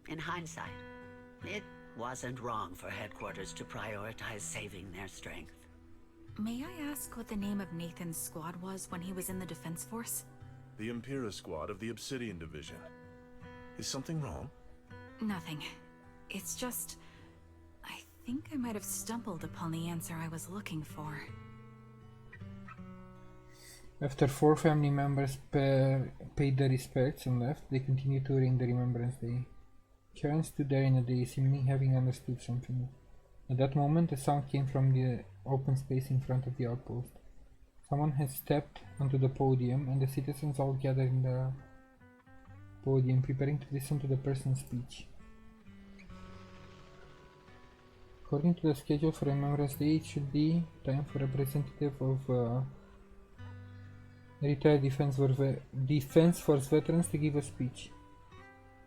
In hindsight, it wasn't wrong for headquarters to prioritize saving their strength. May I ask what the name of Nathan's squad was when he was in the defense force? The Impera squad of the Obsidian Division. Is something wrong? Nothing. It's just... I think I might have stumbled upon the answer I was looking for. After 4 family members paid their respects and left, they continued touring the Remembrance Day. Karen stood there in a daze, seemingly having understood something. At that moment, a sound came from the open space in front of the outpost. Someone had stepped onto the podium, and the citizens all gathered in the podium, preparing to listen to the person's speech. According to the schedule for Remembrance Day, it should be time for a representative of retired Defense Force veterans to give a speech.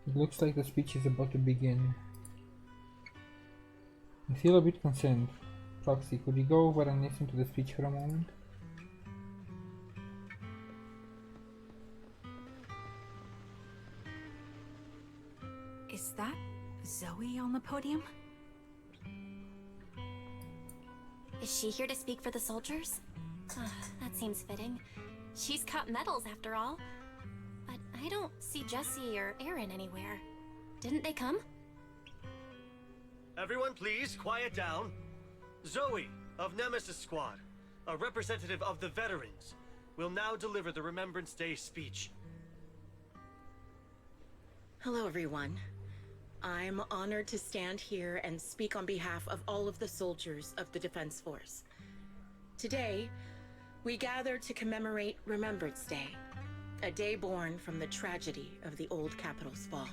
It looks like the speech is about to begin. I feel a bit concerned. Proxy, could you go over and listen to the speech for a moment? Is that Zoe on the podium? Is she here to speak for the soldiers? That seems fitting. She's cut medals after all. But I don't see Jesse or Aaron anywhere. Didn't they come? Everyone please, quiet down. Zoe, of Nemesis Squad, a representative of the veterans, will now deliver the Remembrance Day speech. Hello, everyone. I'm honored to stand here and speak on behalf of all of the soldiers of the Defense Force. Today, we gather to commemorate Remembrance Day, a day born from the tragedy of the old capital's fall.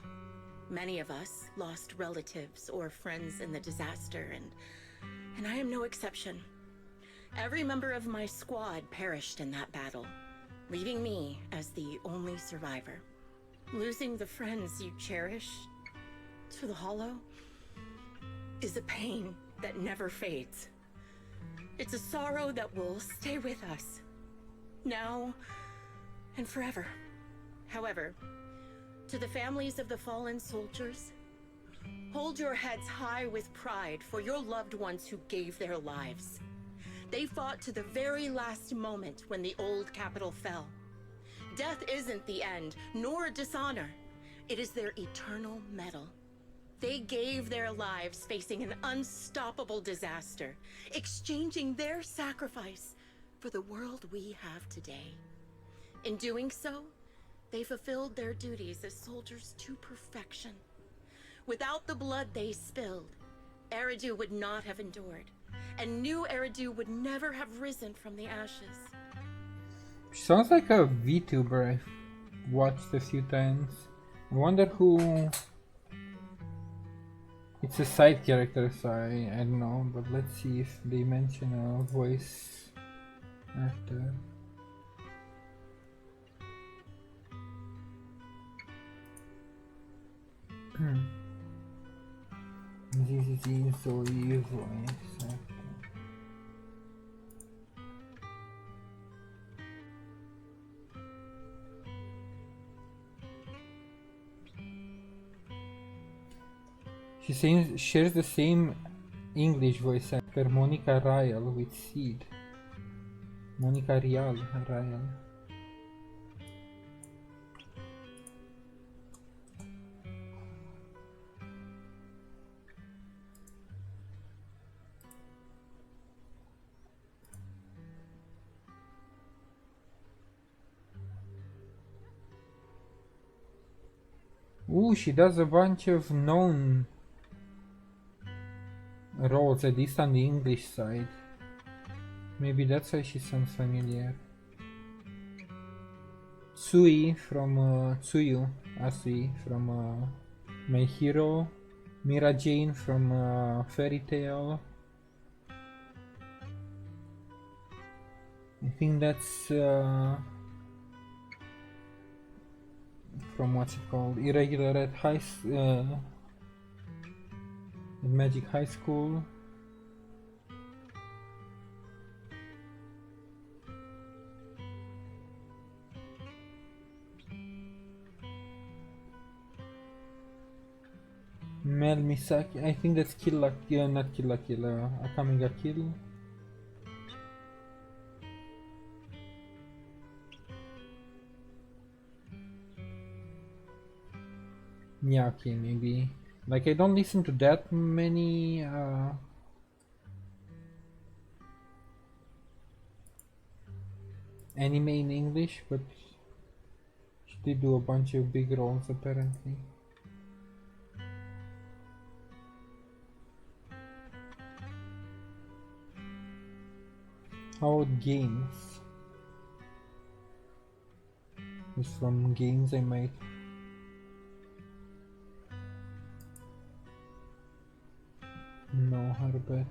Many of us lost relatives or friends in the disaster, and I am no exception. Every member of my squad perished in that battle, leaving me as the only survivor. Losing the friends you cherish to the Hollow is a pain that never fades. It's a sorrow that will stay with us, now and forever. However, to the families of the fallen soldiers, hold your heads high with pride for your loved ones who gave their lives. They fought to the very last moment when the old capital fell. Death isn't the end, nor dishonor. It is their eternal medal. They gave their lives facing an unstoppable disaster, exchanging their sacrifice for the world we have today. In doing so, they fulfilled their duties as soldiers to perfection. Without the blood they spilled, Eridu would not have endured, and new Eridu would never have risen from the ashes. She sounds like a VTuber I've watched a few times. I wonder who... It's a side character, so I don't know, but let's see if they mention a voice actor. This is so evil. Exactly. She shares the same English voice actor Monica Rial with Sid. Monica Rial. Ooh, she does a bunch of known roles, at least on the English side. Maybe that's why she sounds familiar. Tsui from Tsuyu, Asui from My Hero, Mira Jane from Fairy Tail. I think that's from what's it called? Irregular at Magic High School. Mel Misaki, I think that's Kill la Kill, not Kill la Kill, Akame ga Kill. Yeah, okay, maybe. Like, I don't listen to that many anime in English, but she did do a bunch of big roles apparently. How about games? It's from games I might. Know her better.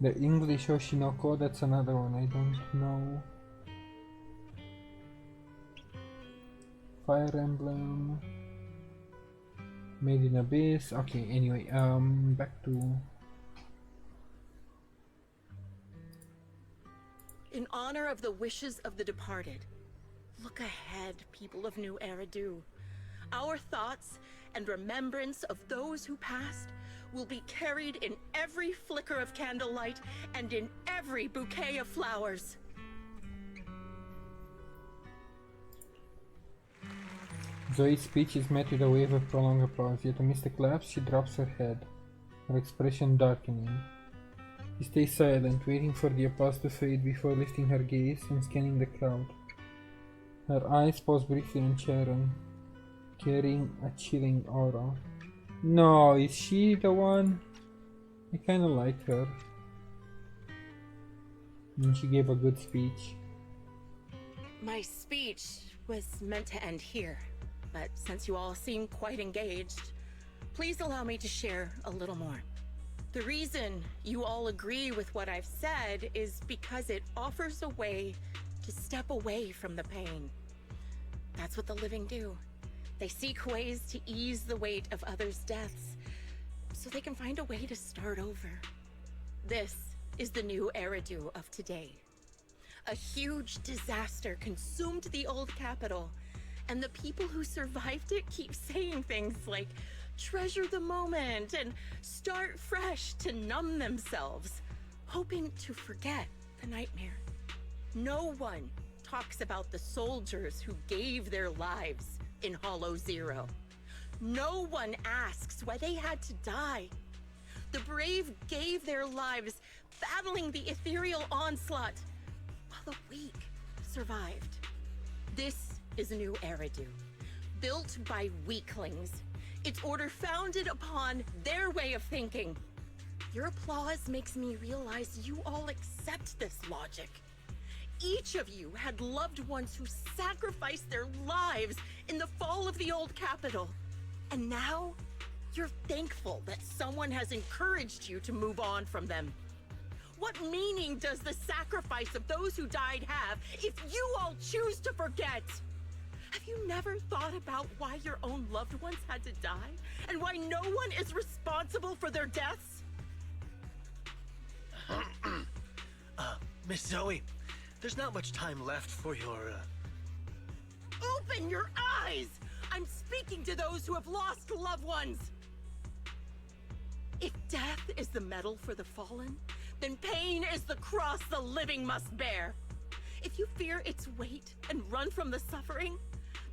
The English Oshinoko, that's another one I don't know. Fire Emblem, Made in Abyss. Okay, anyway, back to. In honor of the wishes of the departed, look ahead, people of New Eridu. Our thoughts and remembrance of those who passed will be carried in every flicker of candlelight and in every bouquet of flowers. Zoe's speech is met with a wave of prolonged applause, yet amidst the claps she drops her head, her expression darkening. She stays silent, waiting for the applause to fade before lifting her gaze and scanning the crowd. Her eyes pause briefly on Sharon, carrying a chilling aura. No, is she the one? I kinda like her. And she gave a good speech. My speech was meant to end here, but since you all seem quite engaged, please allow me to share a little more. The reason you all agree with what I've said is because it offers a way to step away from the pain. That's what the living do. They seek ways to ease the weight of others' deaths, so they can find a way to start over. This is the New Eridu of today. A huge disaster consumed the old capital, and the people who survived it keep saying things like, treasure the moment and start fresh to numb themselves, hoping to forget the nightmare. No one talks about the soldiers who gave their lives in Hollow Zero. No one asks why they had to die. The brave gave their lives battling the ethereal onslaught, while the weak survived. This is a New Eridu, built by weaklings. Its order founded upon their way of thinking. Your applause makes me realize you all accept this logic. Each of you had loved ones who sacrificed their lives in the fall of the old capital. And now, you're thankful that someone has encouraged you to move on from them. What meaning does the sacrifice of those who died have if you all choose to forget? Have you never thought about why your own loved ones had to die? And why no one is responsible for their deaths? Miss Zoe, there's not much time left for your, Open your eyes! I'm speaking to those who have lost loved ones! If death is the medal for the fallen, then pain is the cross the living must bear. If you fear its weight and run from the suffering,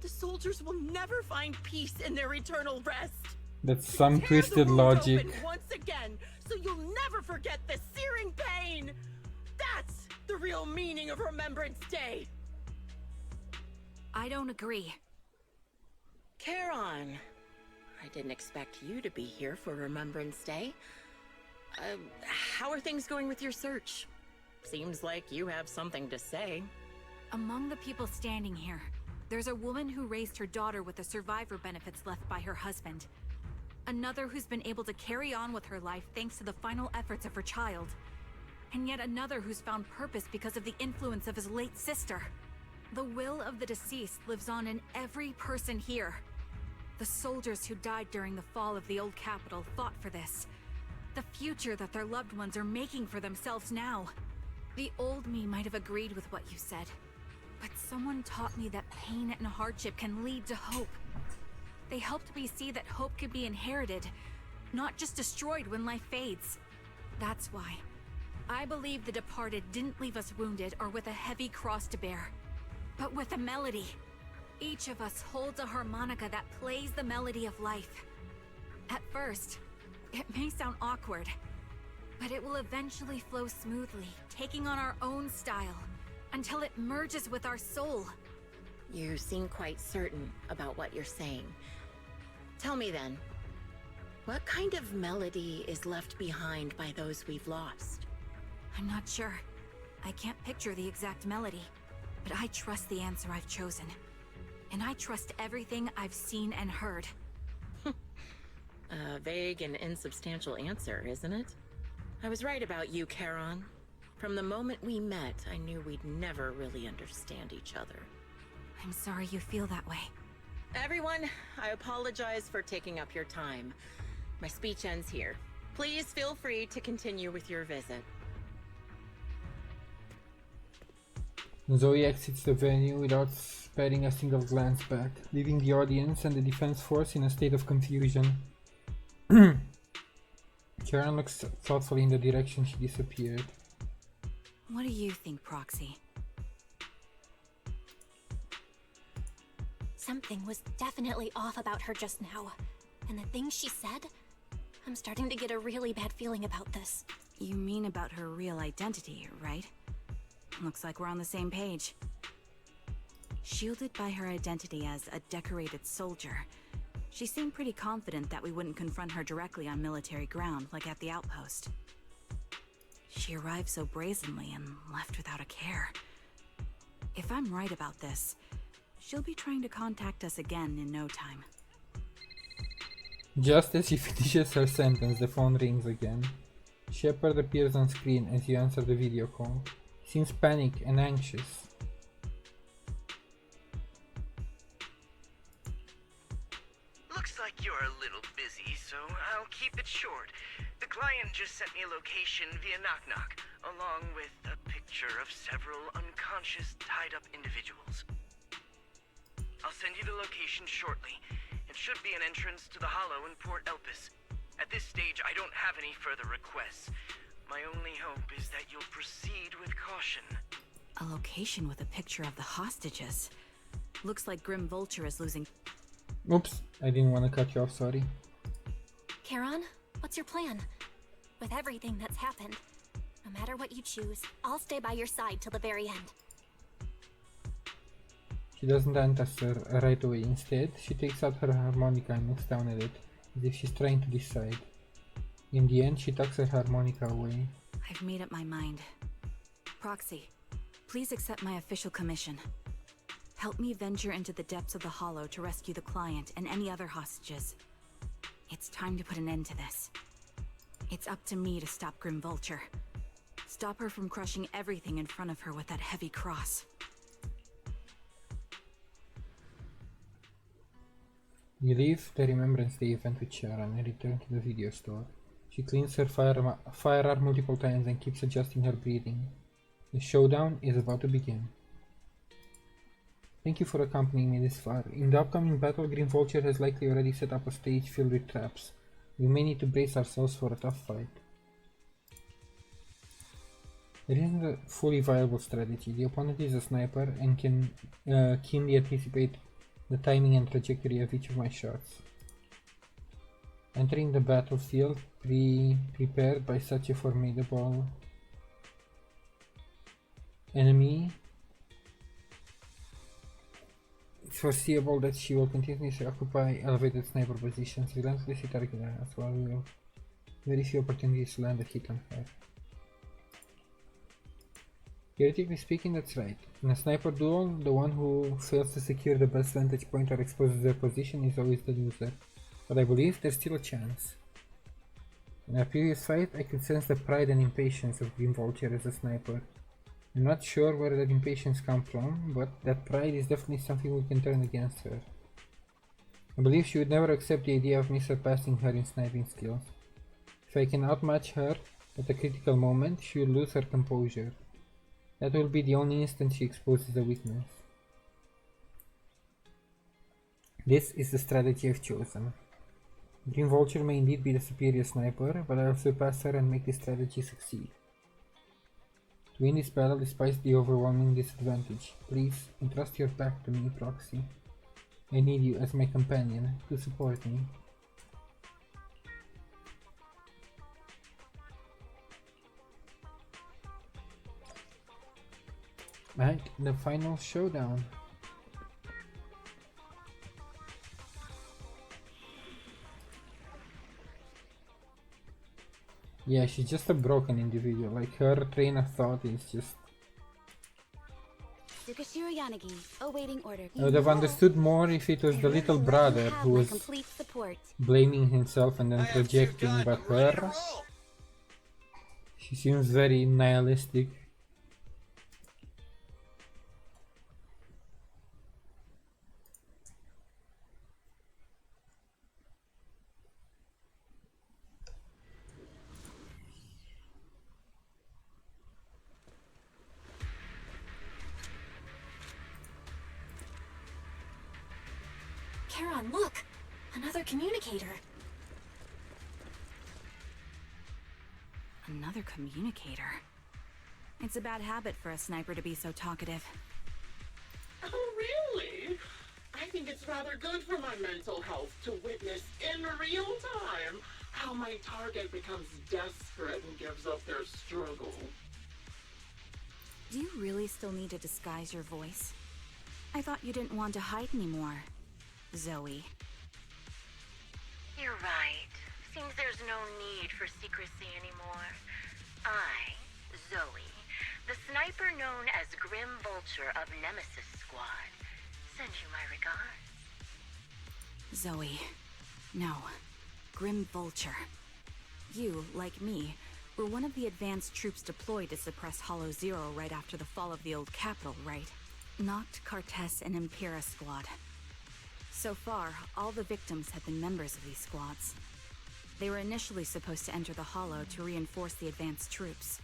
the soldiers will never find peace in their eternal rest. That's some Tear twisted the wound logic. open once again, so you'll never forget the searing pain. That's the real meaning of Remembrance Day. I don't agree. Charon, I didn't expect you to be here for Remembrance Day. How are things going with your search? Seems like you have something to say. Among the people standing here, there's a woman who raised her daughter with the survivor benefits left by her husband. Another who's been able to carry on with her life thanks to the final efforts of her child. And yet another who's found purpose because of the influence of his late sister. The will of the deceased lives on in every person here. The soldiers who died during the fall of the old capital fought for this. The future that their loved ones are making for themselves now. The old me might have agreed with what you said, but someone taught me that pain and hardship can lead to hope. They helped me see that hope could be inherited, not just destroyed when life fades. That's why I believe the departed didn't leave us wounded or with a heavy cross to bear, but with a melody. Each of us holds a harmonica that plays the melody of life. At first, it may sound awkward, but it will eventually flow smoothly, taking on our own style, until it merges with our soul. You seem quite certain about what you're saying. Tell me then, what kind of melody is left behind by those we've lost? I'm not sure. I can't picture the exact melody, but I trust the answer I've chosen. And I trust everything I've seen and heard. A vague and insubstantial answer, isn't it? I was right about you, Charon. From the moment we met, I knew we'd never really understand each other. I'm sorry you feel that way. Everyone, I apologize for taking up your time. My speech ends here. Please feel free to continue with your visit. Zoe exits the venue without sparing a single glance back, leaving the audience and the defense force in a state of confusion. Karen looks thoughtfully in the direction she disappeared. What do you think, Proxy? Something was definitely off about her just now. And the things she said, I'm starting to get a really bad feeling about this. You mean about her real identity, right? Looks like we're on the same page. Shielded by her identity as a decorated soldier, she seemed pretty confident that we wouldn't confront her directly on military ground like at the outpost. She arrived so brazenly and left without a care. If I'm right about this, she'll be trying to contact us again in no time. Just as she finishes her sentence, the phone rings again. Shepard appears on screen as you answer the video call. He seems panicked and anxious. Looks like you're a little busy, so I'll keep it short. The client just sent me a location via Knock Knock, along with a picture of several unconscious, tied-up individuals. I'll send you the location shortly. It should be an entrance to the Hollow in Port Elpis. At this stage, I don't have any further requests. My only hope is that you'll proceed with caution. A location with a picture of the hostages. Looks like Grim Vulture is losing. Oops, I didn't want to cut you off, sorry. Charon, what's your plan? With everything that's happened, no matter what you choose, I'll stay by your side till the very end. She doesn't answer right away. Instead, she takes out her harmonica and looks down at it, as if she's trying to decide. In the end, she tucks her harmonica away. I've made up my mind. Proxy, please accept my official commission. Help me venture into the depths of the Hollow to rescue the client and any other hostages. It's time to put an end to this. It's up to me to stop Grim Vulture. Stop her from crushing everything in front of her with that heavy cross. You leave the Remembrance Day event with Sharon and return to the video store. She cleans her firearm multiple times and keeps adjusting her breathing. The showdown is about to begin. Thank you for accompanying me this far. In the upcoming battle, Green Vulture has likely already set up a stage filled with traps. We may need to brace ourselves for a tough fight. There isn't a fully viable strategy. The opponent is a sniper and can keenly anticipate the timing and trajectory of each of my shots. Entering the battlefield prepared by such a formidable enemy, it's foreseeable that she will continuously occupy elevated sniper positions, relentlessly targeting us, while we will very few opportunities to land a hit on her. Theoretically speaking, that's right. In a sniper duel, the one who fails to secure the best vantage point or exposes their position is always the loser. But I believe there's still a chance. In a previous fight, I could sense the pride and impatience of Green Vulture as a sniper. I'm not sure where that impatience comes from, but that pride is definitely something we can turn against her. I believe she would never accept the idea of me surpassing her in sniping skills. If I can outmatch her at a critical moment, she will lose her composure. That will be the only instant she exposes a weakness. This is the strategy I've chosen. Green Vulture may indeed be the superior sniper, but I will surpass her and make this strategy succeed. To win this battle despite the overwhelming disadvantage, please entrust your back to me, Proxy. I need you as my companion to support me. Right, the final showdown. Yeah, she's just a broken individual. Like, her train of thought is just... I would have understood more if it was the little brother who was blaming himself and then projecting, but her... She seems very nihilistic. Charon, look! Another communicator. Another communicator? It's a bad habit for a sniper to be so talkative. Oh, really? I think it's rather good for my mental health to witness in real time how my target becomes desperate and gives up their struggle. Do you really still need to disguise your voice? I thought you didn't want to hide anymore, Zoe. You're right. Seems there's no need for secrecy anymore. I, Zoe, the sniper known as Grim Vulture of Nemesis Squad, send you my regards. Zoe. No. Grim Vulture. You, like me, were one of the advanced troops deployed to suppress Hollow Zero right after the fall of the old capital, right? Noct, Cartes, and Impera Squad. So far, all the victims have been members of these squads. They were initially supposed to enter the Hollow to reinforce the advanced troops.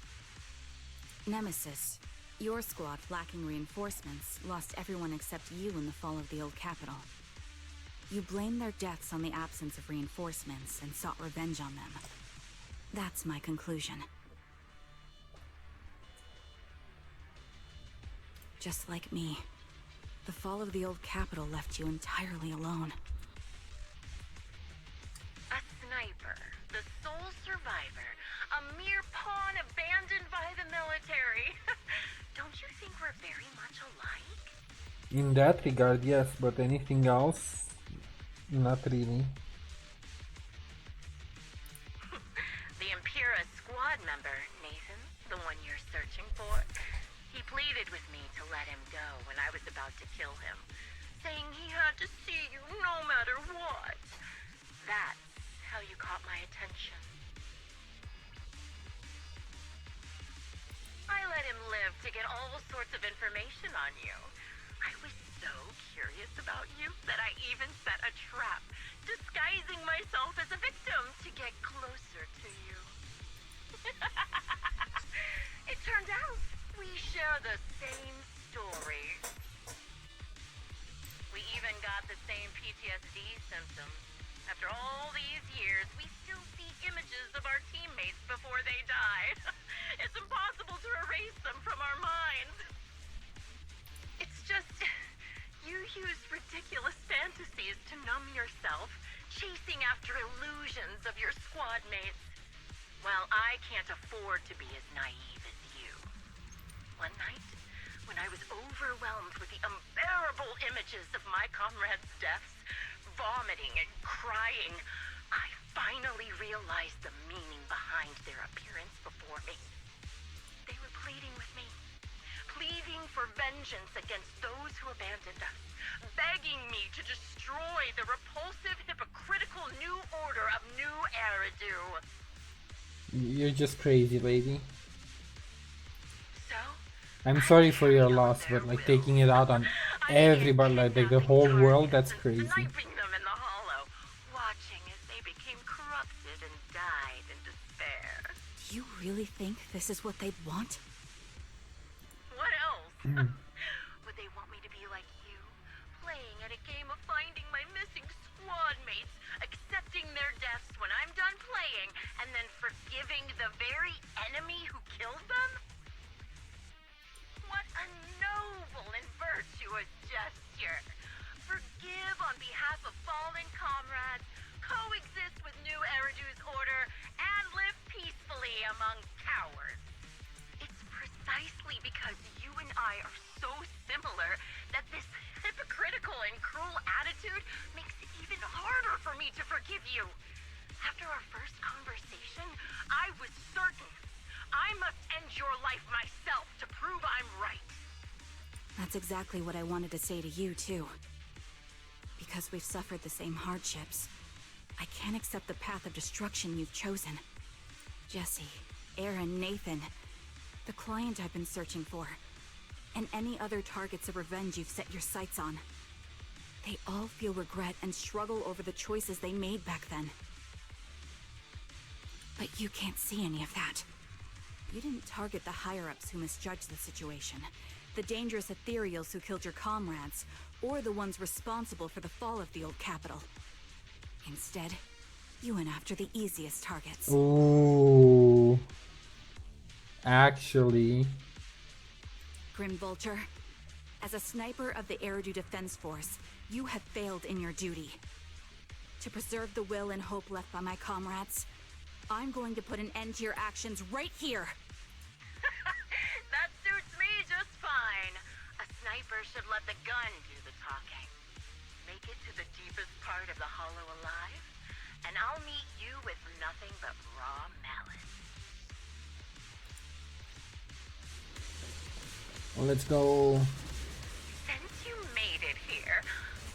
Nemesis, your squad, lacking reinforcements, lost everyone except you in the fall of the old capital. You blamed their deaths on the absence of reinforcements and sought revenge on them. That's my conclusion. Just like me, the fall of the old capital left you entirely alone. A sniper, the sole survivor, a mere pawn abandoned by the military. Don't you think we're very much alike? In that regard, yes, but anything else? Not really. pleaded with me to let him go when I was about to kill him, saying he had to see you no matter what. That's how you caught my attention. I let him live to get all sorts of information on you. I was so curious about you that I even set a trap, disguising myself as a victim to get closer to you. It turned out we share the same story. We even got the same PTSD symptoms. After all these years, we still see images of our teammates before they died. It's impossible to erase them from our minds. It's just, you use ridiculous fantasies to numb yourself, chasing after illusions of your squad mates. Well, I can't afford to be as naive as you. One night, when I was overwhelmed with the unbearable images of my comrades' deaths, vomiting and crying, I finally realized the meaning behind their appearance before me. They were pleading with me, pleading for vengeance against those who abandoned us, begging me to destroy the repulsive, hypocritical new order of New Eridu. You're just crazy, lady. So, I'm sorry for your loss, but like taking it out on everybody, like the whole world, that's crazy. sniping them in the hollow, watching as they became corrupted and died in despair. Do you really think this is what they'd want? What else? Would they want me to be like you, playing at a game of finding my missing squad mates, accepting their deaths when I'm done playing, and then forgiving the very enemy who killed them? What a noble and virtuous gesture! Forgive on behalf of fallen comrades, coexist with New Eridu's order, and live peacefully among cowards. It's precisely because you and I are so similar that this hypocritical and cruel attitude makes it even harder for me to forgive you. After our first conversation, I was certain I must end your life myself to prove I'm right. That's exactly what I wanted to say to you, too. Because we've suffered the same hardships, I can't accept the path of destruction you've chosen. Jesse, Aaron, Nathan, the client I've been searching for, and any other targets of revenge you've set your sights on. They all feel regret and struggle over the choices they made back then. But you can't see any of that. You didn't target the higher-ups who misjudged the situation, the dangerous ethereals who killed your comrades, or the ones responsible for the fall of the old capital. Instead, you went after the easiest targets. Ooh. Actually. Grim Vulture, as a sniper of the Eridu Defense Force, you have failed in your duty. To preserve the will and hope left by my comrades, I'm going to put an end to your actions right here. That suits me just fine. A sniper should let the gun do the talking. Make it to the deepest part of the hollow alive, and I'll meet you with nothing but raw malice. Well, let's go. Since you made it here,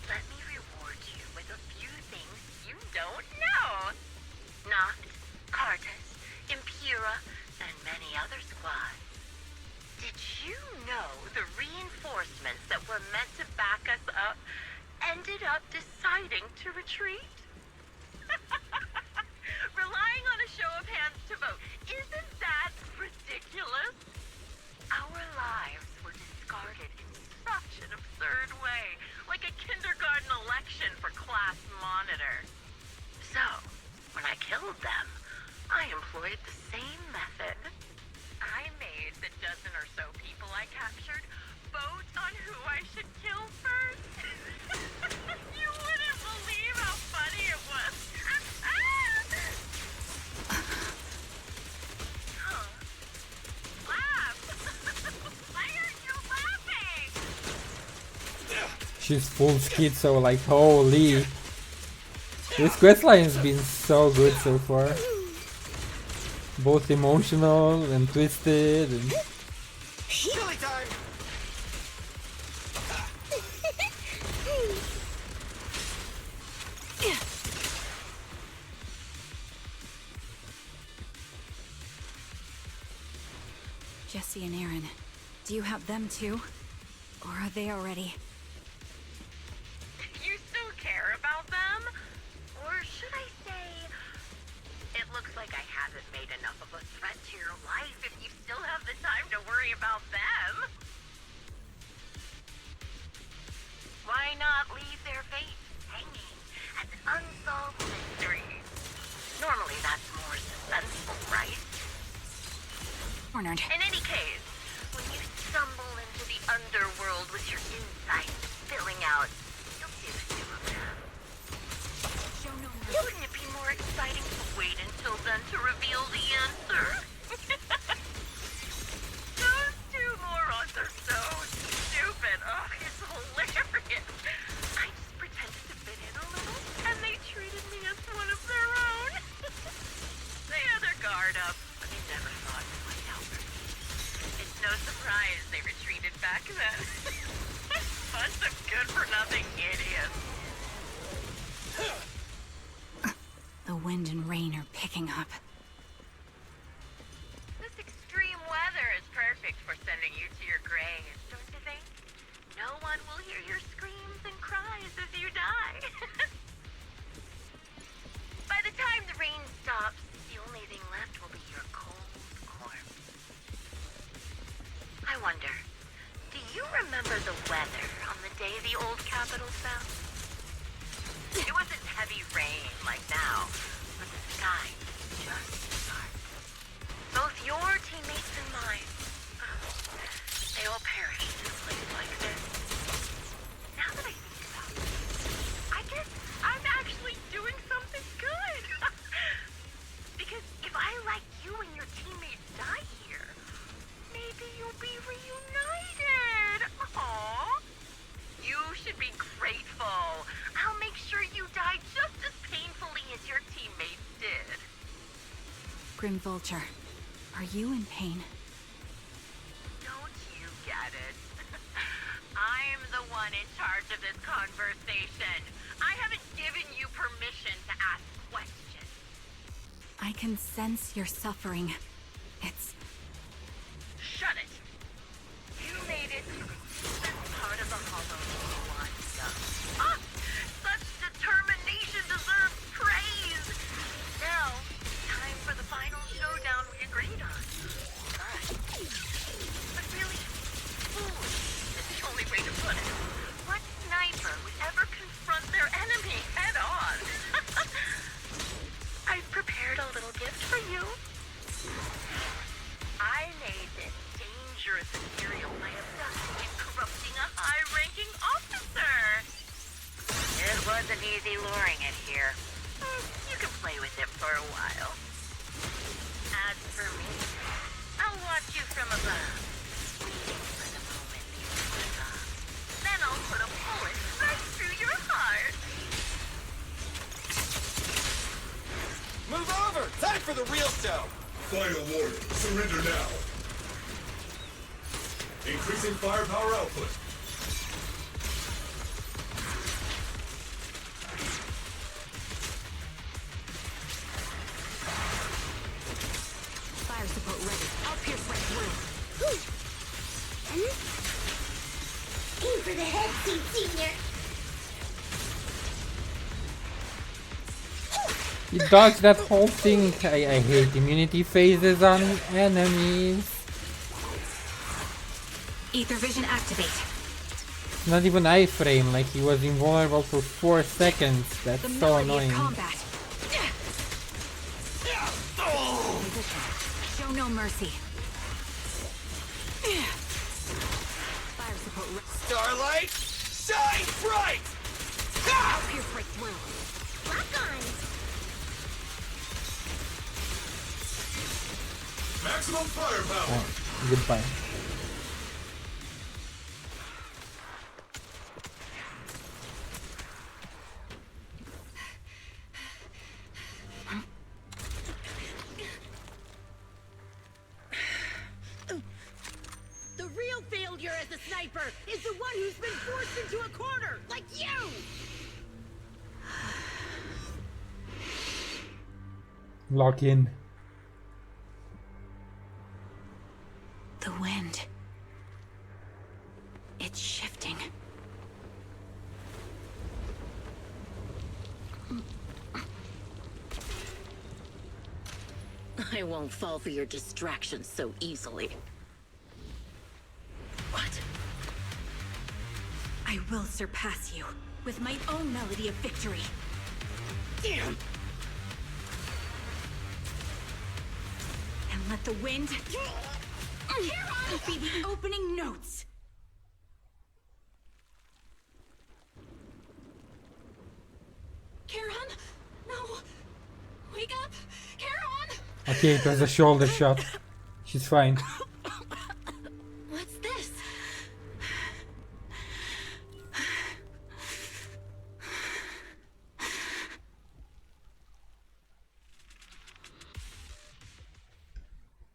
let me reward you with a few things you don't know. Noct, Cartus, Impura, and many other squads. Did you know the reinforcements that were meant to back us up ended up deciding to retreat? Relying on a show of hands to vote, isn't that ridiculous? Our lives were discarded in such an absurd way, like a kindergarten election for class monitor. So, when I killed them, I employed the same method. I made the dozen or so people I captured vote on who I should kill first. You wouldn't believe how funny it was. Huh. Laugh. Why aren't you laughing? She's full schizo, like holy. This questline's been so good so far. Both emotional and twisted and... Killing time! Jesse and Aaron. Do you have them too? Or are they already? You still care about them? Or should I say, it looks like I haven't made enough of a threat to your life if you still have the time to worry about them? Why not leave their fate hanging as an unsolved mystery? Normally that's more suspenseful, right? Cornered. In any case, when you stumble into the underworld with your insights spilling out, you'll see the two of them. Wouldn't it be more exciting to wait until then to reveal the answer? Those two morons are so stupid. Oh, it's hilarious. I just pretended to fit in a little, and they treated me as one of their own. They had their guard up, but they never thought to find out. It's no surprise they retreated back then. Bunch of good-for-nothing idiots. The wind and rain are picking up. This extreme weather is perfect for sending you to your graves, don't you think? No one will hear your screams and cries as you die. By the time the rain stops, the only thing left will be your cold corpse. I wonder, do you remember the weather on the day the old Capitol fell? It wasn't heavy rain like now, but the sky was just dark. Both your teammates and mine, they all perished in a place like this. Now that I think about it, I guess I'm actually doing something good. Because if I, like you and your teammates, die here, maybe you'll be reunited. Aww. You should be grateful. I'll make sure you die just as painfully as your teammates did. Grim Vulture, are you in pain? Don't you get it? I'm the one in charge of this conversation. I haven't given you permission to ask questions. I can sense your suffering. It's... Shut it. You made it to the deepest part of the Hollow once. Ah! Such determination deserves praise! Now, time for the final showdown we agreed on. But really, foolish is the only way to put it. What sniper would ever confront their enemy head on? I've prepared a little gift for you. I made this dangerous material by abducting and corrupting a high-ranking officer. It wasn't easy luring it here. You can play with it for a while. As for me, I'll watch you from above, waiting for the moment you slip up. Then I'll put a bullet right through your heart. Move over! Time for the real show! Final warning. Surrender now. Increasing firepower output. Fire support ready. I'll pierce right through. Aim for the head, Senior. You dodged that whole thing. I hate immunity phases on enemies. Ether vision activate. Not even iframe, like he was invulnerable for 4 seconds. That's The so melody annoying. of combat. Show no mercy. Fire support. Starlight, shine bright! I'll pierce right through. Lock on. Maximum firepower. Goodbye. The real failure as a sniper is the one who's been forced into a corner, like you! Lock in. The I won't fall for your distractions so easily. What? I will surpass you with my own melody of victory. Damn! And let the wind be the opening notes. Charon? No! Wake up! Charon! Okay, it was a shoulder shot. She's fine. What's this?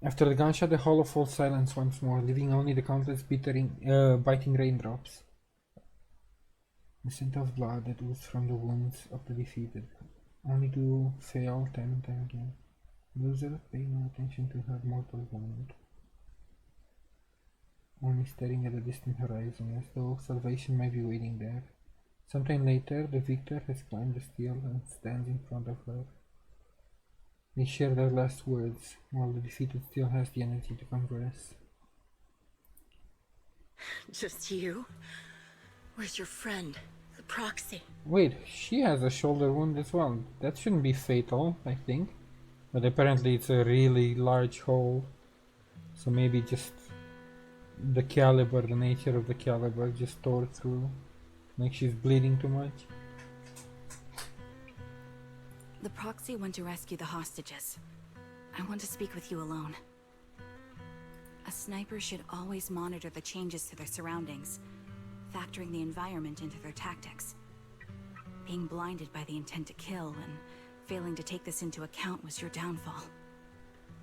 After the gunshot, the hollow falls silence once more, leaving only the countless biting raindrops. The scent of blood that oozed from the wounds of the defeated, only to fail time and time again. Loser paid no attention to her mortal wound, only staring at the distant horizon, as though salvation might be waiting there. Sometime later, the victor has climbed the steel and stands in front of her. They share their last words, while the defeated still has the energy to converse. Just you? Where's your friend, the proxy? Wait, she has a shoulder wound as well. That shouldn't be fatal, I think. But apparently it's a really large hole. So maybe just the caliber, the nature of the caliber just tore through. Like she's bleeding too much. The proxy went to rescue the hostages. I want to speak with you alone. A sniper should always monitor the changes to their surroundings, factoring the environment into their tactics. Being blinded by the intent to kill and failing to take this into account was your downfall.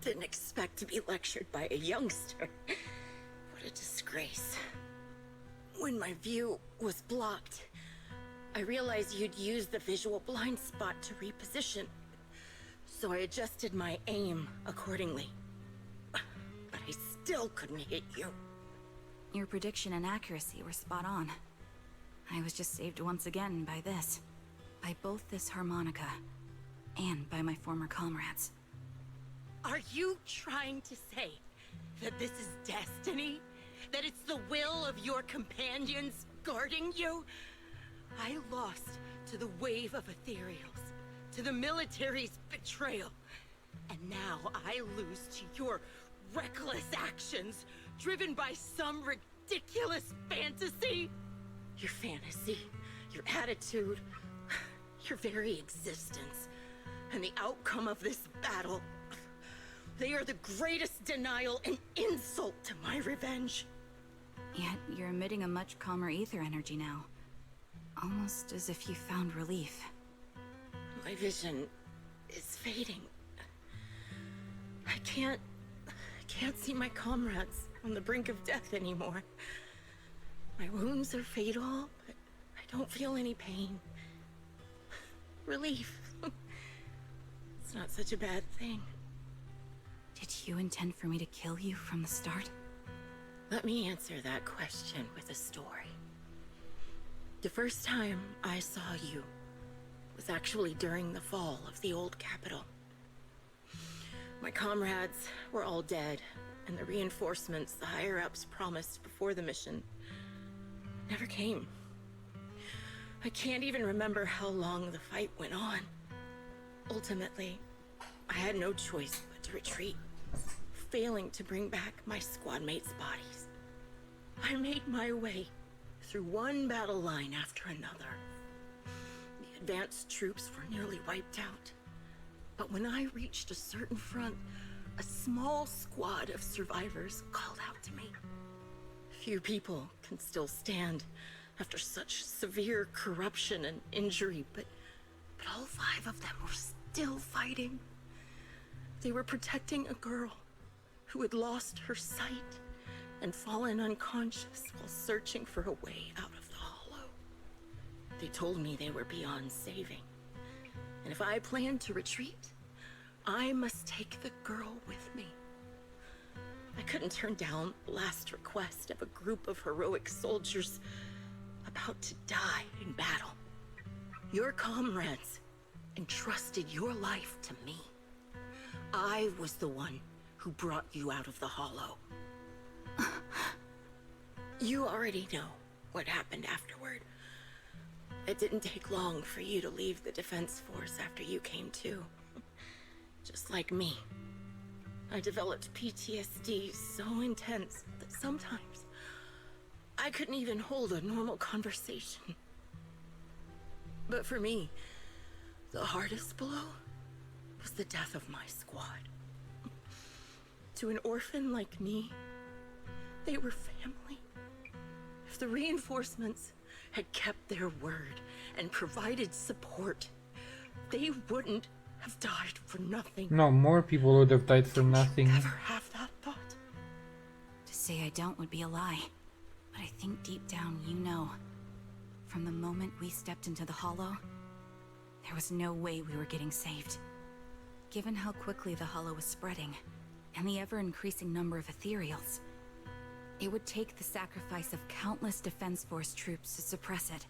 Didn't expect to be lectured by a youngster. What a disgrace. When my view was blocked, I realized you'd used the visual blind spot to reposition. So I adjusted my aim accordingly. But I still couldn't hit you. Your prediction and accuracy were spot on. I was just saved once again by this. By both this harmonica and by my former comrades. Are you trying to say that this is destiny? That it's the will of your companions guarding you? I lost to the wave of ethereals, to the military's betrayal. And now I lose to your reckless actions, driven by some ridiculous fantasy? Your fantasy, your attitude, your very existence, and the outcome of this battle, they are the greatest denial and insult to my revenge. Yet you're emitting a much calmer ether energy now. Almost as if you found relief. My vision is fading. I can't see my comrades on the brink of death anymore. My wounds are fatal, but I don't feel any pain. Relief. It's not such a bad thing. Did you intend for me to kill you from the start? Let me answer that question with a story. The first time I saw you was actually during the fall of the old capital. My comrades were all dead, and the reinforcements the higher-ups promised before the mission never came. I can't even remember how long the fight went on. Ultimately, I had no choice but to retreat, failing to bring back my squad mates' bodies. I made my way through one battle line after another. The advanced troops were nearly wiped out. But when I reached a certain front, a small squad of survivors called out to me. Few people can still stand after such severe corruption and injury, but all 5 of them were still fighting. They were protecting a girl who had lost her sight and fallen unconscious while searching for a way out of the hollow. They told me they were beyond saving, and if I planned to retreat, I must take the girl with me. I couldn't turn down the last request of a group of heroic soldiers about to die in battle. Your comrades entrusted your life to me. I was the one who brought you out of the hollow. You already know what happened afterward. It didn't take long for you to leave the Defense Force after you came to. Just like me. I developed PTSD so intense that sometimes I couldn't even hold a normal conversation. But for me, the hardest blow was the death of my squad. To an orphan like me, they were family. If the reinforcements had kept their word and provided support, they wouldn't have died for nothing. No, more people would have died for nothing. Ever have that thought? To say I don't would be a lie. But I think deep down you know. From the moment we stepped into the hollow, there was no way we were getting saved. Given how quickly the hollow was spreading, and the ever-increasing number of ethereals, it would take the sacrifice of countless Defense Force troops to suppress it.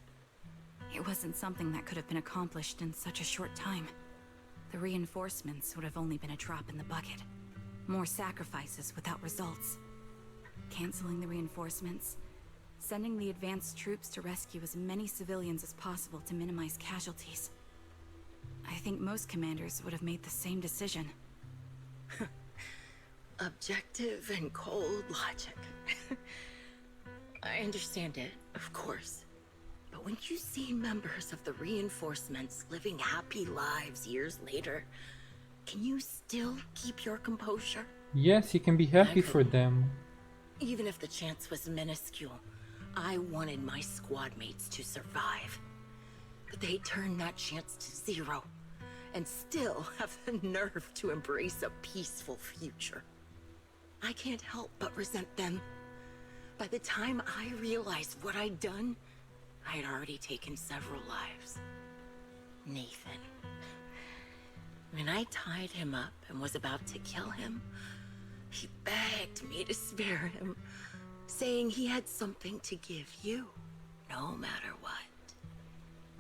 It wasn't something that could have been accomplished in such a short time. The reinforcements would have only been a drop in the bucket. More sacrifices without results. Canceling the reinforcements, sending the advanced troops to rescue as many civilians as possible to minimize casualties. I think most commanders would have made the same decision. Objective and cold logic. I understand it, of course. But when you see members of the reinforcements living happy lives years later, can you still keep your composure? Yes, you can be happy for them. Even if the chance was minuscule, I wanted my squad mates to survive. But they turned that chance to zero, and still have the nerve to embrace a peaceful future. I can't help but resent them. By the time I realized what I'd done, I had already taken several lives. Nathan. When I tied him up and was about to kill him, he begged me to spare him, saying he had something to give you, no matter what.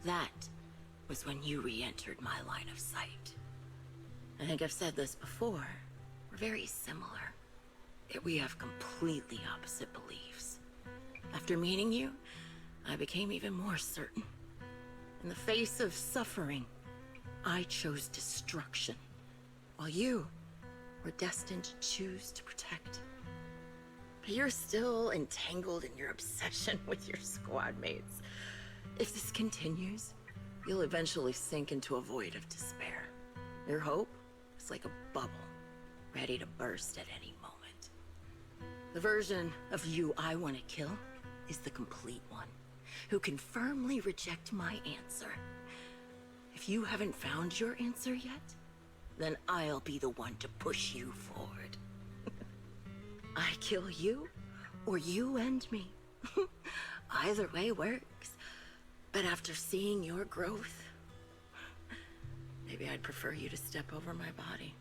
That was when you re-entered my line of sight. I think I've said this before. We're very similar. Yet we have completely opposite beliefs. After meeting you, I became even more certain. In the face of suffering, I chose destruction, while you were destined to choose to protect. But you're still entangled in your obsession with your squad mates. If this continues, you'll eventually sink into a void of despair. Your hope is like a bubble, ready to burst at any moment. The version of you I want to kill is the complete one, who can firmly reject my answer. If you haven't found your answer yet, then I'll be the one to push you forward. I kill you, or you end me. Either way works. But after seeing your growth, maybe I'd prefer you to step over my body.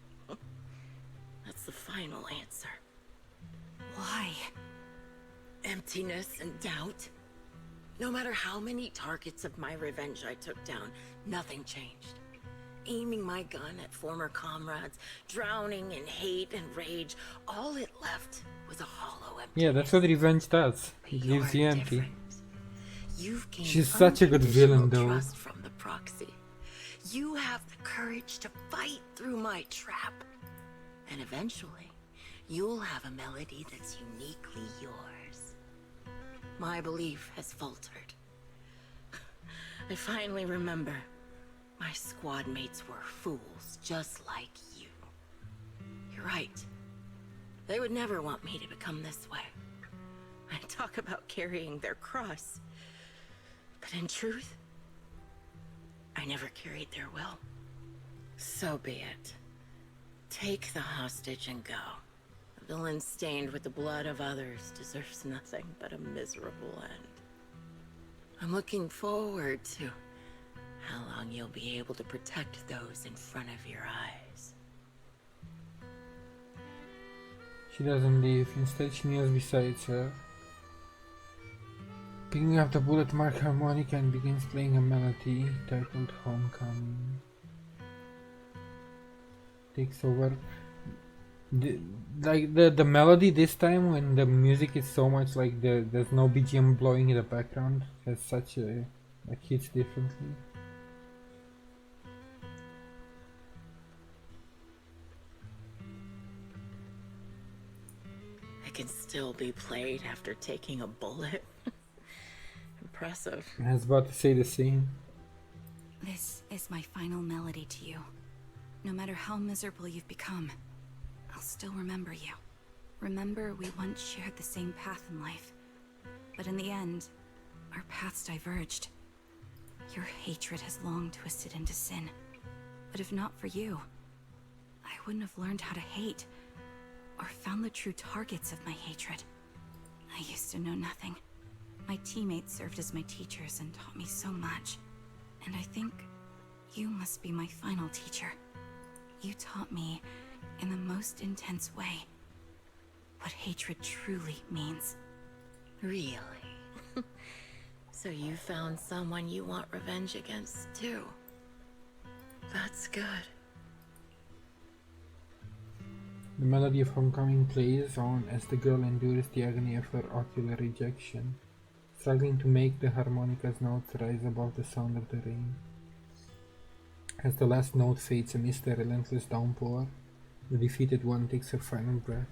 That's the final answer. Why? Emptiness and doubt. No matter how many targets of my revenge I took down, nothing changed. Aiming my gun at former comrades, drowning in hate and rage, all it left was a hollow emptiness. Yeah, that's what revenge does. It leaves you empty. You've gained She's such a good villain, though. trust from the proxy. You have the courage to fight through my trap. And eventually, you'll have a melody that's uniquely yours. My belief has faltered. I finally remember. My squad mates were fools, just like you. You're right. They would never want me to become this way. I talk about carrying their cross. But in truth, I never carried their will. So be it. Take the hostage and go. A villain stained with the blood of others deserves nothing but a miserable end. I'm looking forward to how long you'll be able to protect those in front of your eyes. She doesn't leave, instead she kneels beside her. Picking up the bullet mark harmonica and begins playing a melody titled Homecoming. takes over. The melody this time, when the music is so much like there's no BGM blowing in the background, has such a like hits differently. It can still be played after taking a bullet. Impressive. I was about to say the same. This is my final melody to you. No matter how miserable you've become, I'll still remember you. Remember we once shared the same path in life. But in the end, our paths diverged. Your hatred has long twisted into sin. But if not for you, I wouldn't have learned how to hate, or found the true targets of my hatred. I used to know nothing. My teammates served as my teachers and taught me so much. And I think you must be my final teacher. You taught me, in the most intense way, what hatred truly means. Really? So you found someone you want revenge against, too. That's good. The melody of Homecoming plays on as the girl endures the agony of her ocular rejection, struggling to make the harmonica's notes rise above the sound of the rain. As the last note fades amidst the relentless downpour, the defeated one takes her final breath.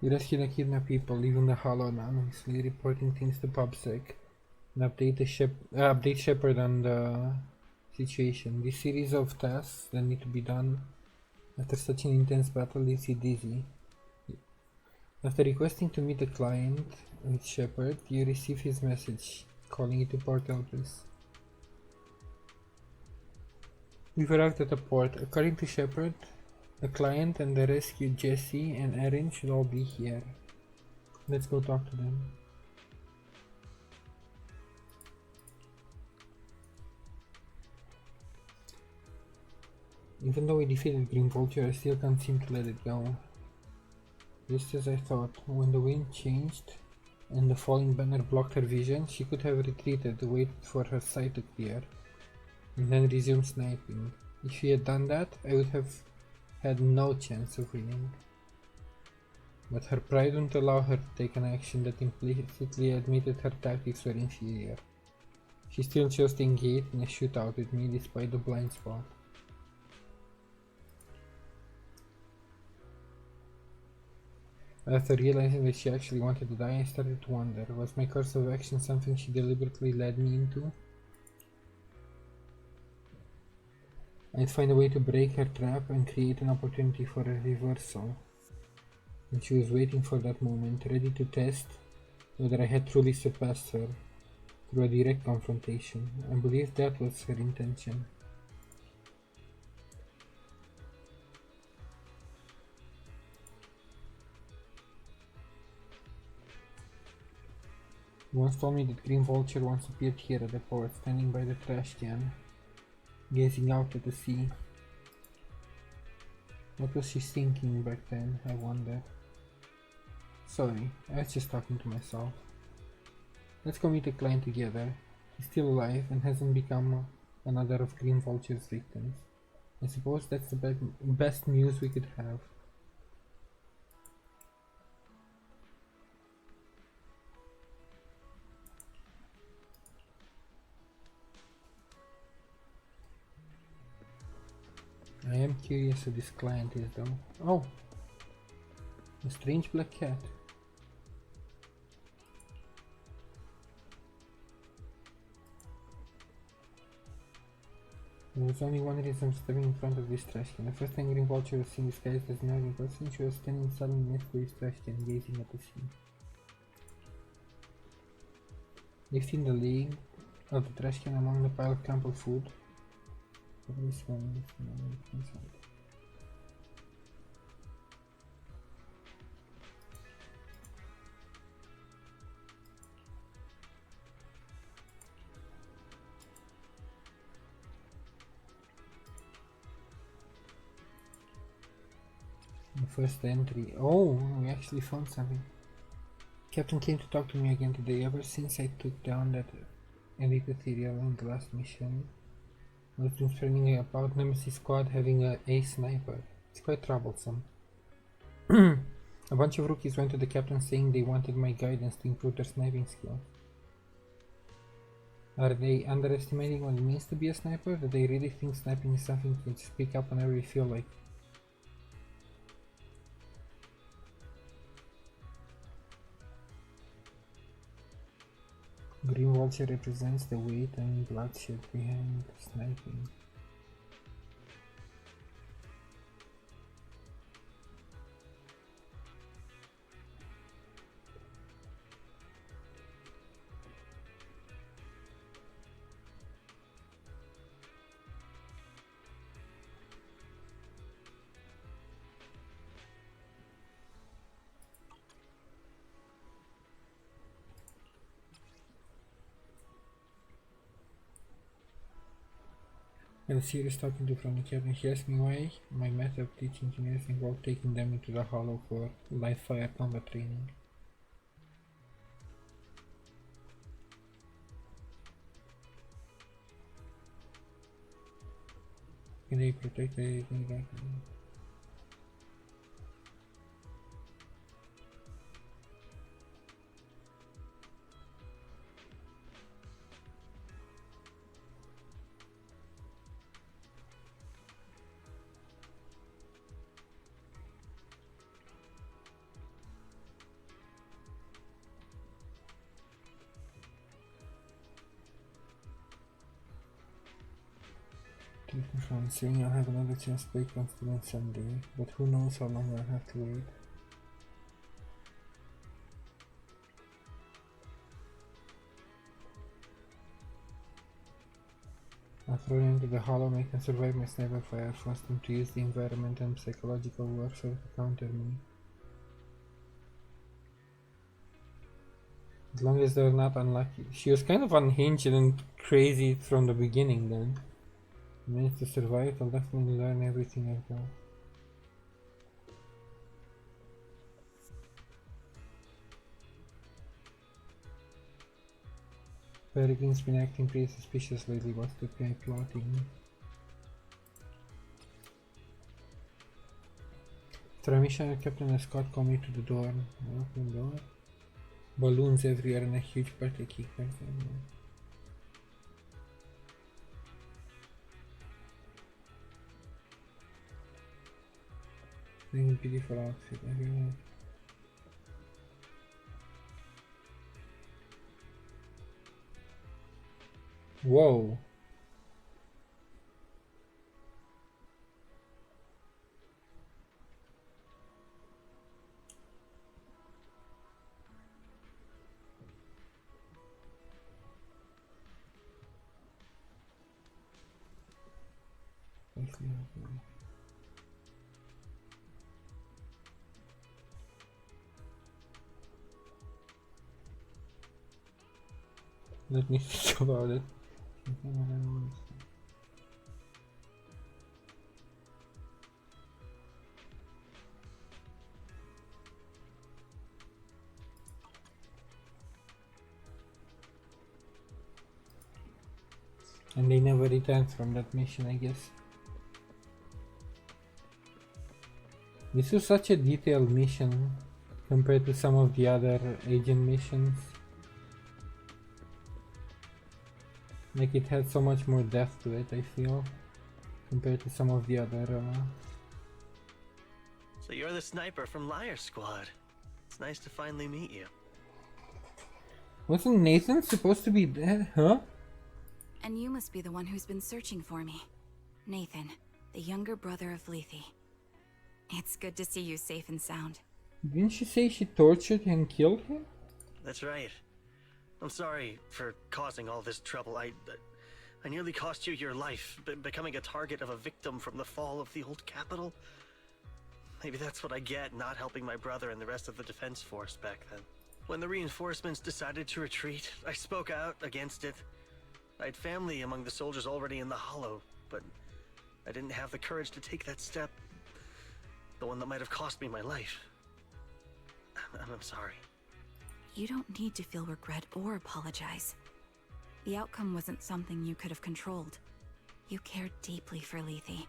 You rescue the kidnapped people, leaving the Hollow anonymously, reporting things to PubSec, and update Shepard on the situation. This series of tasks that need to be done after such an intense battle leaves you dizzy. After requesting to meet the client with Shepard, you receive his message, calling you to Port Elpis. We've arrived at the port. According to Shepard, the client and the rescued Jesse and Erin should all be here. Let's go talk to them. Even though we defeated Green Vulture, I still can't seem to let it go. Just as I thought, when the wind changed and the falling banner blocked her vision, she could have retreated, waited for her sight to clear, and then resumed sniping. If she had done that, I would have had no chance of winning. But her pride wouldn't allow her to take an action that implicitly admitted her tactics were inferior. She still chose to engage in a shootout with me despite the blind spot. After realizing that she actually wanted to die, I started to wonder, was my course of action something she deliberately led me into? I'd find a way to break her trap and create an opportunity for a reversal. And she was waiting for that moment, ready to test whether I had truly surpassed her through a direct confrontation. I believe that was her intention. He once told me that Green Vulture once appeared here at the port, standing by the trash can, gazing out at the sea. What was she thinking back then, I wonder? Sorry, I was just talking to myself. Let's go meet the client together. He's still alive and hasn't become another of Green Vulture's victims. I suppose that's the best news we could have. I am curious who this client is though. Oh! A strange black cat. There was only one reason I'm stepping in front of this trash can. The first time Green Vulture was seen disguised as an alien person, she was standing suddenly next to this trash can, gazing at the sea. Lifting the lid of the trash can among the pile of crumpled food. This one inside. First entry. Oh, we actually found something. Captain came to talk to me again today. Ever since I took down that elite ethereal in the last mission, I've been spreading about Nemesis Squad having a sniper. It's quite troublesome. A bunch of rookies went to the captain saying they wanted my guidance to improve their sniping skills. Are they underestimating what it means to be a sniper? Do they really think sniping is something you just pick up whenever you feel like? Green Vulture represents the weight and bloodshed behind sniping. I had a serious talking to from the captain. He asked me why my method of teaching engineers involved taking them into the hollow for live fire combat training. Can they protect anything like that? From saying I'll have another chance to play confident someday, but who knows how long I'll have to wait. I'll throw them into the hollow, make them survive my sniper fire, force them to use the environment and psychological warfare to counter me. As long as they're not unlucky. She was kind of unhinged and crazy from the beginning then. Managed to survive, I'll definitely learn everything I've got. Peregrine's been acting pretty suspicious lately. What's the guy plotting? After a mission, Captain Scott called me to the door. I opened the door. Balloons everywhere and a huge birthday cake back there. Beautiful outfit, everyone. Whoa. Let me think about it. And they never returned from that mission, I guess. This was such a detailed mission compared to some of the other agent missions. Like it had so much more depth to it, I feel, compared to some of the other So you're the sniper from Liar Squad. It's nice to finally meet you. Wasn't Nathan supposed to be dead, huh? And you must be the one who's been searching for me. Nathan, the younger brother of Lethe. It's good to see you safe and sound. Didn't she say she tortured and killed him? That's right. I'm sorry for causing all this trouble. I nearly cost you your life, becoming a target of a victim from the fall of the old capital. Maybe that's what I get not helping my brother and the rest of the defense force back then. When the reinforcements decided to retreat, I spoke out against it. I had family among the soldiers already in the Hollow, but I didn't have the courage to take that step. The one that might have cost me my life. I'm sorry. You don't need to feel regret or apologize. The outcome wasn't something you could have controlled. You cared deeply for Lethe,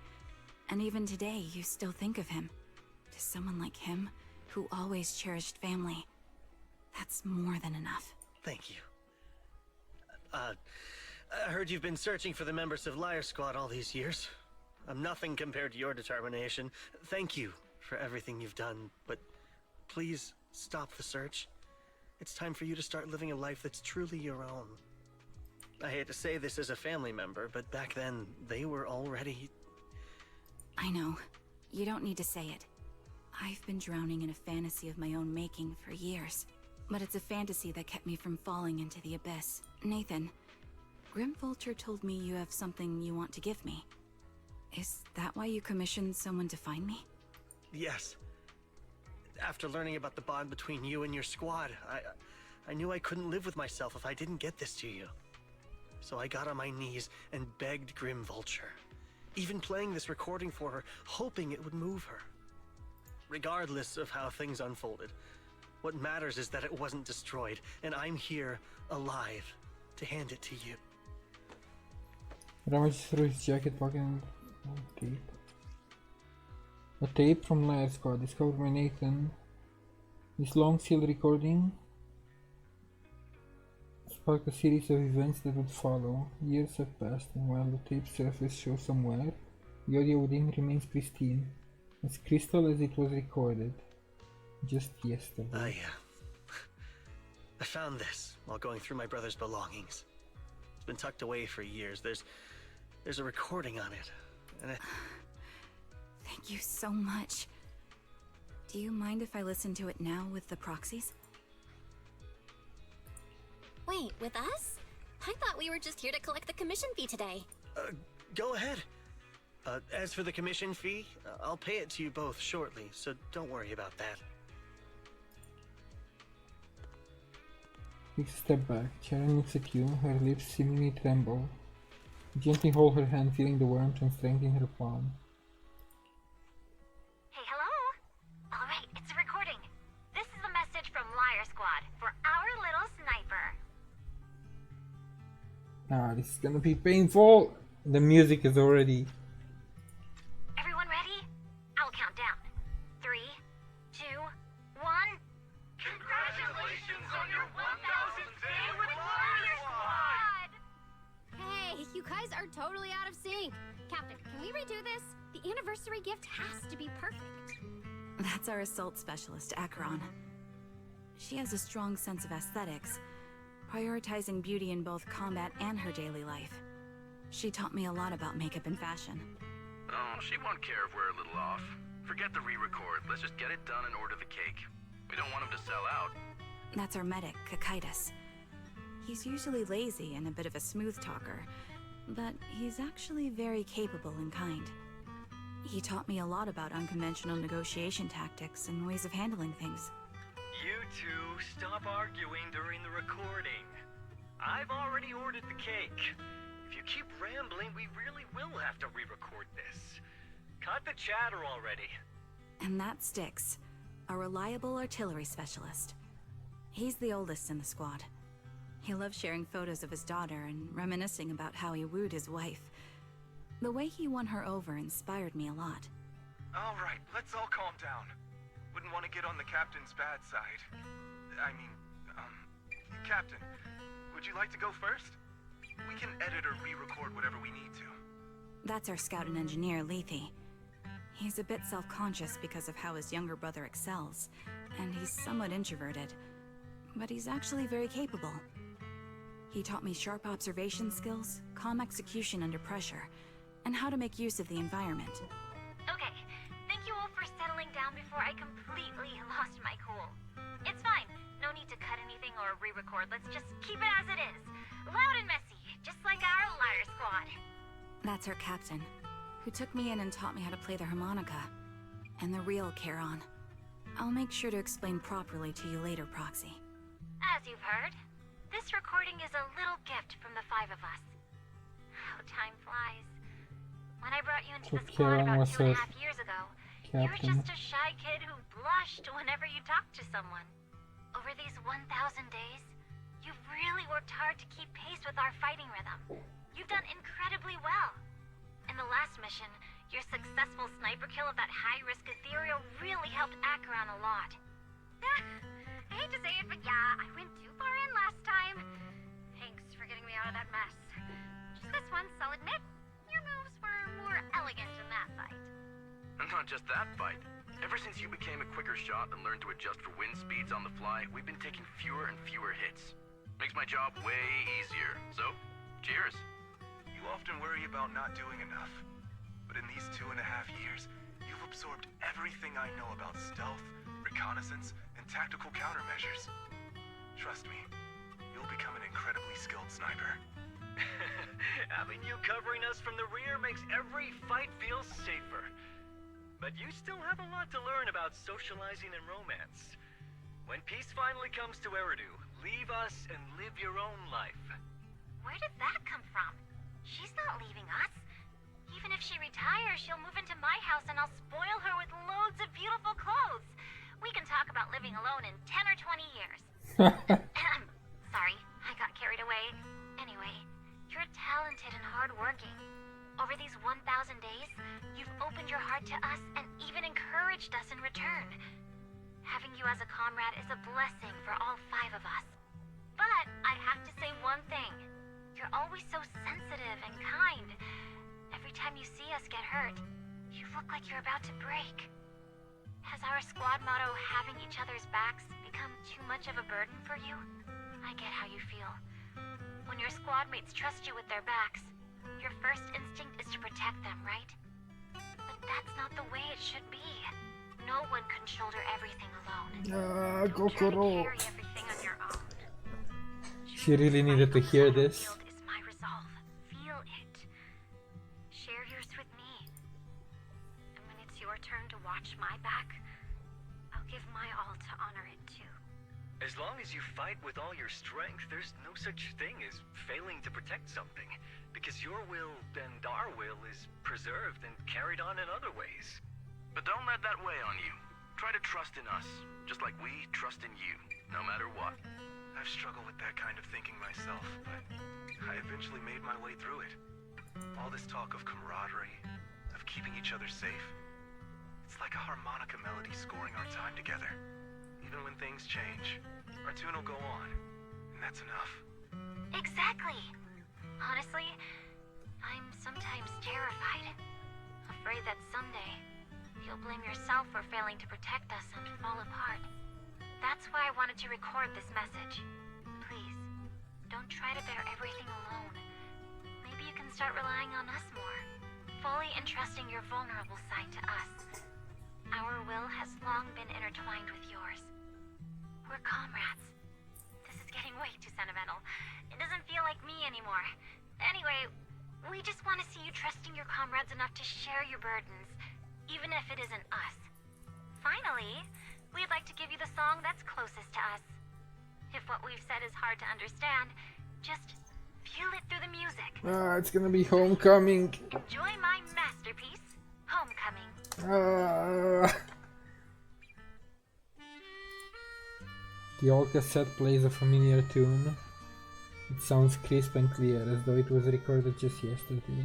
and even today you still think of him. To someone like him, who always cherished family, that's more than enough. Thank you. I heard you've been searching for the members of Liar Squad all these years. I'm nothing compared to your determination. Thank you for everything you've done, but please stop the search. It's time for you to start living a life that's truly your own. I hate to say this as a family member, but back then, they were already... I know. You don't need to say it. I've been drowning in a fantasy of my own making for years. But it's a fantasy that kept me from falling into the abyss. Nathan, Grim Vulture told me you have something you want to give me. Is that why you commissioned someone to find me? Yes. After learning about the bond between you and your squad, I knew I couldn't live with myself if I didn't get this to you. So I got on my knees and begged Grim Vulture, even playing this recording for her, hoping it would move her. Regardless of how things unfolded, what matters is that it wasn't destroyed, and I'm here, alive, to hand it to you. Rummaged through his jacket pocket and tape. A tape from Liar Squad discovered by Nathan. This long sealed recording sparked a series of events that would follow. Years have passed, and while the tape surface shows somewhere, the audio within remains pristine, as crystal as it was recorded just yesterday. I found this while going through my brother's belongings. It's been tucked away for years. There's a recording on it, and Thank you so much. Do you mind if I listen to it now with the proxies? Wait, with us? I thought we were just here to collect the commission fee today. Go ahead. As for the commission fee, I'll pay it to you both shortly, so don't worry about that. Takes a step back. Sharon looks at you, her lips seemingly tremble. You gently hold her hand, feeling the warmth and strength in her palm. Hey, hello? Alright, it's a recording. This is a message from Liar Squad for our little sniper. Ah, this is gonna be painful! The music is already... Everyone ready? I'll count down. 3, 2, 1... Congratulations on your 1000th day with Liar Squad! Hey, you guys are totally out of sync. Captain, can we redo this? The anniversary gift has to be perfect. That's our assault specialist, Acheron. She has a strong sense of aesthetics, prioritizing beauty in both combat and her daily life. She taught me a lot about makeup and fashion. Oh, she won't care if we're a little off. Forget the re-record. Let's just get it done and order the cake. We don't want him to sell out. That's our medic, Kakaitis. He's usually lazy and a bit of a smooth talker, but he's actually very capable and kind. He taught me a lot about unconventional negotiation tactics and ways of handling things. You two, stop arguing during the recording. I've already ordered the cake. If you keep rambling, we really will have to re-record this. Cut the chatter already. And that's Styx, a reliable artillery specialist. He's the oldest in the squad. He loves sharing photos of his daughter and reminiscing about how he wooed his wife. The way he won her over inspired me a lot. All right, let's all calm down. Wouldn't want to get on the captain's bad side. Captain, would you like to go first? We can edit or re-record whatever we need to. That's our scout and engineer, Lethe. He's a bit self-conscious because of how his younger brother excels, and he's somewhat introverted. But he's actually very capable. He taught me sharp observation skills, calm execution under pressure, and how to make use of the environment. Okay, thank you all for settling down before I completely lost my cool. It's fine. No need to cut anything or re-record. Let's just keep it as it is. Loud and messy, just like our Liar Squad. That's our captain, who took me in and taught me how to play the harmonica. And the real Charon. I'll make sure to explain properly to you later, Proxy. As you've heard, this recording is a little gift from the 5 of us. How time flies. When I brought you into So the squad Charon about was 2.5 a- years ago, You're Captain. just a shy kid who blushed whenever you talked to someone. Over these 1,000 days, you've really worked hard to keep pace with our fighting rhythm. You've done incredibly well. In the last mission, your successful sniper kill of that high-risk ethereal really helped Acheron a lot. I hate to say it, but yeah, I went too far in last time. Thanks for getting me out of that mess. Just this once, I'll admit, your moves were more elegant in that fight. And not just that fight. Ever since you became a quicker shot and learned to adjust for wind speeds on the fly, we've been taking fewer and fewer hits. Makes my job way easier. So, cheers. You often worry about not doing enough. But in these 2.5 years, you've absorbed everything I know about stealth, reconnaissance, and tactical countermeasures. Trust me, you'll become an incredibly skilled sniper. Having you covering us from the rear makes every fight feel safer. But you still have a lot to learn about socializing and romance. When peace finally comes to Eridu, leave us and live your own life. Where did that come from? She's not leaving us. Even if she retires, she'll move into my house and I'll spoil her with loads of beautiful clothes. We can talk about living alone in 10 or 20 years. Sorry, I got carried away. Anyway, you're talented and hardworking. Over these 1,000 days, you've opened your heart to us and even encouraged us in return. Having you as a comrade is a blessing for all 5 of us. But I have to say one thing. You're always so sensitive and kind. Every time you see us get hurt, you look like you're about to break. Has our squad motto, having each other's backs, become too much of a burden for you? I get how you feel. When your squad mates trust you with their backs, your first instinct is to protect them, right? But that's not the way it should be. No one can shoulder everything alone. Don't try to carry everything on your own. She really needed to hear this. Is my resolve. Feel it. Share yours with me. And when it's your turn to watch my back, I'll give my all to honor it too. As long as you fight with all your strength, there's no such thing as failing to protect something. Because your will and our will is preserved and carried on in other ways. But don't let that weigh on you. Try to trust in us, just like we trust in you, no matter what. I've struggled with that kind of thinking myself, but I eventually made my way through it. All this talk of camaraderie, of keeping each other safe, it's like a harmonica melody scoring our time together. Even when things change, our tune will go on, and that's enough. Exactly. Honestly, I'm sometimes terrified. Afraid that someday, you'll blame yourself for failing to protect us and fall apart. That's why I wanted to record this message. Please, don't try to bear everything alone. Maybe you can start relying on us more, fully entrusting your vulnerable side to us. Our will has long been intertwined with yours. We're comrades. This is getting way too sentimental. It doesn't feel like me anymore. Anyway, we just want to see you trusting your comrades enough to share your burdens, even if it isn't us. Finally, we'd like to give you the song that's closest to us. If what we've said is hard to understand, just feel it through the music. It's gonna be Homecoming. Enjoy my masterpiece, Homecoming. The old cassette plays a familiar tune. It sounds crisp and clear, as though it was recorded just yesterday.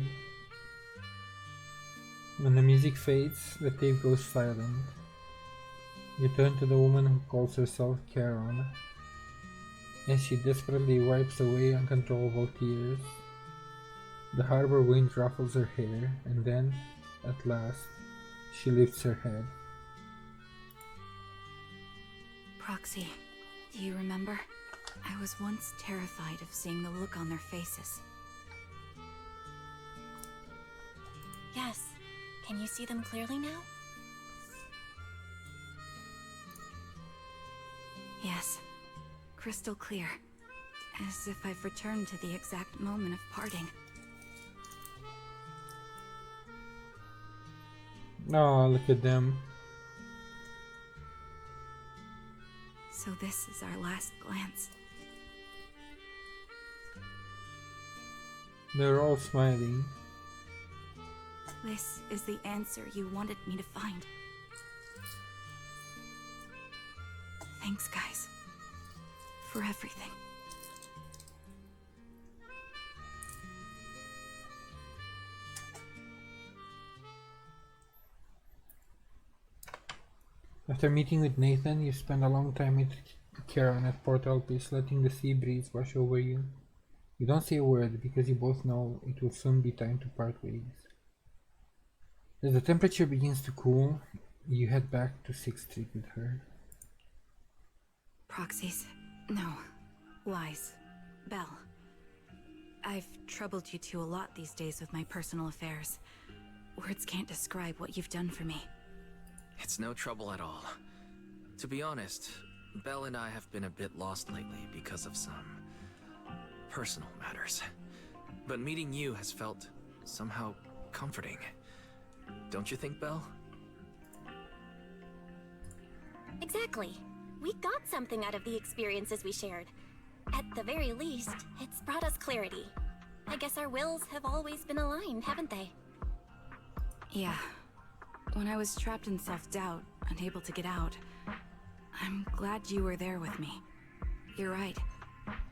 When the music fades, the tape goes silent. You turn to the woman who calls herself Charon, as she desperately wipes away uncontrollable tears. The harbor wind ruffles her hair, and then, at last, she lifts her head. Proxy, do you remember? I was once terrified of seeing the look on their faces. Yes. Can you see them clearly now? Yes. Crystal clear. As if I've returned to the exact moment of parting. Oh, look at them. So this is our last glance. They're all smiling. This is the answer you wanted me to find. Thanks, guys. For everything. After meeting with Nathan, you spend a long time with Karen at Port Elpis, letting the sea breeze wash over you. You don't say a word because you both know it will soon be time to part ways. As the temperature begins to cool, you head back to 6th Street with her. Proxies? No. Lies. Belle. I've troubled you two a lot these days with my personal affairs. Words can't describe what you've done for me. It's no trouble at all. To be honest, Belle and I have been a bit lost lately because of some personal matters. But meeting you has felt somehow comforting. Don't you think, Belle? Exactly. We got something out of the experiences we shared. At the very least, it's brought us clarity. I guess our wills have always been aligned, haven't they? Yeah. When I was trapped in self-doubt, unable to get out, I'm glad you were there with me. You're right.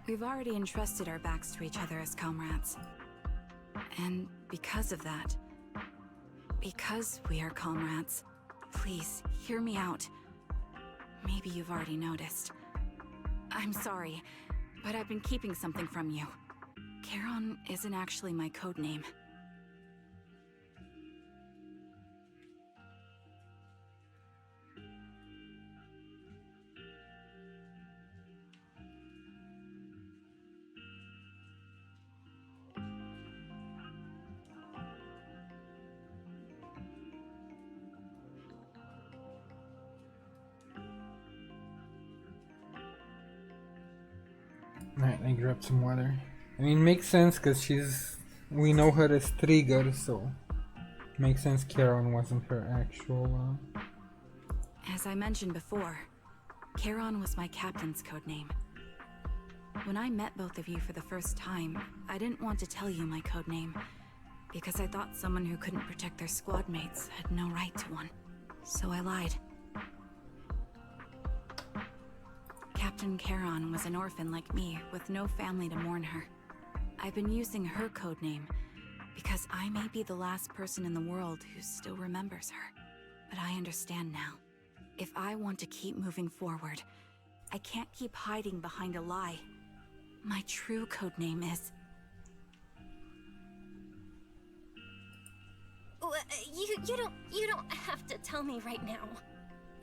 We've already entrusted our backs to each other as comrades. And because of that, because we are comrades, please, hear me out. Maybe you've already noticed. I'm sorry, but I've been keeping something from you. Charon isn't actually my code name. Right, I grabbed some water. I mean, makes sense because we know her as Trigger, so makes sense Charon wasn't her actual. As I mentioned before, Charon was my captain's code name. When I met both of you for the first time, I didn't want to tell you my code name because I thought someone who couldn't protect their squad mates had no right to one. So I lied. Captain Charon was an orphan like me, with no family to mourn her. I've been using her codename because I may be the last person in the world who still remembers her. But I understand now. If I want to keep moving forward, I can't keep hiding behind a lie. My true codename is... You don't have to tell me right now.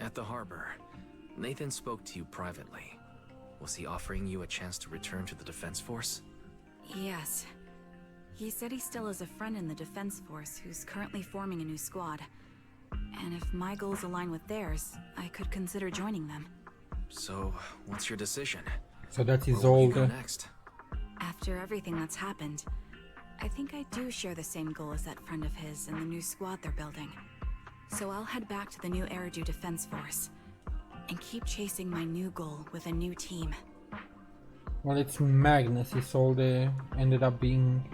At the harbor, Nathan spoke to you privately. Was he offering you a chance to return to the Defense Force? Yes. He said he still has a friend in the Defense Force who's currently forming a new squad. And if my goals align with theirs, I could consider joining them. So, what's your decision? So that's his Where will you old. go next? After everything that's happened, I think I do share the same goal as that friend of his and the new squad they're building. So I'll head back to the new Eridu Defense Force and keep chasing my new goal with a new team. Well, it's Magnus. Isolde ended up being...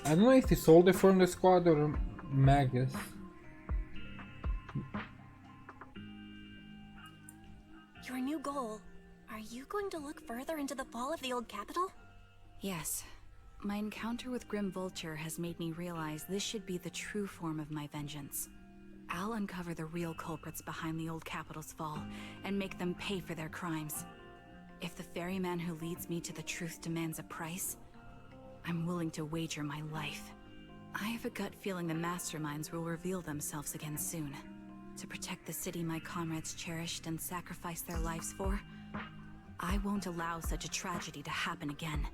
I don't know if Isolde formed the squad or Magus. Your new goal. Are you going to look further into the fall of the old capital? Yes. My encounter with Grim Vulture has made me realize this should be the true form of my vengeance. I'll uncover the real culprits behind the old capital's fall and make them pay for their crimes. If the ferryman who leads me to the truth demands a price, I'm willing to wager my life. I have a gut feeling the masterminds will reveal themselves again soon. To protect the city my comrades cherished and sacrificed their lives for, I won't allow such a tragedy to happen again.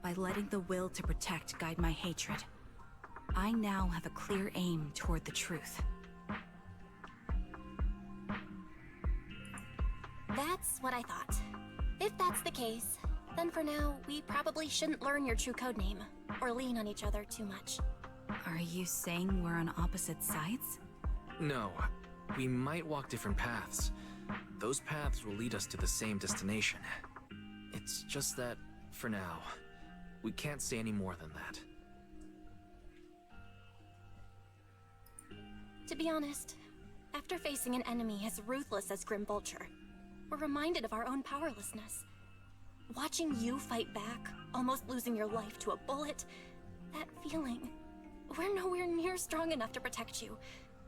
By letting the will to protect guide my hatred, I now have a clear aim toward the truth. That's what I thought. If that's the case, then for now, we probably shouldn't learn your true codename, or lean on each other too much. Are you saying we're on opposite sides? No. We might walk different paths. Those paths will lead us to the same destination. It's just that, for now, we can't say any more than that. To be honest, after facing an enemy as ruthless as Grim Vulture, we're reminded of our own powerlessness. Watching you fight back, almost losing your life to a bullet, that feeling. We're nowhere near strong enough to protect you,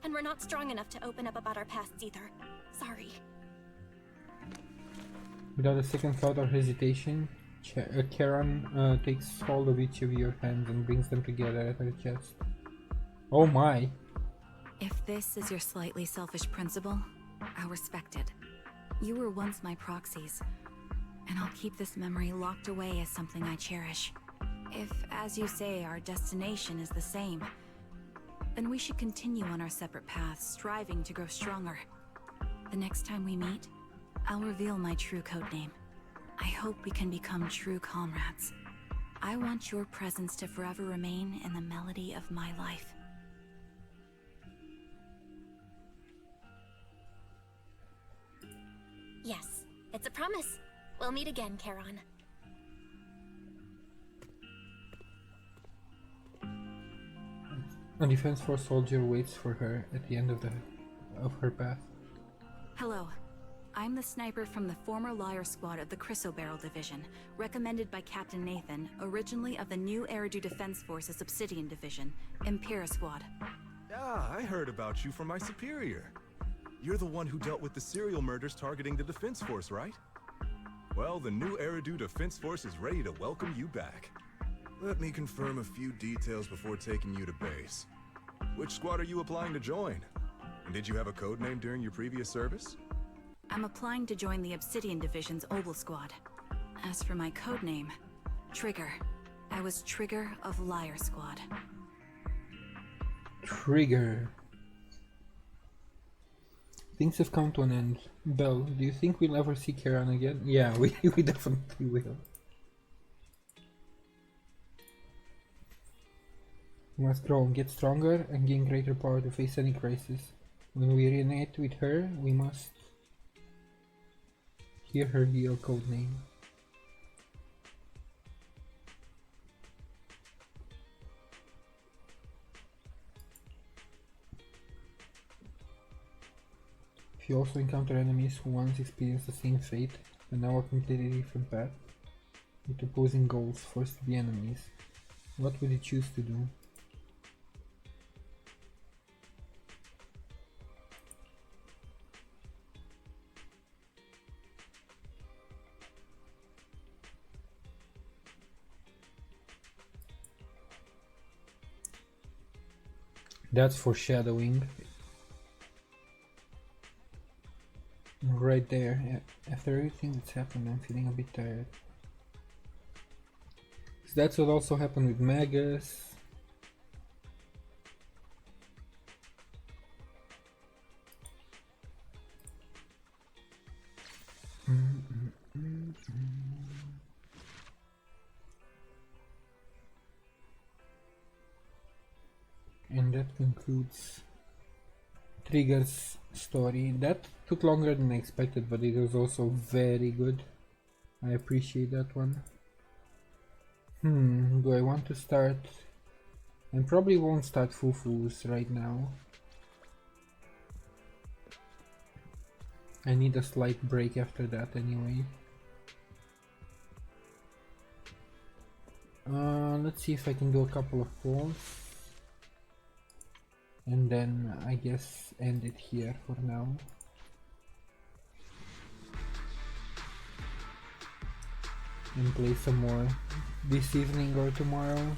and we're not strong enough to open up about our pasts either. Sorry. Without a second thought or hesitation, Karen takes hold of each of your hands and brings them together at her chest. Oh my! If this is your slightly selfish principle, I'll respect it. You were once my proxies, and I'll keep this memory locked away as something I cherish. If, as you say, our destination is the same, then we should continue on our separate paths, striving to grow stronger. The next time we meet, I'll reveal my true codename. I hope we can become true comrades. I want your presence to forever remain in the melody of my life. Yes, it's a promise. We'll meet again, Charon. A Defense Force soldier waits for her at the end of her path. Hello. I'm the sniper from the former Liar Squad of the Chrysoberyl Division, recommended by Captain Nathan, originally of the new Eridu Defense Force's Obsidian Division, Impera Squad. Ah, I heard about you from my superior. You're the one who dealt with the serial murders targeting the Defense Force, right? Well, the new Eridu Defense Force is ready to welcome you back. Let me confirm a few details before taking you to base. Which squad are you applying to join? And did you have a code name during your previous service? I'm applying to join the Obsidian Division's Oval Squad. As for my codename, Trigger. I was Trigger of Liar Squad. Trigger. Things have come to an end. Belle, do you think we'll ever see Charon again? Yeah, we definitely will. We must grow, get stronger, and gain greater power to face any crisis. When we reunite with her, we must hear her real codename. If you also encounter enemies who once experienced the same fate, and now a completely different path, with opposing goals forced to be enemies, what would you choose to do? That's foreshadowing. Right there. After everything that's happened, I'm feeling a bit tired. So that's what also happened with Magus. And that concludes Trigger's story. That took longer than I expected, but it was also very good. I appreciate that one. Do I want to start? I probably won't start Fufu's right now. I need a slight break after that anyway. Let's see if I can do a couple of polls. And then I guess end it here for now. And play some more this evening or tomorrow.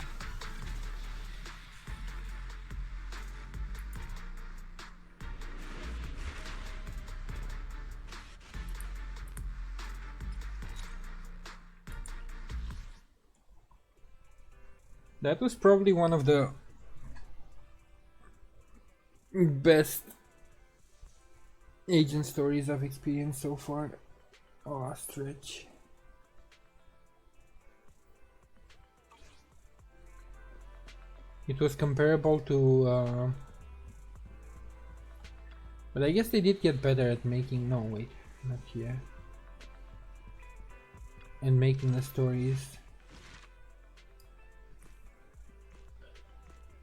That was probably one of the best agent stories I've experienced so far. Oh, stretch. It was comparable to but I guess they did get better at making, no wait, not here. And making the stories.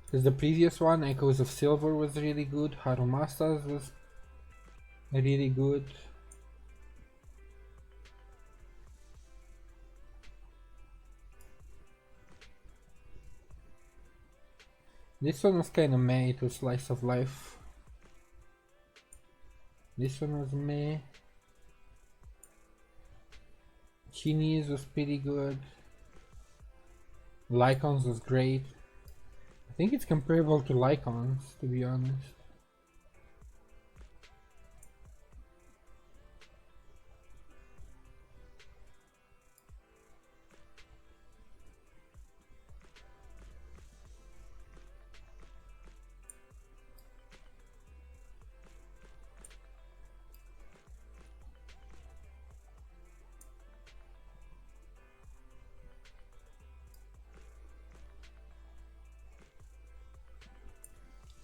Because the previous one, Echoes of Silver, was really good. Harumasa's was really good. This one was kinda meh, it was slice of life. This one was meh. Chinese was pretty good. Lycons was great. I think it's comparable to Lycons, to be honest.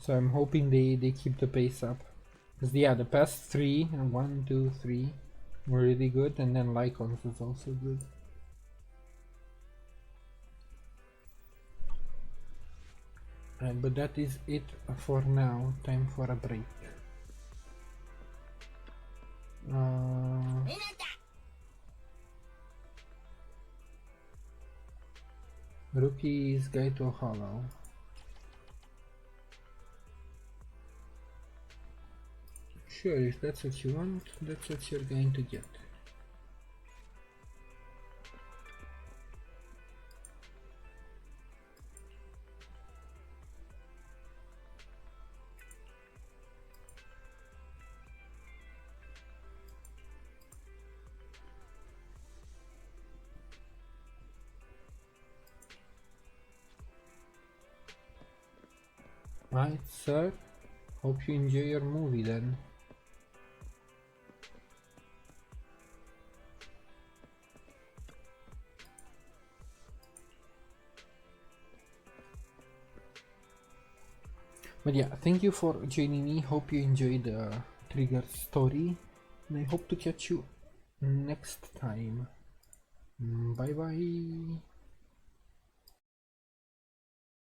So I'm hoping they keep the pace up. Because yeah, the past three, 1, 2, 3 were really good, and then Lycons was also good. Right, but that is it for now. Time for a break. Rookie's Guide to Hollow. Sure, if that's what you want, that's what you're going to get. Right, sir. Hope you enjoy your movie then. But yeah, thank you for joining me. Hope you enjoyed the Trigger story. And I hope to catch you next time. Bye bye.